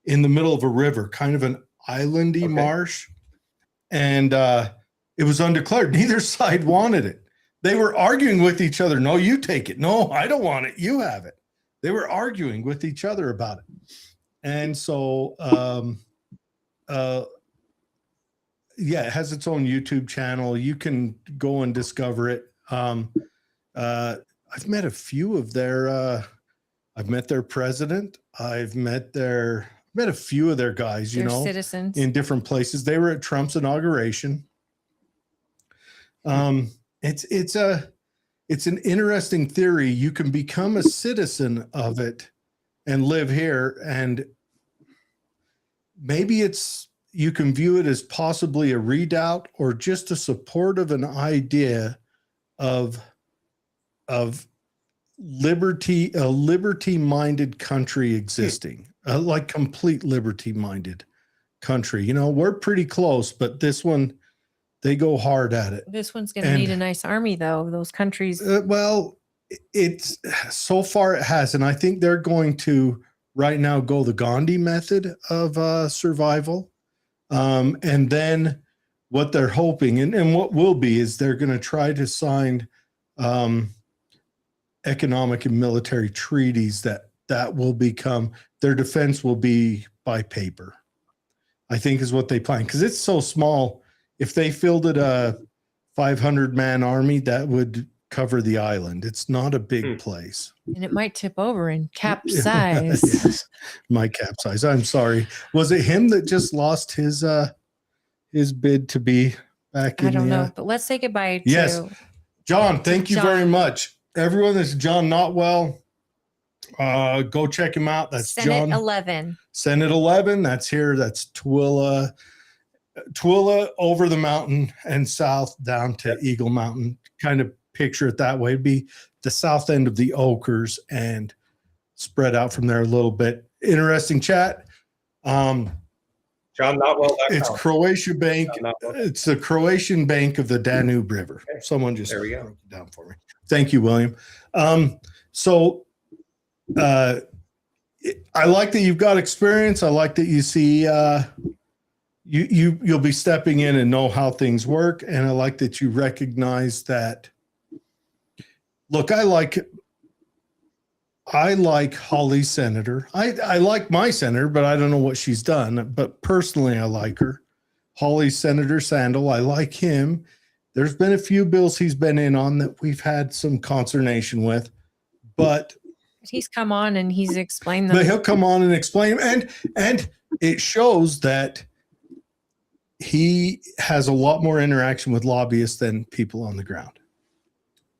in the middle of a river, kind of an islandy marsh. And It was undeclared. Neither side wanted it. They were arguing with each other. No, you take it. No, I don't want it. You have it. They were arguing with each other about it. And so, yeah, it has its own YouTube channel. You can go and discover it. I've met a few of their, I've met their president. I've met a few of their guys, citizens in different places. They were at Trump's inauguration. It's an interesting theory. You can become a citizen of it and live here, and maybe you can view it as possibly a redoubt or just a support of an idea of liberty, a liberty-minded country existing, like complete liberty-minded country. We're pretty close, but this one, they go hard at it. This one's going to need a nice army, though. Those countries. Well, it's so far it has, and I think they're going to right now go the Gandhi method of survival. And then what they're hoping and what will be is they're going to try to sign economic and military treaties that will become their defense will be by paper, I think is what they plan. Because it's so small. If they fielded a 500-man army, that would cover the island. It's not a big place. And it might tip over and capsize. Yes, my capsize. I'm sorry. Was it him that just lost his bid to be back in? I don't know, but let's say goodbye to. Yes, John. Thank you very much, everyone. This is John Knotwell. Go check him out. That's Senate John 11. Senate 11. That's here. That's Tooele over the mountain and south down to Eagle Mountain. Kind of picture it that way. It'd be the south end of the Oakers and spread out from there a little bit. Interesting chat. John Knotwell. It's Croatia Bank. It's the Croatian Bank of the Danube River. Okay. Someone just broke it down for me. Thank you, William. So I like that you've got experience. I like that you see you'll be stepping in and know how things work. And I like that you recognize that. Look, I like Holly's senator. I like my senator, but I don't know what she's done. But personally, I like her. Holly's Senator Sandel, I like him. There's been a few bills he's been in on that we've had some consternation with, but he's come on and he's explained them. But he'll come on and explain them. And it shows that he has a lot more interaction with lobbyists than people on the ground.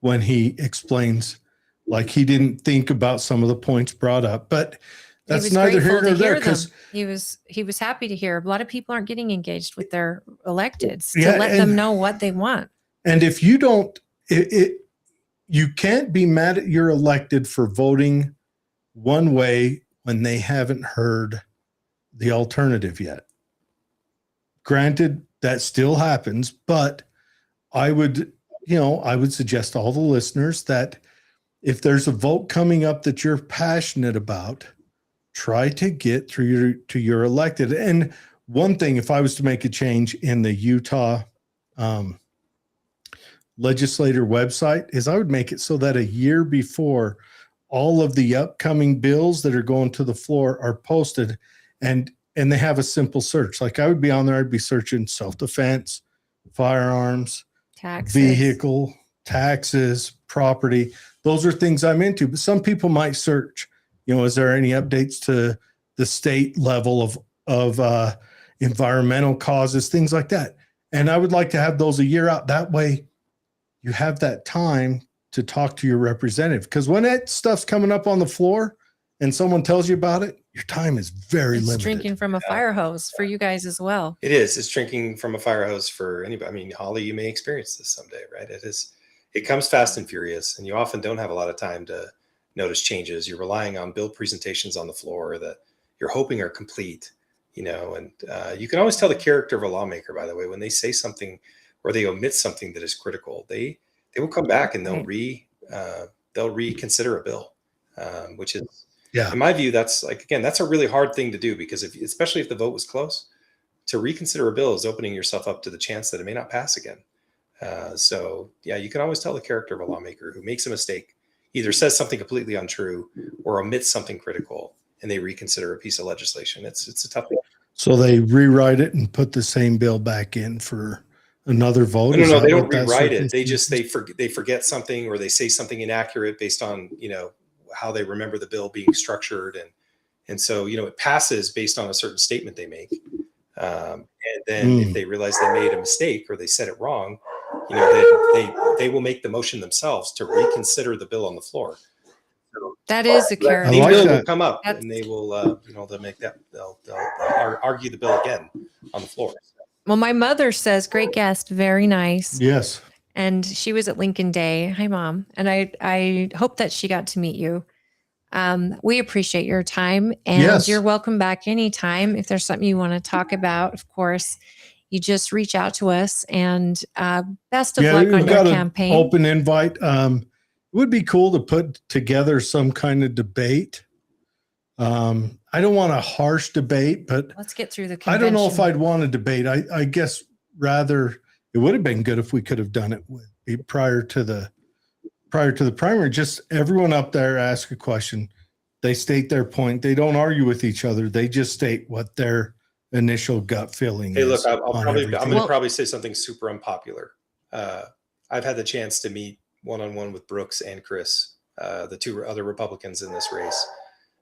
When he explains, like he didn't think about some of the points brought up, but that's neither here nor there. Because he was happy to hear. A lot of people aren't getting engaged with their electeds to let them know what they want. And if you don't, you can't be mad at your elected for voting one way when they haven't heard the alternative yet. Granted, that still happens, but I would suggest to all the listeners that if there's a vote coming up that you're passionate about, try to get through to your elected. And one thing, if I was to make a change in the Utah legislator website, is I would make it so that a year before all of the upcoming bills that are going to the floor are posted and they have a simple search. Like I would be on there, I'd be searching self-defense, firearms, taxes, vehicle, taxes, property. Those are things I'm into. But some people might search, is there any updates to the state level of environmental causes, things like that. And I would like to have those a year out. That way you have that time to talk to your representative. Because when that stuff's coming up on the floor and someone tells you about it, your time is very limited. Drinking from a fire hose for you guys as well. It is. It's drinking from a fire hose for anybody. I mean, Holly, you may experience this someday, right? It comes fast and furious, and you often don't have a lot of time to notice changes. You're relying on bill presentations on the floor that you're hoping are complete, and you can always tell the character of a lawmaker, by the way, when they say something or they omit something that is critical, they will come back and they'll reconsider a bill, which is, in my view, that's a really hard thing to do, because especially if the vote was close, to reconsider a bill is opening yourself up to the chance that it may not pass again. So yeah, you can always tell the character of a lawmaker who makes a mistake, either says something completely untrue or omits something critical, and they reconsider a piece of legislation. It's a tough thing. So they rewrite it and put the same bill back in for another vote? No, they don't rewrite it. They forget something, or they say something inaccurate based on, how they remember the bill being structured. And so, it passes based on a certain statement they make. And then if they realize they made a mistake or they said it wrong, they will make the motion themselves to reconsider the bill on the floor. So that is a character. the bill will come up and they will, they'll make that, they'll argue the bill again on the floor. Well, my mother says, great guest, very nice. Yes. And she was at Lincoln Day. Hi, Mom. And I hope that she got to meet you. We appreciate your time, and you're welcome back anytime. If there's something you want to talk about, of course, you just reach out to us, and best of luck on your campaign. Open invite. It would be cool to put together some kind of debate. I don't want a harsh debate, but let's get through the convention. I don't know if I'd want a debate. I guess rather it would have been good if we could have done it prior to the primary. Just everyone up there ask a question. They state their point. They don't argue with each other. They just state what their initial gut feeling is. Hey, look, I'm going to probably say something super unpopular. I've had the chance to meet one-on-one with Brooks and Chris, the two other Republicans in this race.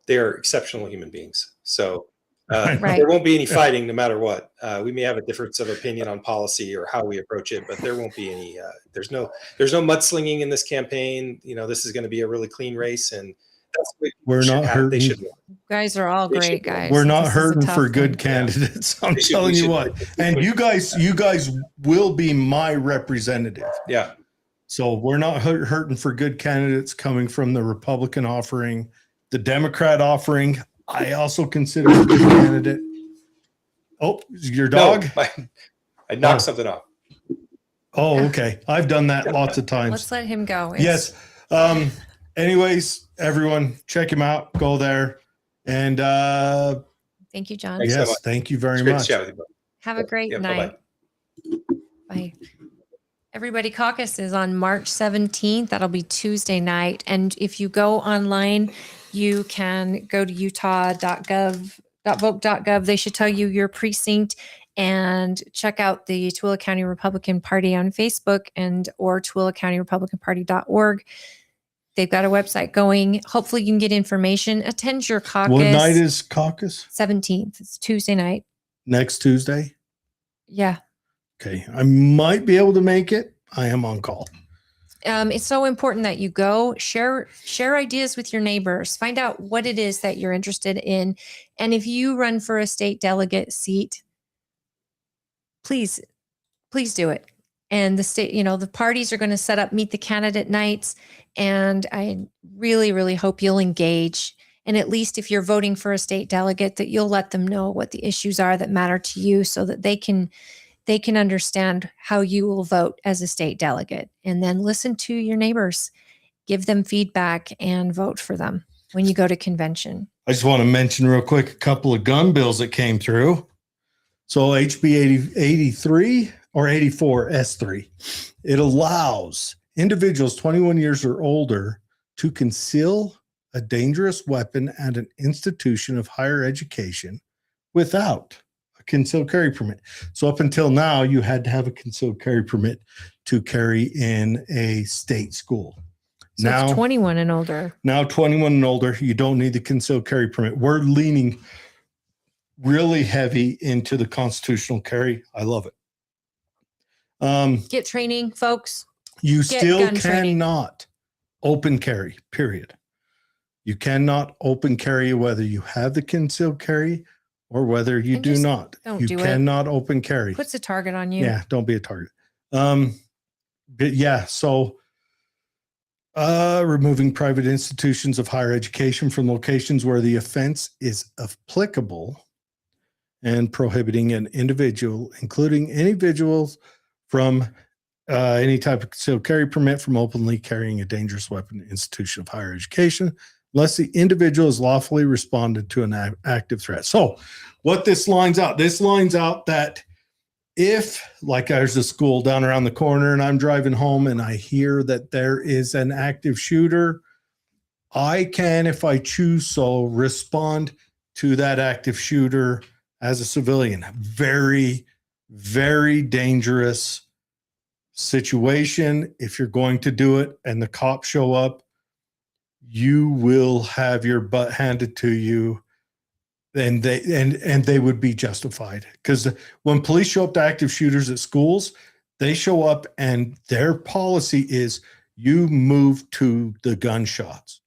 They are exceptional human beings. So there won't be any fighting no matter what. We may have a difference of opinion on policy or how we approach it, but there won't be any, there's no mudslinging in this campaign. This is going to be a really clean race, and that's what we're not hurting. You guys are all great guys. We're not hurting for good candidates. I'm telling you what. And you guys will be my representative. Yeah. So we're not hurting for good candidates coming from the Republican offering, the Democrat offering. I also consider a good candidate. Oh, your dog? No, I knocked something off. Oh, okay. I've done that lots of times. Let's let him go. Yes. Anyways, everyone, check him out. Go there. And thank you, John. Yes, so thank you very much. Have a great night. Bye. Everybody, caucus is on March 17th. That'll be Tuesday night. And if you go online, you can go to utah.vote.gov. They should tell you your precinct, and check out the Tooele County Republican Party on Facebook or TooeleCountyRepublicanParty.org. They've got a website going. Hopefully you can get information. Attend your caucus. What night is caucus? 17th. It's Tuesday night. Next Tuesday? Yeah. Okay. I might be able to make it. I am on call. It's so important that you go share ideas with your neighbors, find out what it is that you're interested in. And if you run for a state delegate seat, please do it. And the state, the parties are going to set up meet the candidate nights. And I really, really hope you'll engage. And at least if you're voting for a state delegate, that you'll let them know what the issues are that matter to you, so that they can understand how you will vote as a state delegate. And then listen to your neighbors, give them feedback, and vote for them when you go to convention. I just want to mention real quick a couple of gun bills that came through. So HB 83 or 84 S3, it allows individuals 21 years or older to conceal a dangerous weapon at an institution of higher education without a concealed carry permit. So up until now, you had to have a concealed carry permit to carry in a state school. So now it's 21 and older. Now 21 and older, you don't need the concealed carry permit. We're leaning really heavy into the constitutional carry. I love it. Get training, folks. You still cannot open carry, period. You cannot open carry whether you have the concealed carry or whether you do not. You cannot open carry. Puts a target on you. Yeah, don't be a target. But yeah, so removing private institutions of higher education from locations where the offense is applicable, and prohibiting an individual, including individuals, from any type of concealed carry permit from openly carrying a dangerous weapon in institution of higher education unless the individual has lawfully responded to an active threat. So what this lines out that if, like, there's a school down around the corner and I'm driving home and I hear that there is an active shooter, I can, if I choose so, respond to that active shooter as a civilian. Very, very dangerous situation. If you're going to do it and the cops show up, you will have your butt handed to you, and they would be justified, because when police show up to active shooters at schools, they show up and their policy is you move to the gunshots.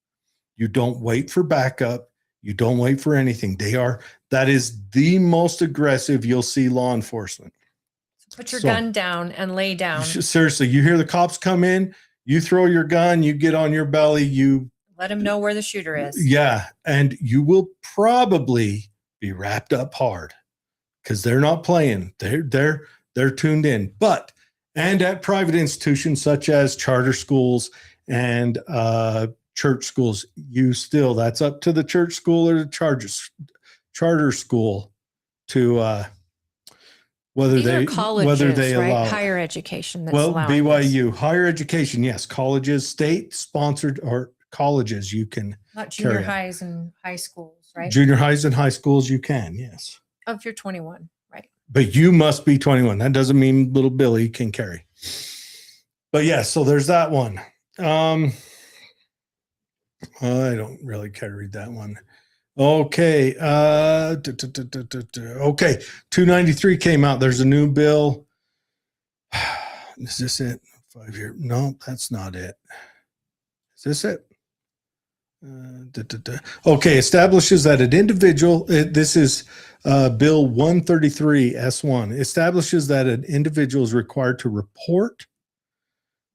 You don't wait for backup. You don't wait for anything. That is the most aggressive you'll see law enforcement. Put your gun down and lay down. Seriously, you hear the cops come in, you throw your gun, you get on your belly, you let them know where the shooter is. Yeah, and you will probably be wrapped up hard, because they're not playing. They're tuned in. And at private institutions such as charter schools and church schools, that's up to the church school or the charter school to whether These they are colleges, whether they right? allow Higher education. That's well, allowing BYU this. higher education, yes, colleges, state sponsored or colleges, you can Not junior carry it. highs and high schools, right? Junior highs and high schools, you can, yes. If you're 21, right? But you must be 21. That doesn't mean little Billy can carry. But yeah, so there's that one. I don't really care to read that one. Okay. Okay. 293 came out. There's a new bill. Is this it? 5 year? No, that's not it. Is this it? Okay. Establishes that an individual, this is Bill 133 S1, establishes that an individual is required to report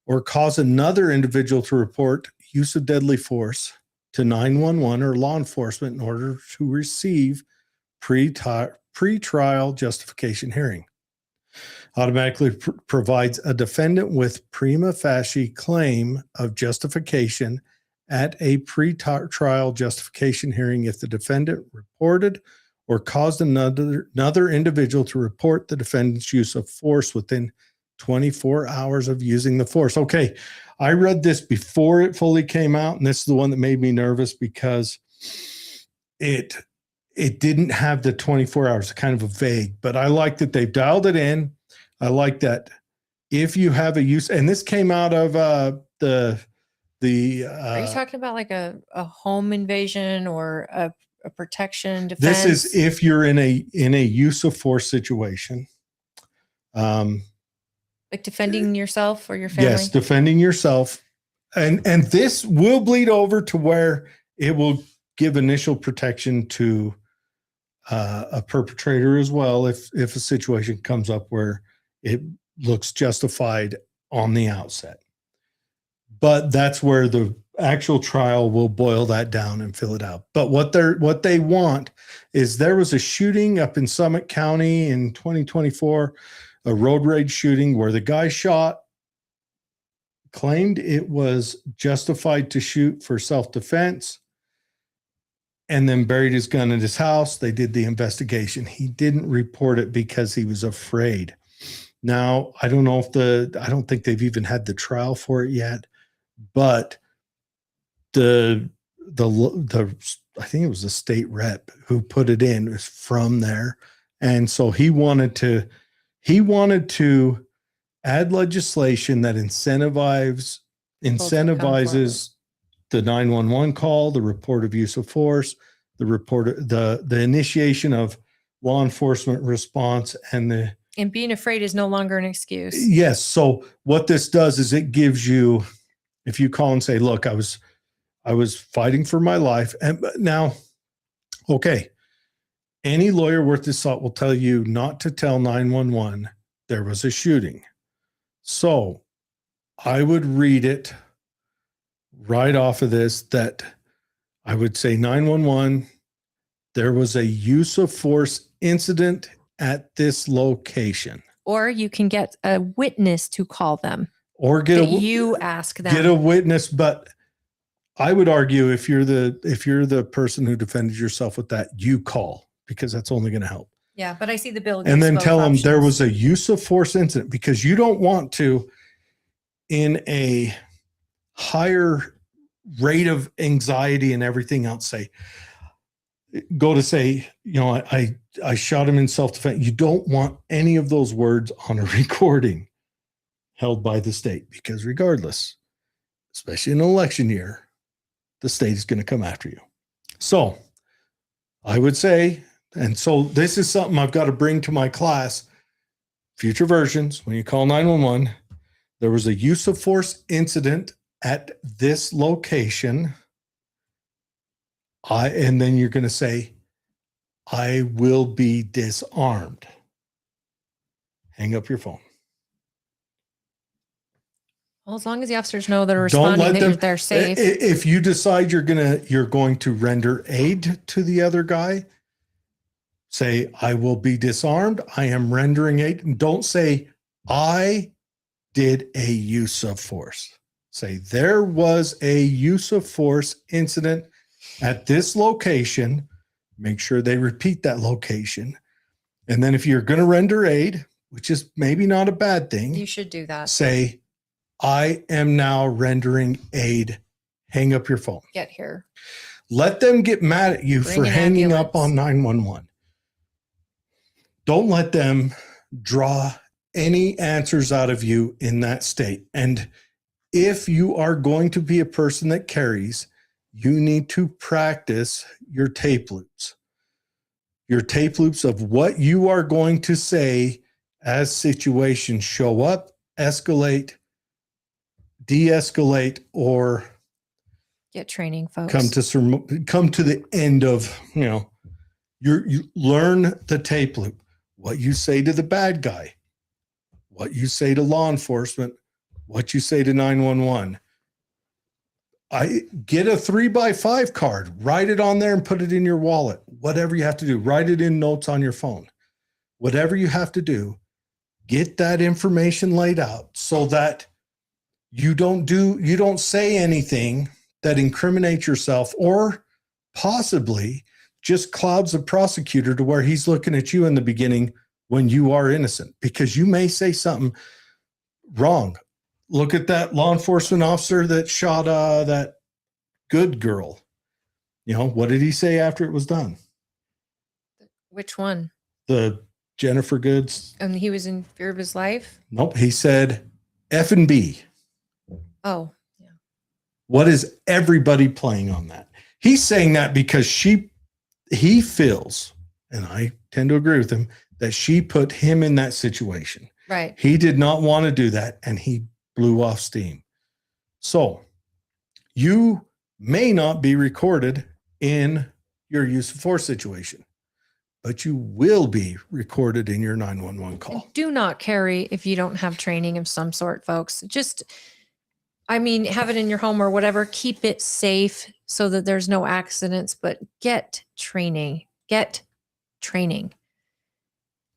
or cause another individual to report use of deadly force to 911 or law enforcement in order to receive pre-trial justification hearing. Automatically provides a defendant with prima facie claim of justification at a pre-trial justification hearing if the defendant reported or caused another individual to report the defendant's use of force within 24 hours of using the force. Okay, I read this before it fully came out, and this is the one that made me nervous because it didn't have the 24 hours, kind of a vague, but I like that they've dialed it in. I like that if you have a use, and this came out of the Are you talking about like a home invasion or a protection defense? This is if you're in a use of force situation. Like defending yourself or your family? Yes, defending yourself. And this will bleed over to where it will give initial protection to a perpetrator as well if a situation comes up where it looks justified on the outset. But that's where the actual trial will boil that down and fill it out. But what they want is, there was a shooting up in Summit County in 2024, a road rage shooting where the guy claimed it was justified to shoot for self-defense, and then buried his gun in his house. They did the investigation. He didn't report it because he was afraid. Now, I don't know I don't think they've even had the trial for it yet, but the I think it was the state rep who put it in, it was from there. And so he wanted to add legislation that incentivizes the 911 call, the report of use of force, the initiation of law enforcement response, and being afraid is no longer an excuse. Yes. So what this does is it gives you, if you call and say, look, I was fighting for my life. And now, okay, any lawyer worth his salt will tell you not to tell 911 there was a shooting. So I would read it right off of this, that I would say 911, there was a use of force incident at this location. Or you can get a witness to call them. Or you ask them. Get a witness, but I would argue if you're the person who defended yourself with that, you call, because that's only going to help. Yeah, but I see the bill. And then tell them there was a use of force incident, because you don't want to, in a higher rate of anxiety and everything else, say, I shot him in self-defense. You don't want any of those words on a recording held by the state, because regardless, especially in an election year, the state is going to come after you. So I would say, and so this is something I've got to bring to my class, future versions, when you call 911, there was a use of force incident at this location. And then you're going to say, I will be disarmed. Hang up your phone. Well, as long as the officers know they're responding, they're safe. If you decide you're going to render aid to the other guy, say, I will be disarmed. I am rendering aid. And don't say, I did a use of force. Say, there was a use of force incident at this location. Make sure they repeat that location. And then if you're going to render aid, which is maybe not a bad thing, you should do that. Say, I am now rendering aid. Hang up your phone. Get here. Let them get mad at you for hanging up on 911. Don't let them draw any answers out of you in that state. And if you are going to be a person that carries, you need to practice your tape loops. Your tape loops of what you are going to say as situations show up, escalate, de-escalate, or get training, folks. Come to the end of, you learn the tape loop. What you say to the bad guy, what you say to law enforcement, what you say to 911. I get a 3x5 card, write it on there and put it in your wallet. Whatever you have to do, write it in notes on your phone. Whatever you have to do, get that information laid out so that you don't say anything that incriminates yourself or possibly just clouds the prosecutor to where he's looking at you in the beginning when you are innocent, because you may say something wrong. Look at that law enforcement officer that shot that good girl. What did he say after it was done? Which one? The Jennifer Goods. And he was in fear of his life? Nope. He said F and B. Oh, yeah. What is everybody playing on that? He's saying that because he feels, and I tend to agree with him, that she put him in that situation. Right. He did not want to do that, and he blew off steam. So you may not be recorded in your use of force situation, but you will be recorded in your 911 call. And do not carry if you don't have training of some sort, folks. Have it in your home or whatever. Keep it safe so that there's no accidents, but get training.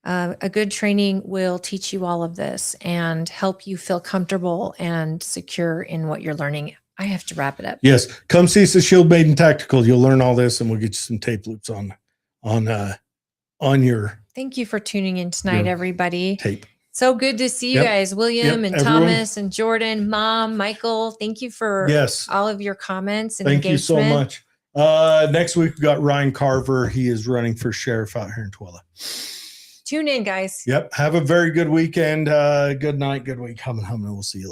A good training will teach you all of this and help you feel comfortable and secure in what you're learning. I have to wrap it up. Yes. Come see us at Shield Maiden Tactical. You'll learn all this and we'll get you some tape loops on your. Thank you for tuning in tonight, everybody. Tape. So good to see you guys, William and everyone. Thomas and Jordan, Mom, Michael. Thank you for all of your comments and engagement. Thank you so much. Next week, we've got Ryan Carver. He is running for sheriff out here in Twilla. Tune in, guys. Yep. Have a very good weekend. Good night. Good week. Humming. We'll see you later.